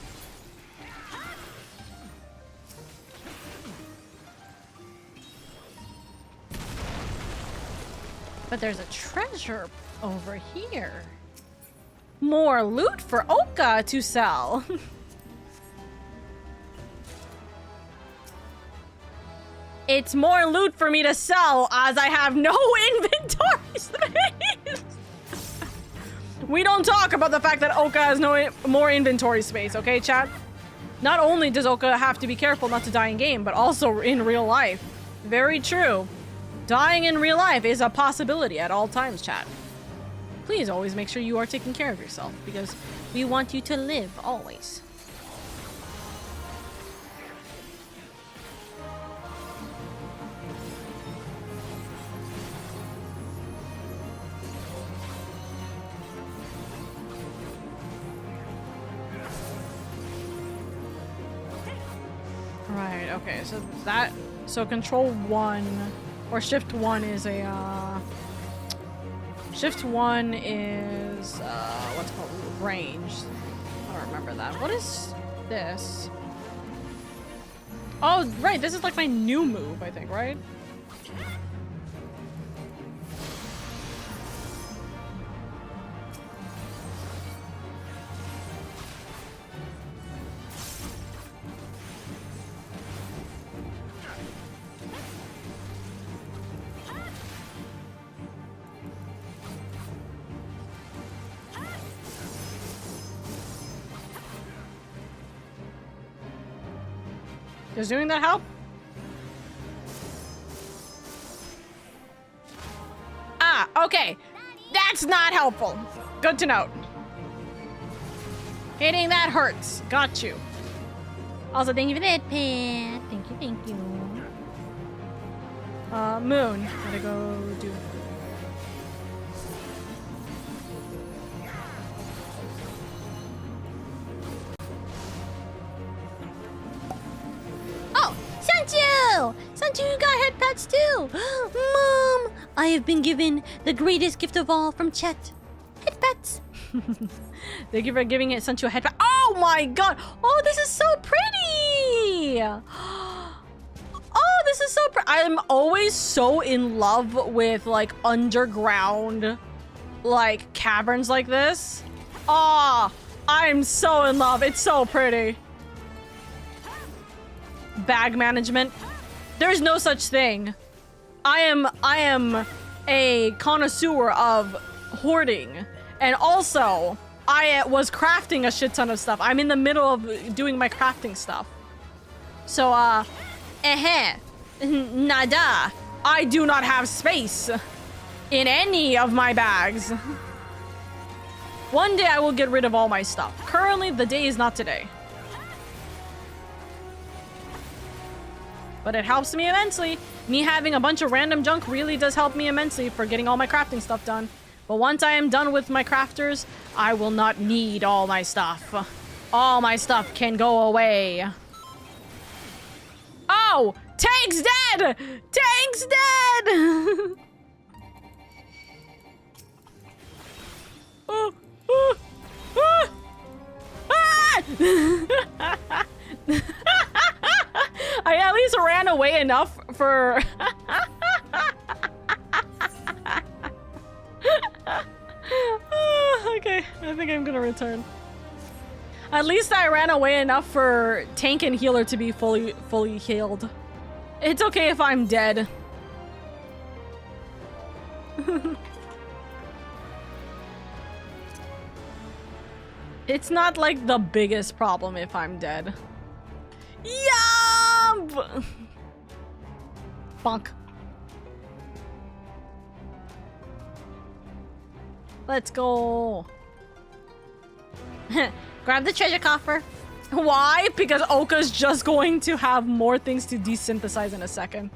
But there's a treasure over here. More loot for Oka to sell. It's more loot for me to sell as I have no inventory space. We don't talk about the fact that Oka has no more inventory space, okay, chat? Not only does Oka have to be careful not to die in game, but also in real life. Very true. Dying in real life is a possibility at all times, chat. Please always make sure you are taking care of yourself, because we want you to live always. Right, okay, so control 1 or shift 1 is a shift 1 is what's it called, range. I don't remember that. What is this? Oh, right, this is like my new move, I think, right? Does doing that help? Ah, okay. That's not helpful. Good to note. Hitting that hurts. Got you. Also, thank you for that, Pat. Thank you. Moon. Gotta go do. Sanju, you got head pats too! Mom! I have been given the greatest gift of all from Chet. Head pats. Thank you for giving it Sanju a head pat. Oh my god! Oh, this is so pretty! Oh, this is so pretty. I'm always so in love with, like, underground, like, caverns like this. Ah, I'm so in love. It's so pretty. Bag management. There's no such thing. I am a connoisseur of hoarding, and also I was crafting a shit ton of stuff. I'm in the middle of doing my crafting stuff. So nada. I do not have space in any of my bags. One day I will get rid of all my stuff. Currently, the day is not today. But it helps me immensely. Me having a bunch of random junk really does help me immensely for getting all my crafting stuff done. But once I am done with my crafters, I will not need all my stuff. All my stuff can go away. Oh! Tank's dead! Tank's dead! Oh, oh, oh. Ah! I at least ran away enough for... Okay, I think I'm gonna return. At least I ran away enough for tank and healer to be fully healed. It's okay if I'm dead. It's not like the biggest problem if I'm dead. Yump! Bonk. Let's go. Grab the treasure coffer. Why? Because Oka's just going to have more things to desynthesize in a second.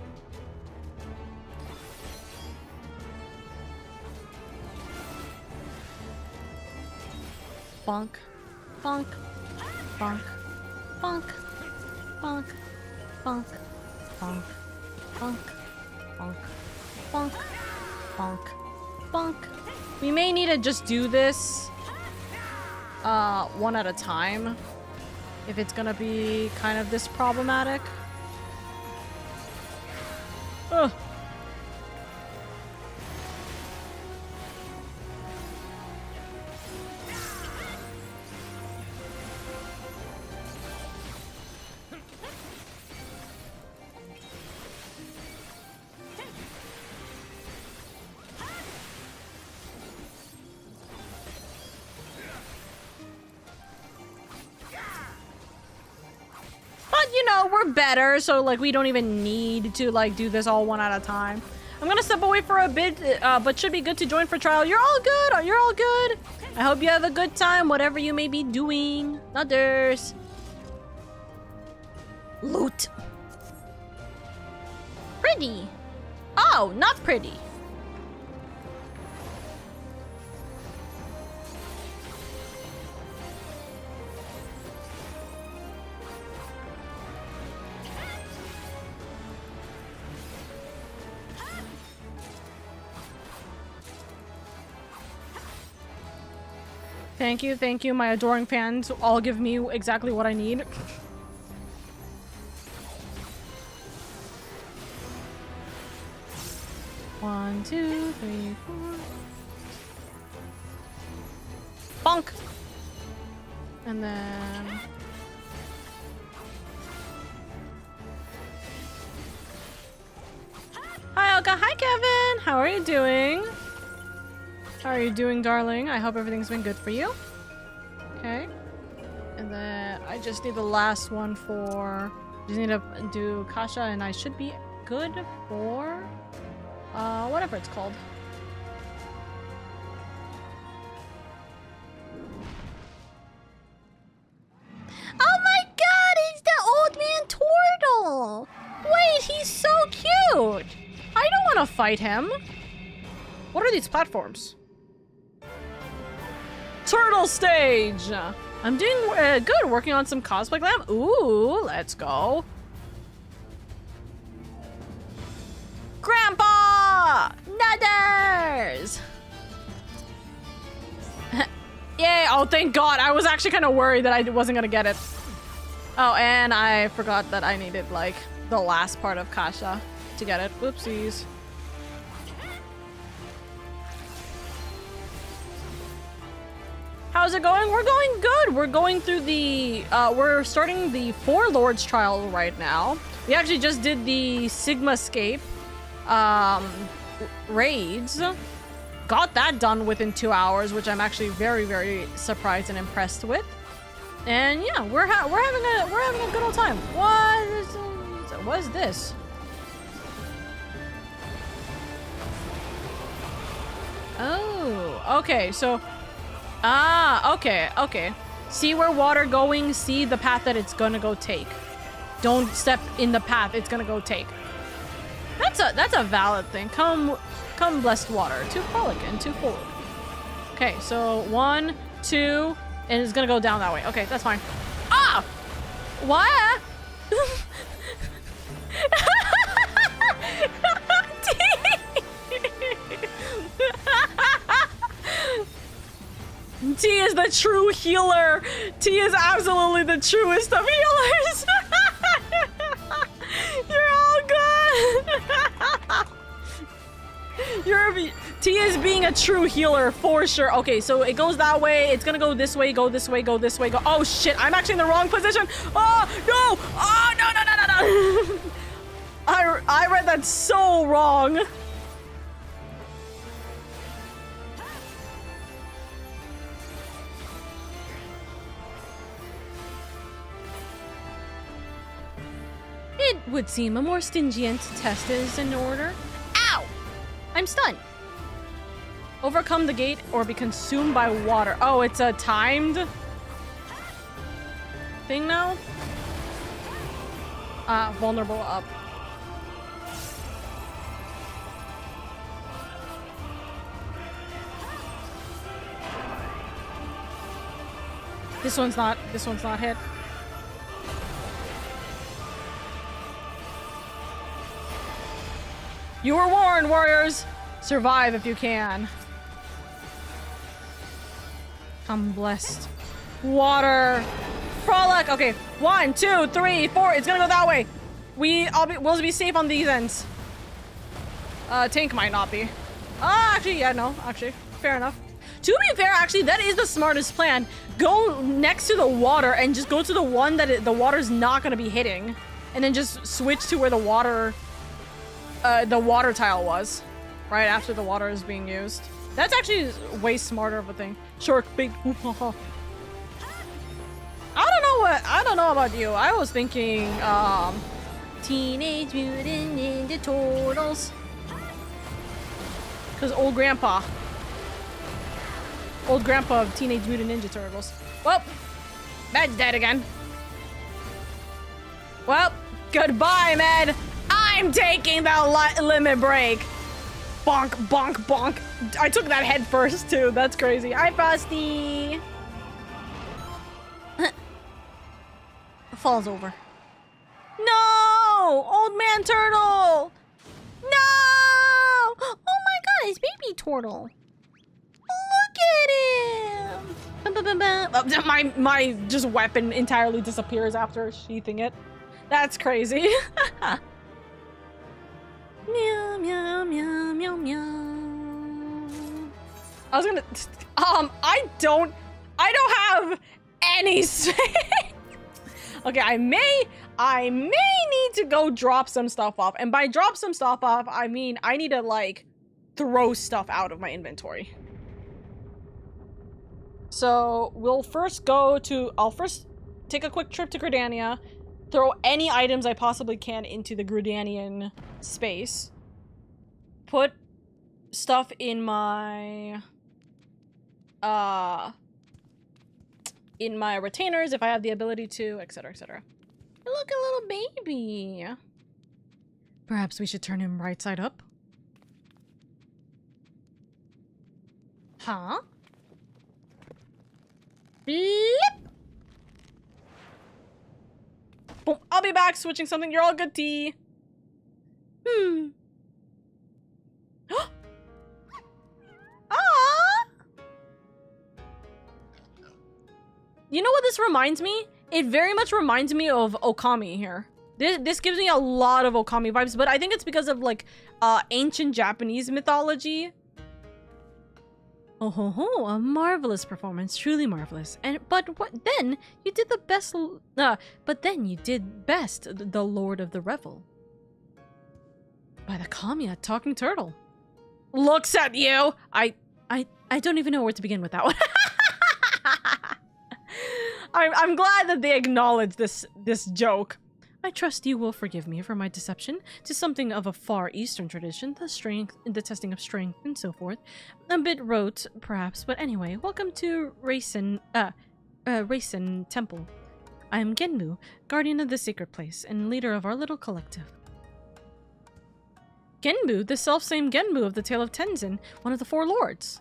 Bonk. Bonk. Bonk. Bonk. Bonk. Bonk. Bonk. Bonk. Bonk. Bonk. Bonk. Bonk. We may need to just do this one at a time if it's gonna be kind of this problematic. Ugh. we're better, so like we don't even need to like do this all one at a time. I'm gonna step away for a bit, but should be good to join for trial. You're all good. You're all good. I hope you have a good time, whatever you may be doing. Others. Loot. Pretty. Oh, not pretty. Thank you, my adoring fans all give me exactly what I need. One, two, three, four. Bonk! And then... Hi, Oka. Hi, Kevin. How are you doing? How are you doing, darling? I hope everything's been good for you. Okay. And then I just need the last one for... Just need to do Kasha and I should be good for... whatever it's called. Oh my god, it's the old man turtle! Wait, he's so cute! I don't want to fight him. What are these platforms? Turtle stage! I'm doing good, working on some cosplay glam. Ooh, let's go. Grandpa! Nutters! Yay! Oh, thank God. I was actually kind of worried that I wasn't gonna get it. Oh, and I forgot that I needed, like, the last part of Kasha to get it. Whoopsies. How's it going? We're going good. We're going through the, we're starting the Four Lords trial right now. We actually just did the Sigmascape, raids. Got that done within 2 hours, which I'm actually very, very surprised and impressed with. And yeah, we're having a good old time. What is this? Oh, okay. So, okay. See where water going. See the path that it's gonna go take. Don't step in the path it's gonna go take. That's a valid thing. Come blessed water. To frolic and to forward. Okay, so 1, 2, and it's gonna go down that way. Okay, that's fine. Ah! What? T is the true healer. T is absolutely the truest of healers. You're all good. T is being a true healer for sure. Okay, so it goes that way. It's gonna go this way, go this way, go this way, go. Oh shit, I'm actually in the wrong position. Oh no! Oh no! I read that so wrong. It would seem a more stringent test is in order. Ow! I'm stunned. Overcome the gate or be consumed by water. Oh, it's a timed thing now? Vulnerable up. This one's not hit. You were warned, warriors! Survive if you can. I'm blessed. Water. Frolic! Okay, 1, 2, 3, 4. It's gonna go that way. We'll be safe on these ends. Tank might not be. Actually, yeah, no. Actually, fair enough. To be fair, actually, that is the smartest plan. Go next to the water and just go to the one that the water's not gonna be hitting. And then just switch to where the water tile was. Right after the water is being used. That's actually way smarter of a thing. Shark big. I don't know about you. I was thinking, Teenage Mutant Ninja Turtles. Because old grandpa of Teenage Mutant Ninja Turtles. Well, Med's dead again. Well, goodbye, Med. I'm taking the limit break. Bonk, bonk, bonk. I took that head first, too. That's crazy. Hi, Frosty. Falls over. No! Old man turtle! No! Oh my god, it's baby turtle. Look at him! My just weapon entirely disappears after sheathing it. That's crazy. Meow, meow, meow, meow, meow. I was gonna... I don't have any space. Okay, I may need to go drop some stuff off. And by drop some stuff off, I mean I need to, like, throw stuff out of my inventory. So, I'll first take a quick trip to Gridania, throw any items I possibly can into the Gridanian space, put stuff in my retainers if I have the ability to, etc, etc. Look, a little baby. Perhaps we should turn him right side up? Huh? Blip! Boom. I'll be back switching something. You're all good, T. You know what this reminds me? It very much reminds me of Okami here. This gives me a lot of Okami vibes, but I think it's because of, like, ancient Japanese mythology. Oh ho ho, a marvelous performance, truly marvelous. But then you did best, the Lord of the Revel. By the Kamiya talking turtle. Looks at you! I don't even know where to begin with that one. I'm glad that they acknowledge this joke. I trust you will forgive me for my deception to something of a far eastern tradition, the testing of strength and so forth. A bit rote, perhaps, but anyway, welcome to Racen Temple. I am Genmu, guardian of the sacred place, and leader of our little collective. Genmu, the selfsame Genmu of the Tale of Tenzin, one of the four lords.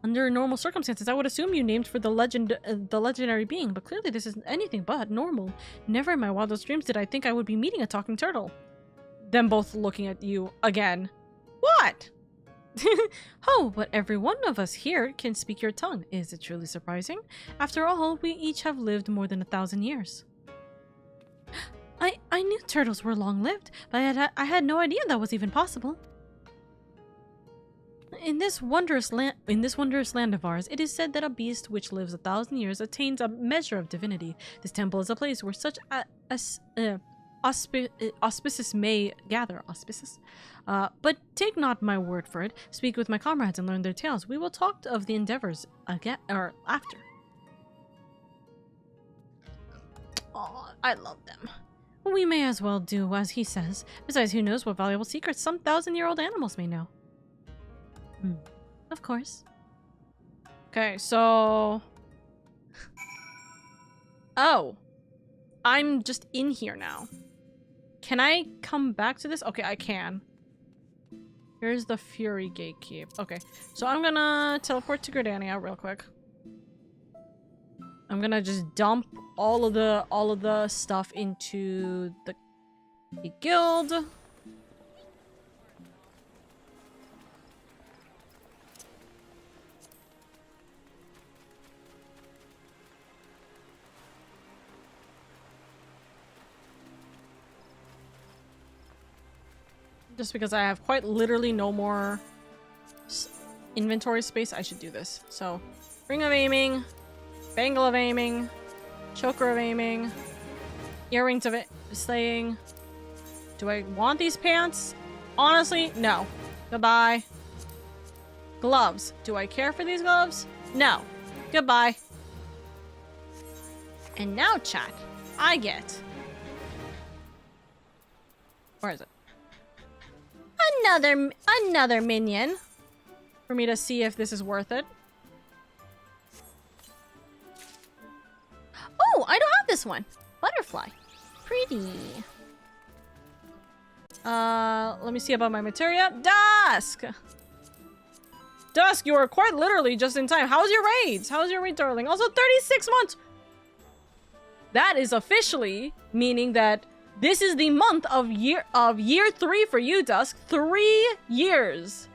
Under normal circumstances, I would assume you named for the legendary being, but clearly this isn't anything but normal. Never in my wildest dreams did I think I would be meeting a talking turtle. Them both looking at you again. What? Oh, but every one of us here can speak your tongue. Is it truly surprising? After all, we each have lived more than 1,000 years. I knew turtles were long-lived, but I had no idea that was even possible. In this wondrous land of ours, it is said that a beast which lives 1,000 years attains a measure of divinity. This temple is a place where such auspices may gather. Auspices? But take not my word for it. Speak with my comrades and learn their tales. We will talk of the endeavors again, or after. Oh, I love them. We may as well do as he says. Besides, who knows what valuable secrets some 1,000-year-old animals may know. Of course. Okay, so... Oh. I'm just in here now. Can I come back to this? Okay, I can. Here's the Fury Gatekeep. Okay, so I'm gonna teleport to Gridania real quick. I'm gonna just dump all of the stuff into the guild. Just because I have quite literally no more inventory space, I should do this. So, Ring of Aiming, Bangle of Aiming, Choker of Aiming, Earrings of Slaying. Do I want these pants? Honestly, no. Goodbye. Gloves. Do I care for these gloves? No. Goodbye. And now, chat, I get. Where is it? Another minion. For me to see if this is worth it. Oh, I don't have this one. Butterfly. Pretty. Let me see about my materia. Dusk! Dusk, you are quite literally just in time. How's your raids? How's your raid, darling? Also, 36 months! That is officially meaning that this is the month of year 3 for you, Dusk. 3 years.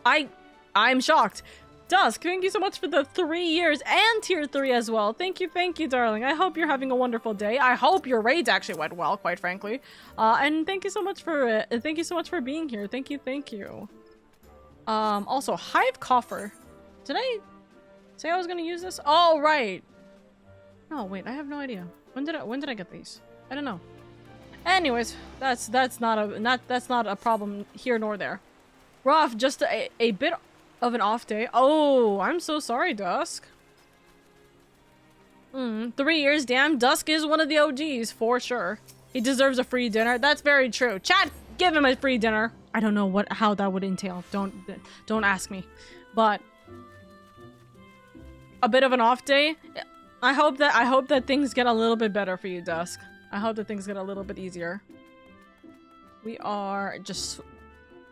I'm shocked. Dusk, thank you so much for the 3 years and tier 3 as well. Thank you, darling. I hope you're having a wonderful day. I hope your raids actually went well, quite frankly. And thank you so much for being here. Thank you. Also, Hive Coffer. Did I say I was gonna use this? Oh, right. No, wait, I have no idea. When did I get these? I don't know. Anyways, that's not a problem here nor there. Rough, just a bit of an off day. Oh, I'm so sorry, Dusk. 3 years, damn. Dusk is one of the OGs, for sure. He deserves a free dinner. That's very true. Chat, give him a free dinner. I don't know how that would entail. Don't ask me. But a bit of an off day. I hope that things get a little bit better for you, Dusk. I hope that things get a little bit easier. We are just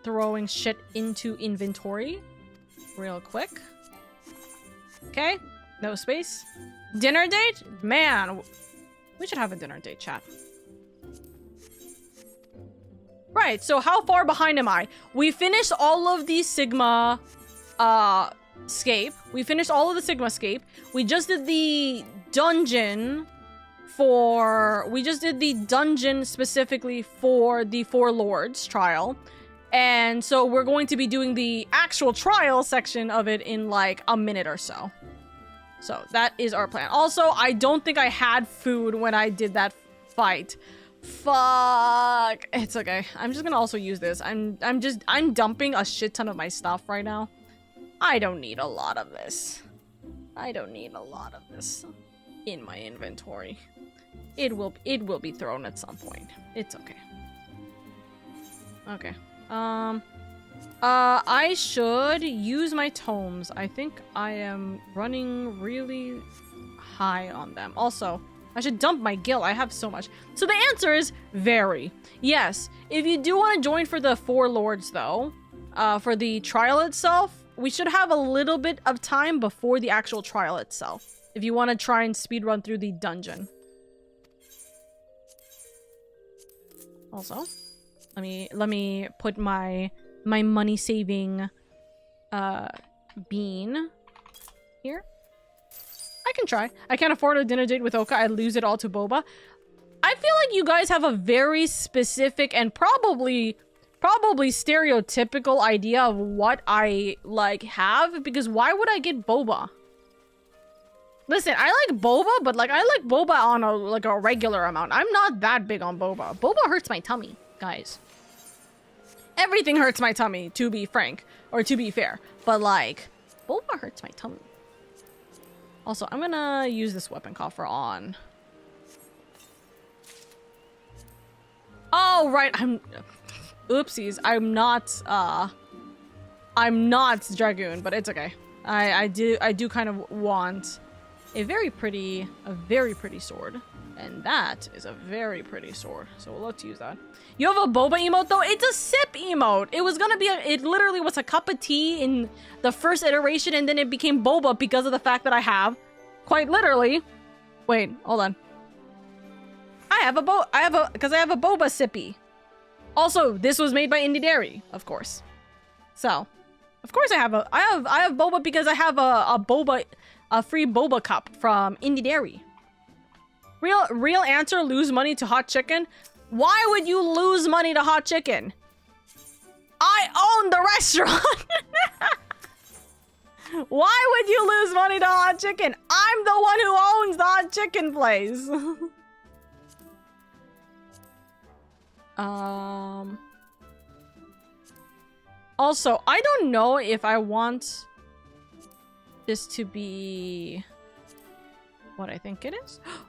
throwing shit into inventory real quick. Okay, no space. Dinner date? Man, we should have a dinner date, chat. Right, so how far behind am I? We finished all of the Sigma scape. We finished all of the Sigma scape. We just did the dungeon specifically for the Four Lords trial. And so we're going to be doing the actual trial section of it in like a minute or so. So that is our plan. Also, I don't think I had food when I did that fight. Fuck. It's okay. I'm just gonna also use this. I'm dumping a shit ton of my stuff right now. I don't need a lot of this. In my inventory. It will be thrown at some point. It's okay. Okay. I should use my tomes. I think I am running really high on them. Also, I should dump my gil. I have so much. So the answer is very. Yes, if you do want to join for the Four Lords though, for the trial itself, we should have a little bit of time before the actual trial itself. If you want to try and speedrun through the dungeon. Also, let me put my money saving bean here. I can try. I can't afford a dinner date with Oka. I lose it all to Boba. I feel like you guys have a very specific and probably stereotypical idea of what I like have, because why would I get Boba? Listen, I like Boba, but like I like Boba on a regular amount. I'm not that big on Boba. Boba hurts my tummy, guys. Everything hurts my tummy, to be frank, or to be fair. But like, Boba hurts my tummy. Also, I'm gonna use this weapon coffer on. Oh, right, oopsies, I'm not Dragoon, but it's okay. I do kind of want a very pretty sword. And that is a very pretty sword. So we'll look to use that. You have a boba emote though? It's a sip emote. It was gonna be it literally was a cup of tea in the first iteration, and then it became boba because of the fact that I have, quite literally. Wait, hold on. I have a boba sippy. Also, this was made by Indie Dairy, of course. So, of course I have boba because I have a free boba cup from Indie Dairy. Real answer, lose money to hot chicken. Why would you lose money to hot chicken? I own the restaurant. Why would you lose money to hot chicken? I'm the one who owns the hot chicken place. Also, I don't know if I want this to be what I think it is.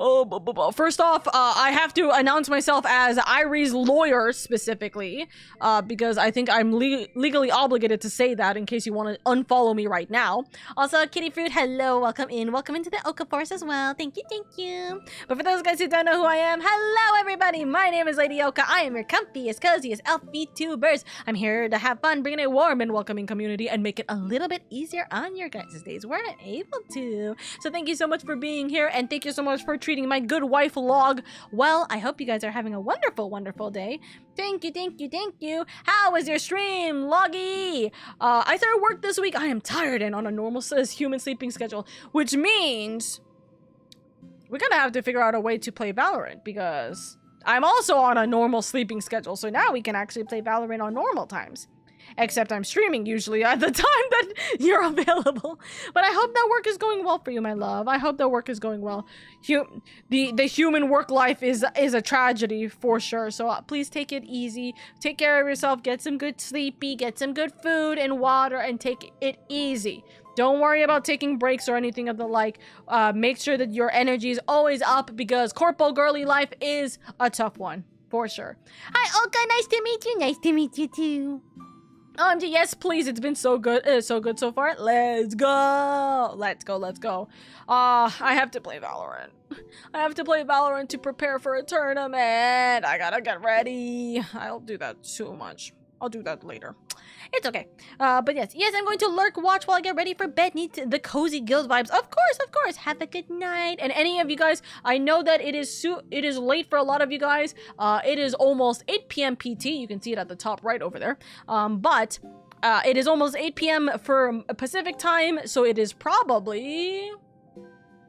First off, I have to announce myself as Irie's lawyer specifically, because I think I'm legally obligated to say that in case you want to unfollow me right now. Also, Kitty Fruit, hello, welcome into the Oka Force as well. Thank you. But for those guys who don't know who I am, hello everybody, my name is LadyOka. I am your comfiest, coziest elf VTubers. I'm here to have fun, bringing a warm and welcoming community and make it a little bit easier on your guys' days where I'm able to. So thank you so much for being here, and thank you so much for treating my good wife Log well. I hope you guys are having a wonderful day. Thank you. How was your stream, Loggy? I started work this week. I am tired and on a normal human sleeping schedule, which means we're gonna have to figure out a way to play Valorant because I'm also on a normal sleeping schedule. So now we can actually play Valorant on normal times. Except I'm streaming usually at the time that you're available. But I hope that work is going well for you, my love. I hope that work is going well. The human work life is a tragedy for sure. So please take it easy. Take care of yourself. Get some good sleepy. Get some good food and water and take it easy. Don't worry about taking breaks or anything of the like. Make sure that your energy is always up because corporal girly life is a tough one for sure. Hi, Oka. Nice to meet you. Nice to meet you too. Yes, please. It's been so good. So good so far. Let's go. I have to play Valorant. I have to play Valorant to prepare for a tournament. I gotta get ready. I'll do that too much. I'll do that later. It's okay. But yes, I'm going to lurk watch while I get ready for bed. Need the cozy guild vibes. Of course. Have a good night. And any of you guys, I know that it is late for a lot of you guys. It is almost 8 p.m. PT. You can see it at the top right over there. But it is almost 8 p.m. for Pacific time, so it is probably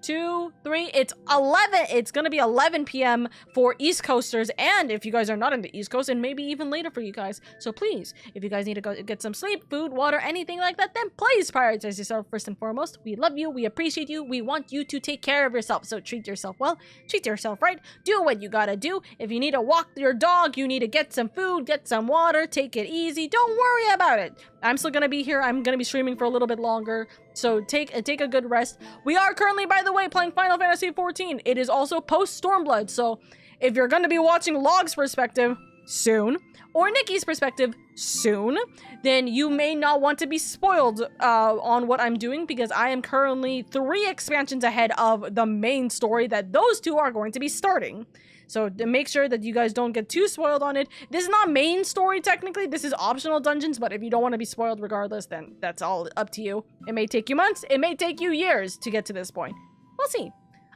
2, 3, it's 11. It's gonna be 11 p.m. for East Coasters, and if you guys are not in the East Coast, and maybe even later for you guys. So please, if you guys need to go get some sleep, food, water, anything like that, then please prioritize yourself first and foremost. We love you, we appreciate you, we want you to take care of yourself. So treat yourself well, treat yourself right, do what you gotta do. If you need to walk your dog, you need to get some food, get some water, take it easy. Don't worry about it. I'm still gonna be here. I'm gonna be streaming for a little bit longer. So take a good rest. We are currently, by the way, playing Final Fantasy XIV. It is also Post-Stormblood. So if you're gonna be watching Log's perspective soon, or Nikki's perspective soon, then you may not want to be spoiled on what I'm doing because I am currently 3 expansions ahead of the main story that those two are going to be starting. So to make sure that you guys don't get too spoiled on it. This is not main story technically, this is optional dungeons, but if you don't want to be spoiled regardless, then that's all up to you. It may take you months, it may take you years to get to this point. We'll see.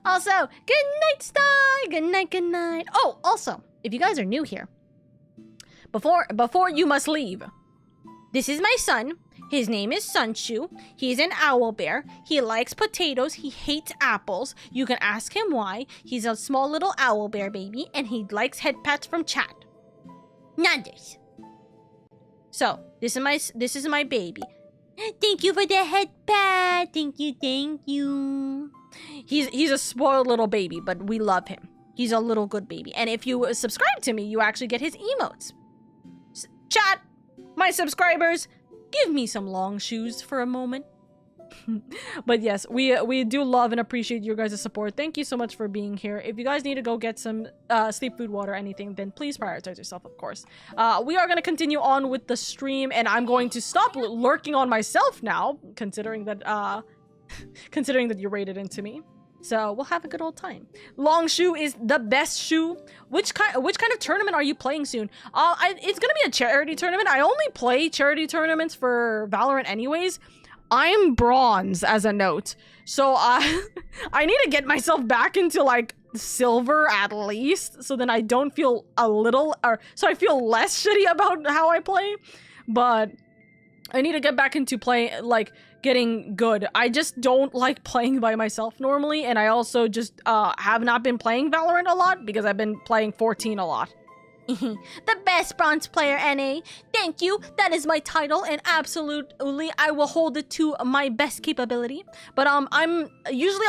Also, good night, Star! Good night. Oh, also, if you guys are new here, before you must leave, this is my son. His name is Sunshu. He's an owl bear. He likes potatoes. He hates apples. You can ask him why. He's a small little owl bear baby, and he likes head pats from chat. Nanders. So, this is my baby. Thank you for the head pat. Thank you. He's a spoiled little baby, but we love him. He's a little good baby. And if you subscribe to me, you actually get his emotes. Chat, my subscribers, give me some long shoes for a moment. But yes, we do love and appreciate your guys' support. Thank you so much for being here. If you guys need to go get some sleep, food, water, anything, then please prioritize yourself, of course. We are going to continue on with the stream, and I'm going to stop lurking on myself now, considering that you raided into me. So we'll have a good old time. Long shoe is the best shoe. Which kind of tournament are you playing soon? It's gonna be a charity tournament. I only play charity tournaments for Valorant anyways. I'm bronze as a note. So I need to get myself back into like silver at least. So then I don't feel so I feel less shitty about how I play. But I need to get back into getting good. I just don't like playing by myself normally, and I also just have not been playing Valorant a lot because I've been playing 14 a lot. The best bronze player, NA. Thank you. That is my title, and absolutely I will hold it to my best capability. But I usually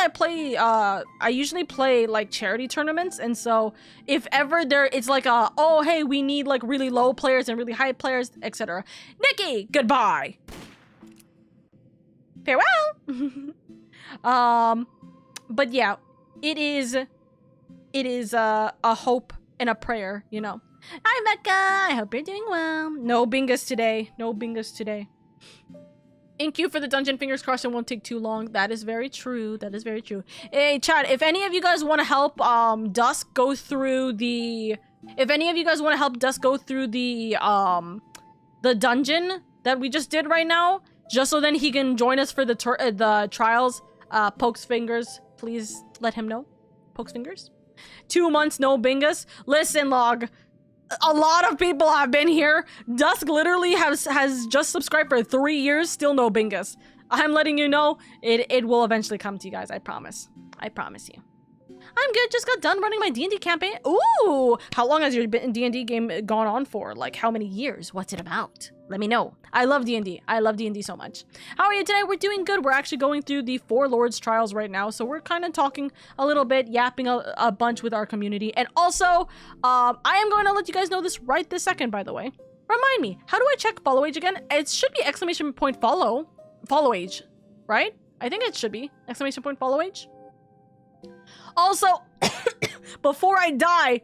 play like charity tournaments, and so if ever it's like oh hey, we need like really low players and really high players, etc. Nikki, goodbye. Farewell. But yeah, it is it is a hope and a prayer, you know. Hi, Becca. I hope you're doing well. No bingus today. No bingus today. Thank you for the dungeon. Fingers crossed it won't take too long. That is very true. That is very true. Hey, chat, if any of you guys want to help Dusk go through the... If any of you guys want to help Dusk go through the dungeon that we just did right now, just so then he can join us for the trials, Pokes Fingers, please let him know. Pokes Fingers. 2 months, no bingus. Listen, Log. A lot of people have been here. Dusk literally has just subscribed for 3 years, still no bingus. I'm letting you know, it will eventually come to you guys, I promise. I promise you. I'm good, just got done running my D&D campaign. Ooh! How long has your D&D game gone on for? Like, how many years? What's it about? Let me know. I love D&D. I love D&D so much. How are you today? We're doing good. We're actually going through the Four Lords trials right now, so we're kind of talking a little bit, yapping a bunch with our community. And also, I am going to let you guys know this right this second, by the way. Remind me, how do I check follow age again? It should be exclamation point follow age, right? I think it should be exclamation point follow age. Also, before I die,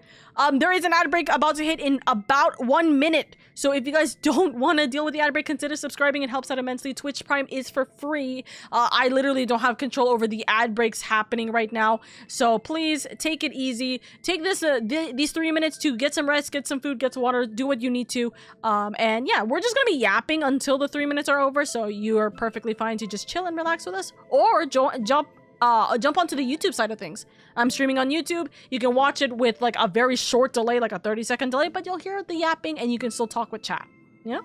there is an ad break about to hit in about 1 minute. So if you guys don't want to deal with the ad break, consider subscribing. It helps out immensely. Twitch Prime is for free. I literally don't have control over the ad breaks happening right now. So please take it easy. Take this these 3 minutes to get some rest, get some food, get some water, do what you need to. And yeah, we're just going to be yapping until the 3 minutes are over. So you are perfectly fine to just chill and relax with us, or jump onto the YouTube side of things. I'm streaming on YouTube. You can watch it with like a very short delay, like a 30-second delay, but you'll hear the yapping and you can still talk with chat. Yeah?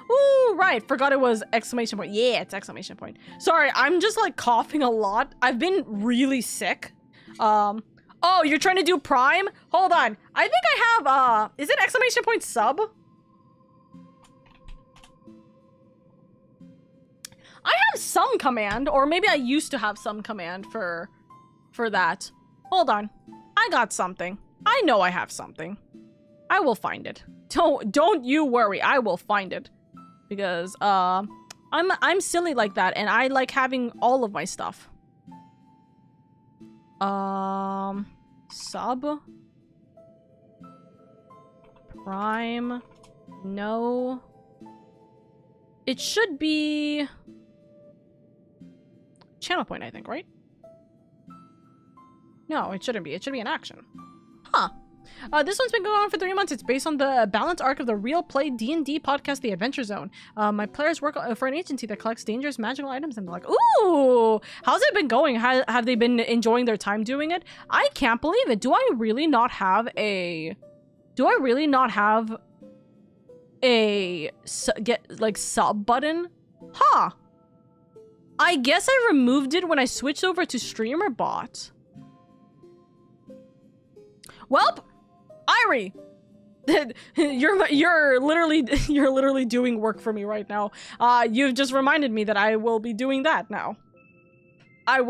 Ooh, right. Forgot it was exclamation point. Yeah, it's exclamation point. Sorry, I'm just like coughing a lot. I've been really sick. Oh, you're trying to do Prime? Hold on. I think I have, is it exclamation point sub? I have some command, or maybe I used to have some command for that. Hold on. I got something. I know I have something. I will find it. Don't you worry. I will find it. Because I'm silly like that, and I like having all of my stuff. Sub Prime. No. It should be channel point, I think, right? No, it shouldn't be. It should be an action. Huh. This one's been going on for 3 months. It's based on the balance arc of the real play D&D podcast, The Adventure Zone. My players work for an agency that collects dangerous magical items, and they're like, ooh, how's it been going? Have they been enjoying their time doing it? I can't believe it. Do I really not have a sub button? Huh. I guess I removed it when I switched over to streamer bot. Welp, Irie, you're literally doing work for me right now. You've just reminded me that I will be doing that now. I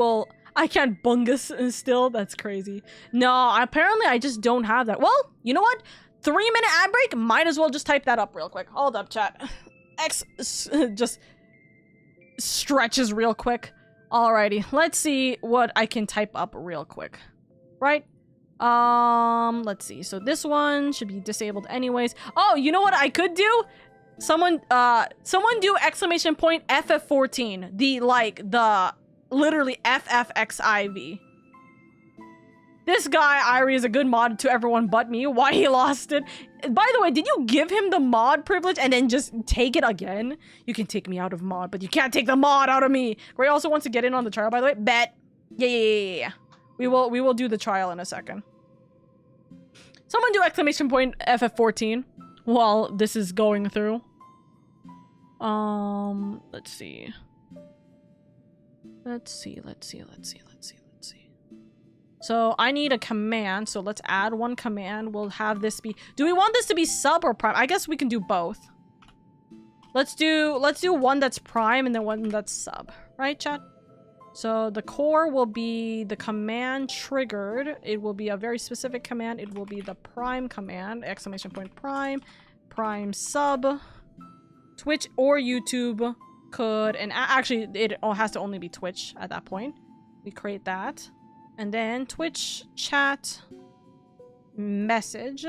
can't bungus still. That's crazy. No, apparently I just don't have that. Well, you know what? 3-minute ad break. Might as well just type that up real quick. Hold up, chat. Just stretches real quick. Alrighty, let's see what I can type up real quick. Right? Let's see. So this one should be disabled anyways. Oh, you know what I could do? Someone do exclamation point FF14. The literally FFXIV. This guy, Irie, is a good mod to everyone but me. Why he lost it. By the way, did you give him the mod privilege and then just take it again? You can take me out of mod, but you can't take the mod out of me. Gray also wants to get in on the trial, by the way. Bet. Yeah. We will do the trial in a second. Someone do exclamation point FF14 while this is going through. Let's see. So I need a command, so let's add one command. We'll have this be... Do we want this to be sub or prime? I guess we can do both. Let's do one that's prime and then one that's sub. Right, chat? So the core will be the command triggered. It will be a very specific command. It will be the prime command, exclamation point prime sub. Twitch or YouTube could, and actually it has to only be Twitch at that point. We create that. And then Twitch chat message.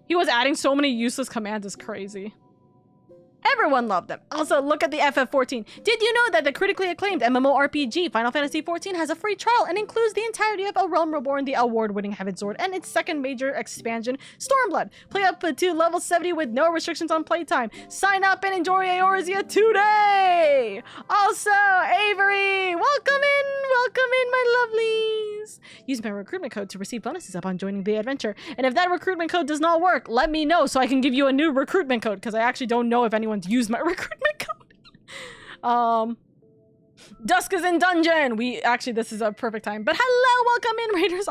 He was adding so many useless commands, it's crazy. Everyone loved them. Also, look at the FF14. Did you know that the critically acclaimed MMORPG Final Fantasy XIV has a free trial and includes the entirety of A Realm Reborn, the award-winning Heaven Sword, and its second major expansion, Stormblood? Play up to level 70 with no restrictions on playtime. Sign up and enjoy Eorzea today! Also, Avery, welcome in, my lovelies! Use my recruitment code to receive bonuses upon joining the adventure. And if that recruitment code does not work, let me know so I can give you a new recruitment code, because I actually don't know if anyone's used my recruitment code. Dusk is in dungeon! This is a perfect time. But hello, welcome in, raiders.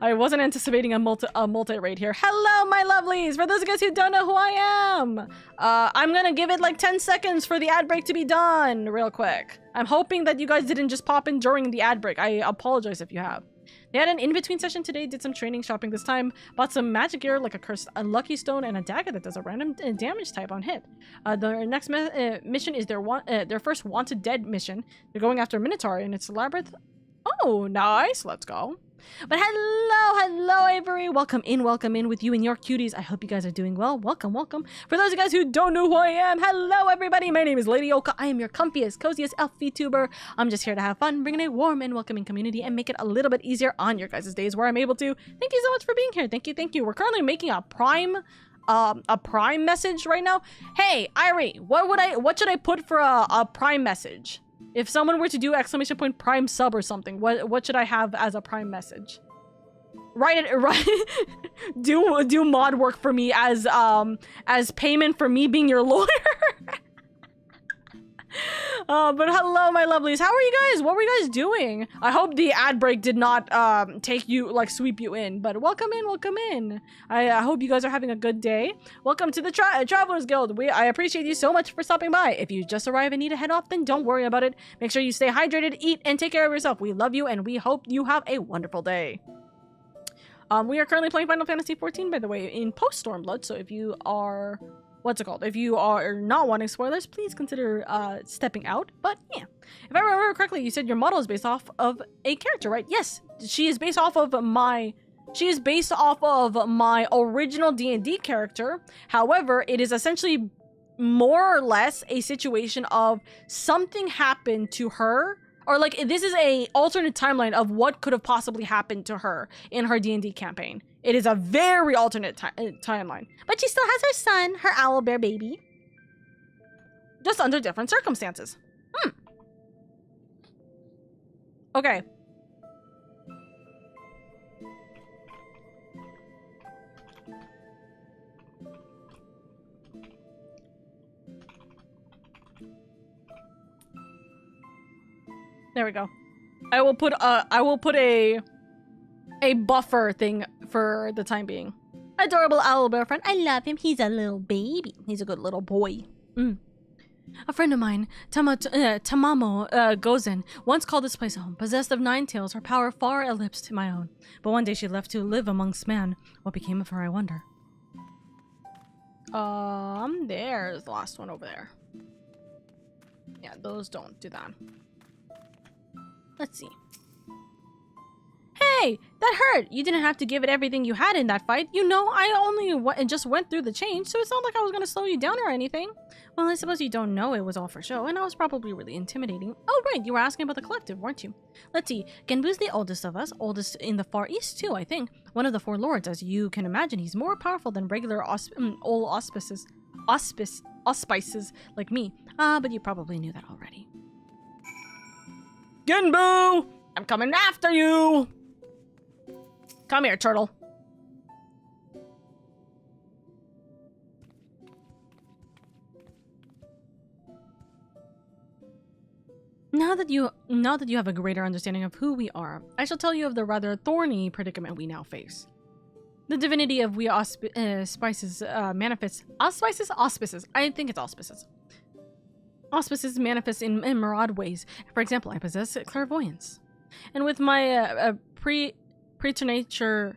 I wasn't anticipating a multi-raid here. Hello, my lovelies! For those of you guys who don't know who I am, I'm gonna give it like 10 seconds for the ad break to be done real quick. I'm hoping that you guys didn't just pop in during the ad break. I apologize if you have. They had an in-between session today, did some training shopping this time, bought some magic gear like a cursed unlucky stone and a dagger that does a random damage type on hit. Their next mission is their first Wanted Dead mission. They're going after Minotaur and its labyrinth. Oh, nice. Let's go. But hello, Avery. Welcome in with you and your cuties. I hope you guys are doing well. Welcome. For those of you guys who don't know who I am, hello, everybody. My name is LadyOka. I am your comfiest, coziest elf Vtuber. I'm just here to have fun, bring in a warm and welcoming community, and make it a little bit easier on your guys' days where I'm able to. Thank you so much for being here. Thank you. We're currently making a prime message right now. Hey, Irie, what should I put for a prime message? If someone were to do ! prime sub or something, what should I have as a prime message? Write do mod work for me as payment for me being your lawyer. But hello, my lovelies. How are you guys? What were you guys doing? I hope the ad break did not take you, like, sweep you in. But welcome in. I hope you guys are having a good day. Welcome to the Travelers Guild. I appreciate you so much for stopping by. If you just arrived and need to head off, then don't worry about it. Make sure you stay hydrated, eat, and take care of yourself. We love you, and we hope you have a wonderful day. We are currently playing Final Fantasy XIV, by the way, in Post-Stormblood. So if you are... If you are not wanting spoilers, please consider stepping out. But yeah, if I remember correctly, you said your model is based off of a character, right? Yes, she is based off of my original D&D character. However, it is essentially more or less a situation of something happened to her, or like this is a alternate timeline of what could have possibly happened to her in her D&D campaign. It is a very alternate timeline. But she still has her son, her owlbear baby. Just under different circumstances. Okay. There we go. I will put a buffer thing for the time being. Adorable owlbear friend. I love him. He's a little baby. He's a good little boy. A friend of mine, Tamamo Gozen, once called this place home. Possessed of 9 tails, her power far eclipsed my own. But one day she left to live amongst man. What became of her, I wonder. There's the last one over there. Yeah, those don't do that. Let's see. Hey, that hurt! You didn't have to give it everything you had in that fight. You know, I only just went through the change, so it's not like I was gonna slow you down or anything. Well, I suppose you don't know it was all for show, and I was probably really intimidating. Oh, right, you were asking about the collective, weren't you? Let's see, Genbu's the oldest of us, oldest in the Far East too, I think. One of the 4 lords, as you can imagine, he's more powerful than regular old auspices like me. But you probably knew that already. Genbu! I'm coming after you! Come here, turtle. Now that you have a greater understanding of who we are, I shall tell you of the rather thorny predicament we now face. The divinity of we auspices manifests. Auspices. I think it's auspices. Auspices manifest in myriad ways. For example, I possess clairvoyance, and with my preternatural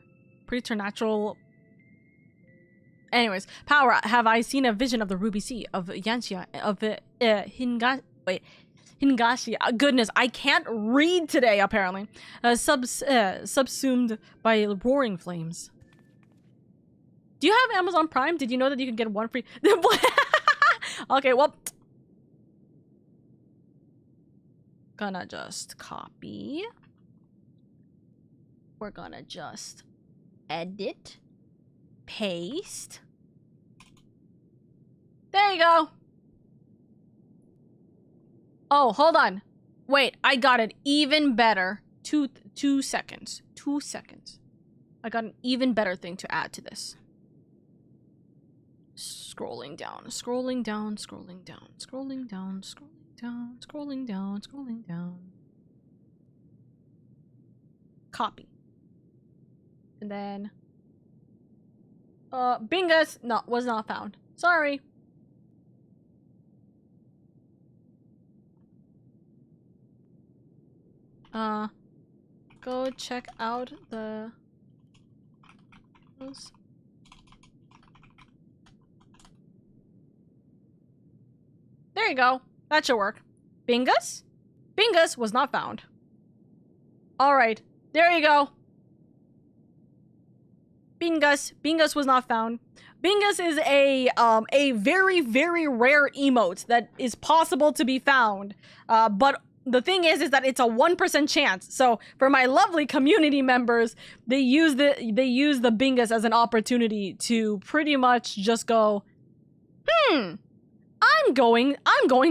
power, have I seen a vision of the ruby sea, of Yanxia, of Hingashi. Goodness, I can't read today, apparently. Subsumed by roaring flames. Do you have Amazon Prime? Did you know that you can get one free? Okay, well. Gonna just copy. We're gonna just edit. Paste. There you go. Oh, hold on. Wait, I got it even better. Two seconds. 2 seconds. I got an even better thing to add to this. Scrolling down, scrolling down, scrolling down, scrolling down, scrolling down, scrolling down, scrolling down. Copy. And then Bingus was not found. Sorry. Go check out the There you go. That should work. Bingus? Bingus was not found. Alright. There you go. Bingus. Bingus was not found. Bingus is a very, very rare emote that is possible to be found. But the thing is that it's a 1% chance. So for my lovely community members, they use the Bingus as an opportunity to pretty much just go, I'm going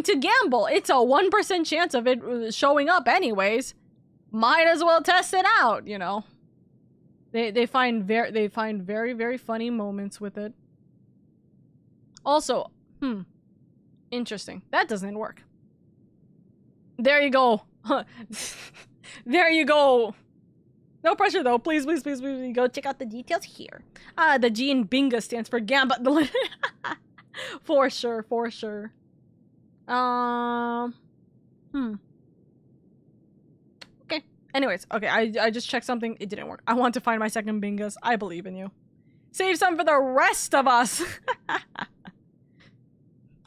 to gamble. It's a 1% chance of it showing up anyways. Might as well test it out, you know. They find very, very funny moments with it. Also, interesting. That doesn't work. There you go. There you go. No pressure though. Please, please, please, please go check out the details here. The G in Binga stands for gambit. For sure, for sure. Okay. Anyways, okay, I just checked something. It didn't work. I want to find my second Bingas. I believe in you. Save some for the rest of us.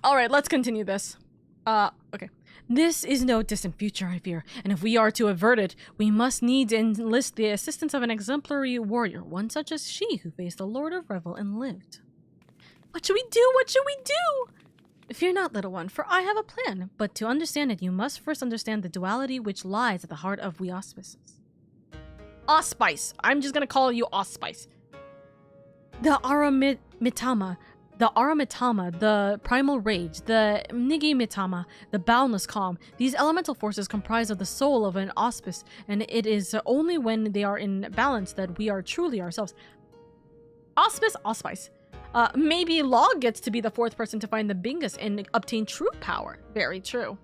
Alright, let's continue this. Okay. This is no distant future, I fear, and if we are to avert it, we must need enlist the assistance of an exemplary warrior, one such as she who faced the Lord of Revel and lived. What should we do? What should we do? Fear not, little one, for I have a plan, but to understand it, you must first understand the duality which lies at the heart of we auspices. Auspice. I'm just gonna call you Auspice. The Aramitama, the primal rage, the Nigimitama, the boundless calm. These elemental forces comprise of the soul of an auspice, and it is only when they are in balance that we are truly ourselves. Auspice. Maybe Log gets to be the fourth person to find the Bingus and obtain true power. Very true.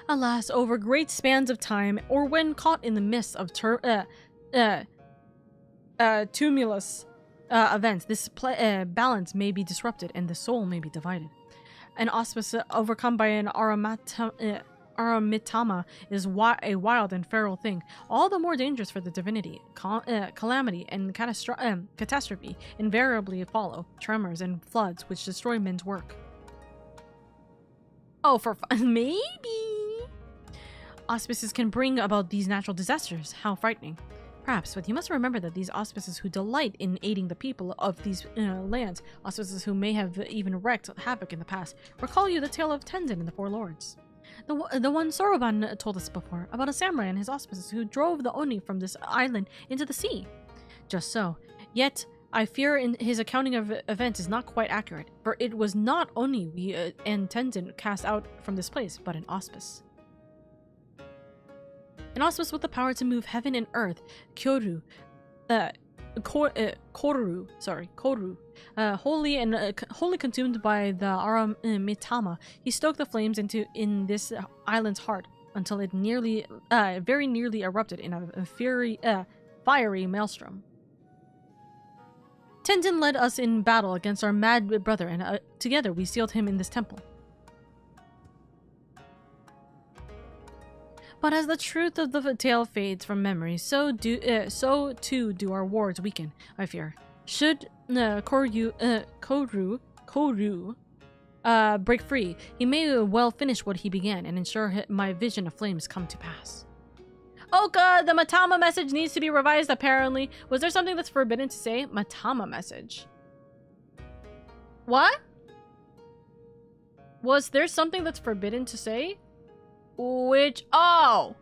Alas, over great spans of time, or when caught in the midst of tumulus events, this balance may be disrupted and the soul may be divided. An auspice overcome by an Aramitama is a wild and feral thing, all the more dangerous for the divinity. Calamity and catastrophe invariably follow, tremors and floods which destroy men's work. Oh, for fun, maybe? Auspices can bring about these natural disasters. How frightening. Perhaps, but you must remember that these auspices who delight in aiding the people of these lands, auspices who may have even wreaked havoc in the past, recall you the tale of Tenzin and the Four Lords. The one Soroban told us before, about a samurai and his auspices who drove the Oni from this island into the sea. Just so. Yet, I fear his accounting of events is not quite accurate, for it was not Oni we and Tenzin cast out from this place, but an auspice. An auspice with the power to move heaven and earth, Koru, wholly consumed by the Aramitama, he stoked the flames in this island's heart until it very nearly erupted in a fiery maelstrom. Tenzin led us in battle against our mad brother, and together we sealed him in this temple. But as the truth of the tale fades from memory, so too do our wards weaken, I fear. Should Koru break free, he may well finish what he began and ensure my vision of flames come to pass. Oka, the Matama message needs to be revised apparently. Was there something that's forbidden to say? Matama message. What? Was there something that's forbidden to say? Which, oh!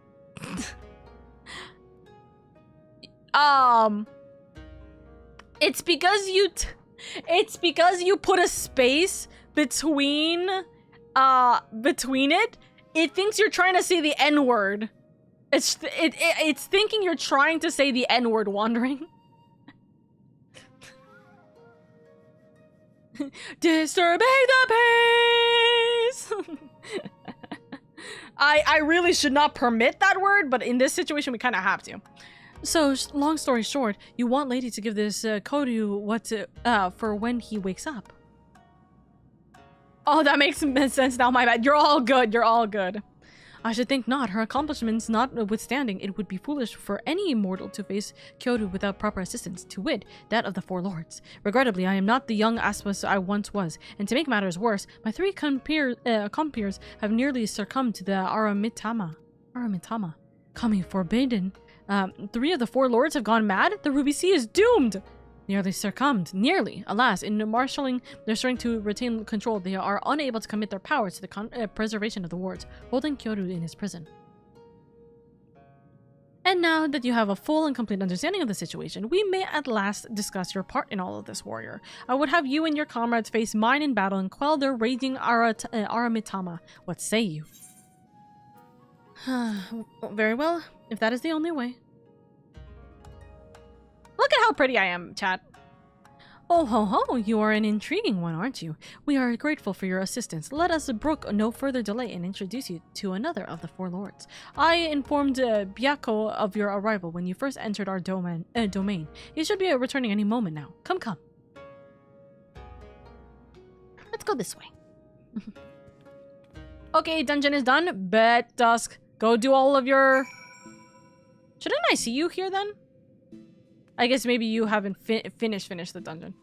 It's because you put a space between it. It thinks you're trying to say the N-word. It's thinking you're trying to say the N-word, Wandering. Disturbing the peace. I really should not permit that word, but in this situation we kind of have to. So, long story short, you want Lady to give this Kodu what to, for when he wakes up. Oh, that makes sense now, my bad. You're all good, you're all good. I should think not. Her accomplishments notwithstanding, it would be foolish for any mortal to face Kyoto without proper assistance, to wit, that of the Four Lords. Regrettably, I am not the young Aspas I once was, and to make matters worse, my 3 compeers have nearly succumbed to the Aramitama. Coming forbidden. 3 of the 4 Lords have gone mad? The Ruby Sea is doomed! Nearly succumbed. Nearly. Alas, in marshalling their strength to retain control, they are unable to commit their powers to the preservation of the wards, holding Kyoto in his prison. And now that you have a full and complete understanding of the situation, we may at last discuss your part in all of this, warrior. I would have you and your comrades face mine in battle and quell their raging Aramitama. What say you? Very well, if that is the only way. Look at how pretty I am, chat. Oh ho ho, you are an intriguing one, aren't you? We are grateful for your assistance. Let us brook no further delay and introduce you to another of the 4 Lords. I informed Byako of your arrival when you first entered our domain. He should be returning any moment now. Come. Let's go this way. Okay, dungeon is done. Bet dusk. Go do all of your... Shouldn't I see you here then? I guess maybe you haven't finished the dungeon.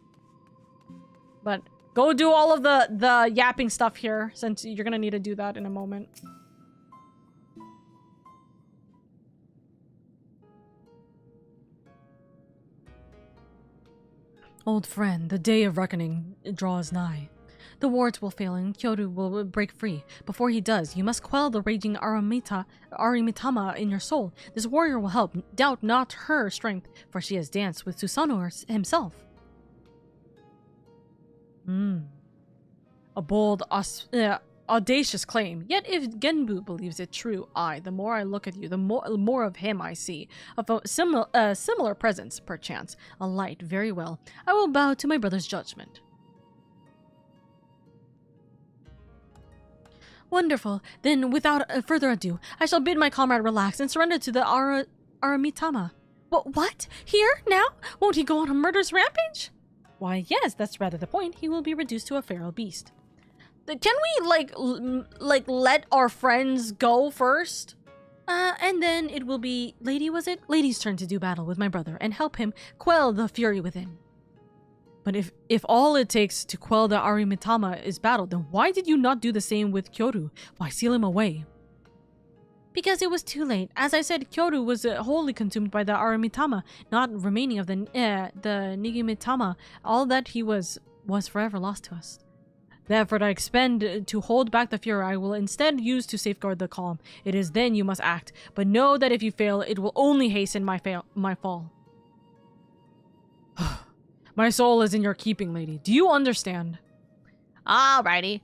But go do all of the yapping stuff here, since you're gonna need to do that in a moment. Old friend, the day of reckoning draws nigh. The wards will fail and Kyoto will break free. Before he does, you must quell the raging Aramitama in your soul. This warrior will help. Doubt not her strength, for she has danced with Susanoo himself. A bold, audacious claim. Yet if Genbu believes it true, the more I look at you, the more of him I see. Of a similar presence, perchance. A light, very well. I will bow to my brother's judgment. Wonderful. Then, without further ado, I shall bid my comrade relax and surrender to the Aramitama. What? Here? Now? Won't he go on a murderous rampage? Why, yes, that's rather the point. He will be reduced to a feral beast. Can we, like, let our friends go first? And then it will be Lady's turn to do battle with my brother and help him quell the fury within. But if all it takes to quell the Aramitama is battle, then why did you not do the same with Kyoto? Why seal him away? Because it was too late. As I said, Kyoto was wholly consumed by the Aramitama, not remaining of the Nigimitama. All that he was forever lost to us. The effort I expend to hold back the fury I will instead use to safeguard the calm. It is then you must act, but know that if you fail, it will only hasten my fall. My soul is in your keeping, lady. Do you understand? Alrighty.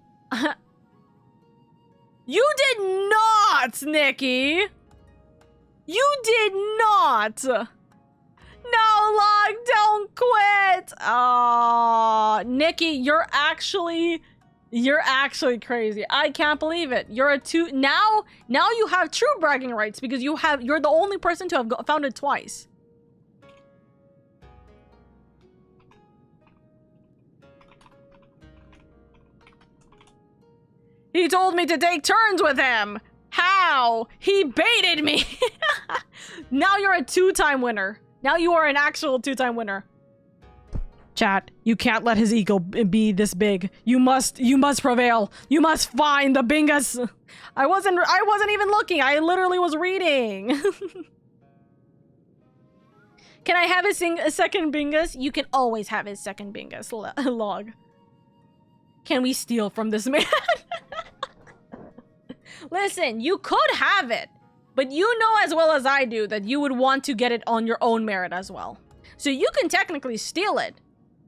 You did not, Nikki! You did not! No, Log, don't quit! Nikki, you're actually crazy. I can't believe it. You're a two... Now you have true bragging rights because you're the only person to have found it twice. He told me to take turns with him! How? He baited me! Now you're a 2-time winner. Now you are an actual 2-time winner. Chat, you can't let his ego be this big. You must prevail. You must find the Bingus. I wasn't even looking. I literally was reading. Can I have a second Bingus? You can always have his second Bingus log. Can we steal from this man? Listen, you could have it, but you know as well as I do that you would want to get it on your own merit as well. So you can technically steal it.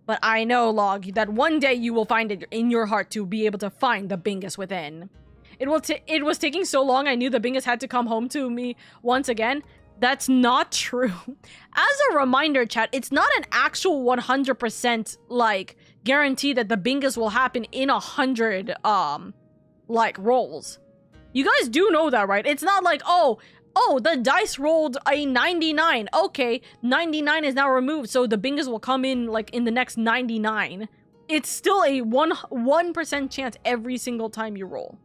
But I know, Log, that one day you will find it in your heart to be able to find the Bingus within. It was taking so long, I knew the Bingus had to come home to me once again. That's not true. As a reminder, chat, it's not an actual 100% like guarantee that the Bingus will happen in 100 like rolls. You guys do know that, right? It's not like, oh, the dice rolled a 99. Okay, 99 is now removed, so the Bingus will come in like in the next 99. It's still a 1% chance every single time you roll.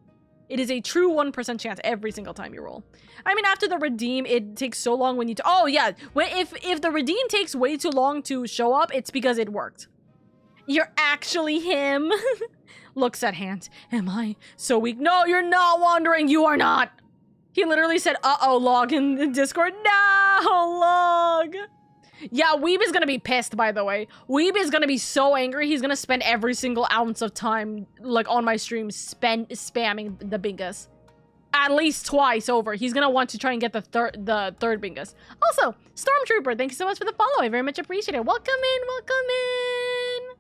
It is a true 1% chance every single time you roll. I mean, after the redeem, it takes so long when you... Oh, yeah. If the redeem takes way too long to show up, it's because it worked. You're actually him. Looks at hand. Am I so weak? No, you're not wandering. You are not. He literally said, uh-oh, Log in the Discord. No, Log. Yeah, Weeb is gonna be pissed, by the way. Weeb is gonna be so angry, he's gonna spend every single ounce of time, like, on my stream spamming the Bingus. At least twice over. He's gonna want to try and get the third Bingus. Also, Stormtrooper, thank you so much for the follow. I very much appreciate it. Welcome in, welcome in.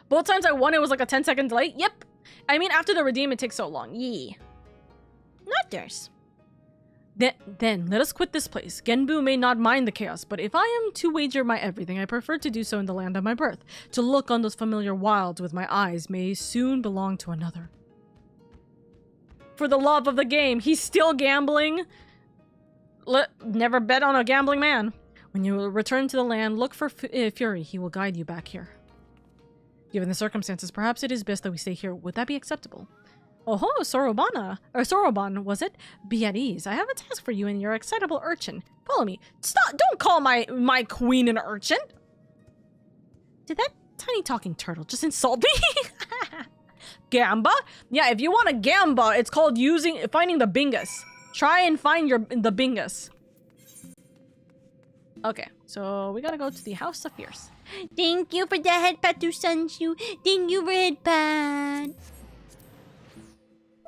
Both times I won, it was like a 10-second delay. Yep. I mean, after the redeem, it takes so long. Yeah. Not theirs. Then, let us quit this place. Genbu may not mind the chaos, but if I am to wager my everything, I prefer to do so in the land of my birth. To look on those familiar wilds with my eyes may soon belong to another. For the love of the game, he's still gambling. Never bet on a gambling man. When you return to the land, look for Fury. He will guide you back here. Given the circumstances, perhaps it is best that we stay here. Would that be acceptable? Oh-ho, Soroban, was it? Be at ease. I have a task for you and your excitable urchin. Follow me. Stop! Don't call my queen an urchin! Did that tiny talking turtle just insult me? Gamba? Yeah, if you want a Gamba, it's called finding the Bingus. Try and find the Bingus. Okay, so we gotta go to the House of Fierce. Thank you for the headpad to Sunshoe. Thank you for headpad.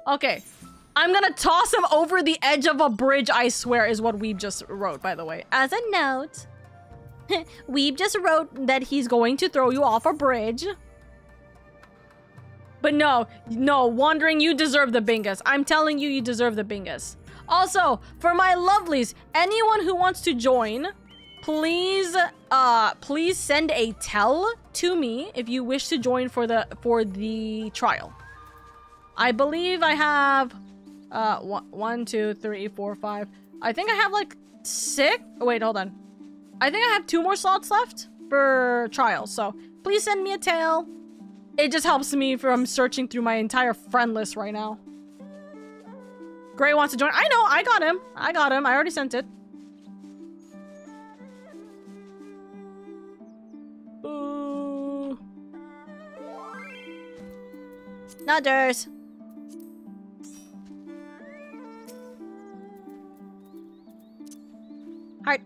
Okay, I'm gonna toss him over the edge of a bridge, I swear, is what Weeb just wrote, by the way. As a note, Weeb just wrote that he's going to throw you off a bridge. But no, Wandering, you deserve the Bingus. I'm telling you, you deserve the Bingus. Also, for my lovelies, anyone who wants to join, please send a tell to me if you wish to join for the trial. I believe I have 1, 2, 3, 4, 5. I think I have like 6. Wait, hold on. I think I have 2 more slots left for trials. So please send me a tale. It just helps me from searching through my entire friend list right now. Gray wants to join. I know. I got him. I already sent it. Ooh. Not theirs. Heart.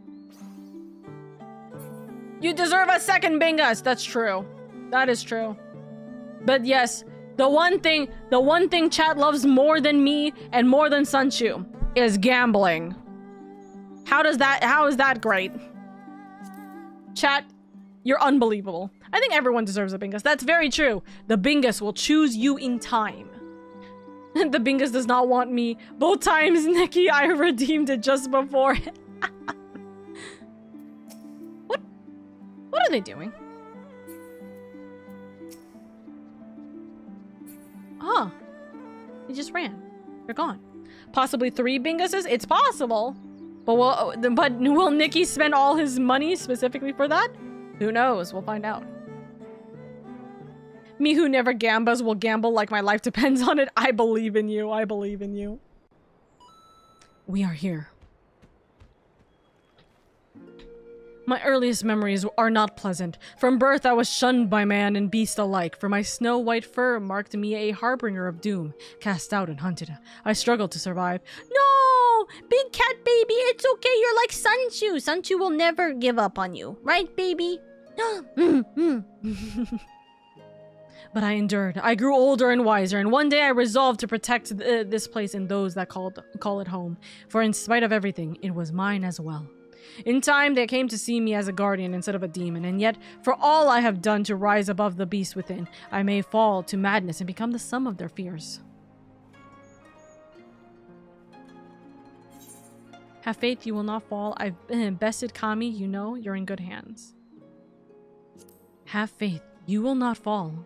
You deserve a second Bingus. That's true. That is true. But yes, the one thing chat loves more than me and more than Sunshoe is gambling. How is that great? Chat, you're unbelievable. I think everyone deserves a Bingus. That's very true. The Bingus will choose you in time. The Bingus does not want me. Both times, Nikki, I redeemed it just before. What are they doing? Huh. They just ran. They're gone. Possibly 3 Binguses? It's possible. But will Nikki spend all his money specifically for that? Who knows? We'll find out. Me who never gambas will gamble like my life depends on it. I believe in you. I believe in you. We are here. My earliest memories are not pleasant. From birth I was shunned by man and beast alike, for my snow-white fur marked me a harbinger of doom. Cast out and hunted, I struggled to survive. No! Big cat baby, it's okay. You're like Sunchu. Sunchu will never give up on you. Right, baby? But I endured. I grew older and wiser, and one day I resolved to protect this place and those that call it home. For in spite of everything, it was mine as well. In time, they came to see me as a guardian instead of a demon, and yet, for all I have done to rise above the beast within, I may fall to madness and become the sum of their fears. Have faith, you will not fall. I've bested Kami, you know, you're in good hands. Have faith, you will not fall.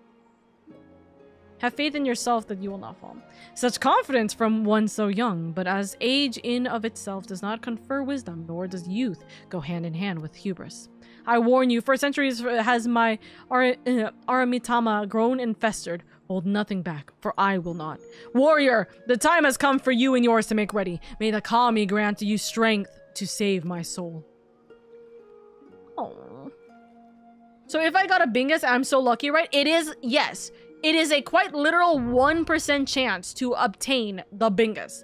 Have faith in yourself that you will not fall. Such confidence from one so young, but as age in of itself does not confer wisdom, nor does youth go hand in hand with hubris. I warn you, for centuries has my Aramitama grown and festered. Hold nothing back, for I will not. Warrior, the time has come for you and yours to make ready. May the Kami grant you strength to save my soul. Oh. So if I got a Bingus, I'm so lucky, right? It is, yes. It is a quite literal 1% chance to obtain the Bingus.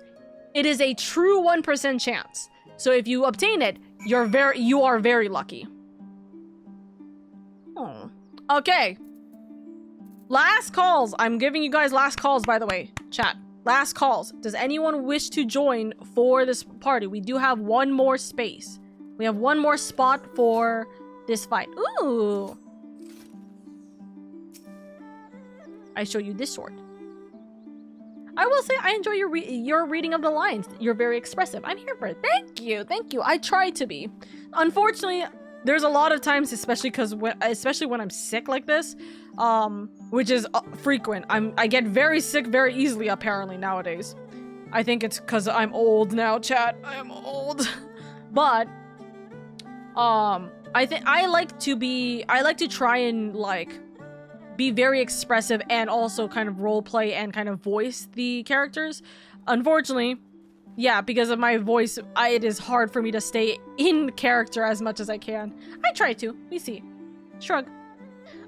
It is a true 1% chance. So if you obtain it, you are very lucky. Oh. Okay. Last calls. I'm giving you guys last calls, by the way. Chat. Last calls. Does anyone wish to join for this party? We do have one more space. We have one more spot for this fight. Ooh. I show you this sword. I will say I enjoy your reading of the lines. You're very expressive. I'm here for it. Thank you. Thank you. I try to be. Unfortunately, there's a lot of times, especially when I'm sick like this, which is frequent. I get very sick very easily apparently nowadays. I think it's because I'm old now, chat. I am old. But I like to try and like be very expressive and also kind of roleplay and kind of voice the characters. Unfortunately, yeah, because of my voice, it is hard for me to stay in character as much as I can. I try to. We see. Shrug.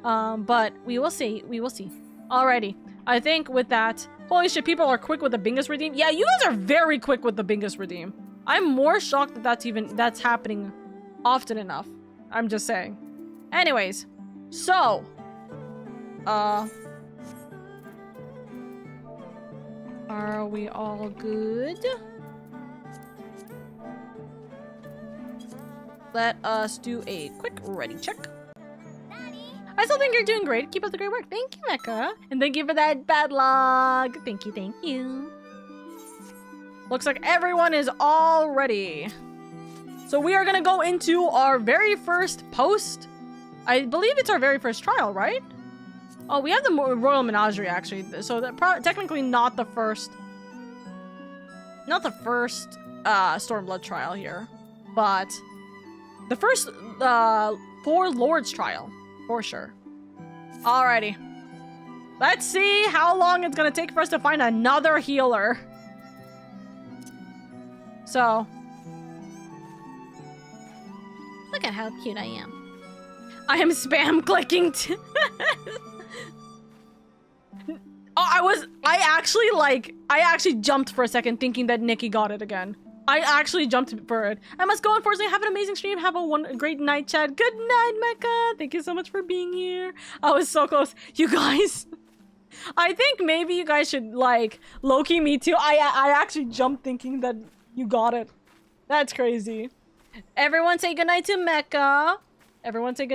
But we will see. We will see. Alrighty. I think with that, holy shit, people are quick with the Bingus redeem. Yeah, you guys are very quick with the Bingus redeem. I'm more shocked that that's happening often enough. I'm just saying. Anyways, so are we all good? Let us do a quick ready check. I still think you're doing great. Keep up the great work. Thank you, Mecha. And thank you for that bad log. Thank you, thank you. Looks like everyone is all ready. So we are gonna go into our very first post. I believe it's our very first trial, right? Oh, we have the Royal Menagerie, actually. So that technically not the first Stormblood trial here. But the first 4 Lords trial, for sure. Alrighty. Let's see how long it's gonna take for us to find another healer. So. Look at how cute I am. I am spam clicking too. Oh, I actually jumped for a second thinking that Nikki got it again. I actually jumped for it. I must go, unfortunately. Have an amazing stream. Have a great night, Chad. Good night, Mecca. Thank you so much for being here. I was so close. You guys, I think maybe you guys should, like, low-key me too. I actually jumped thinking that you got it. That's crazy. Everyone say goodnight to Mecca. Everyone say good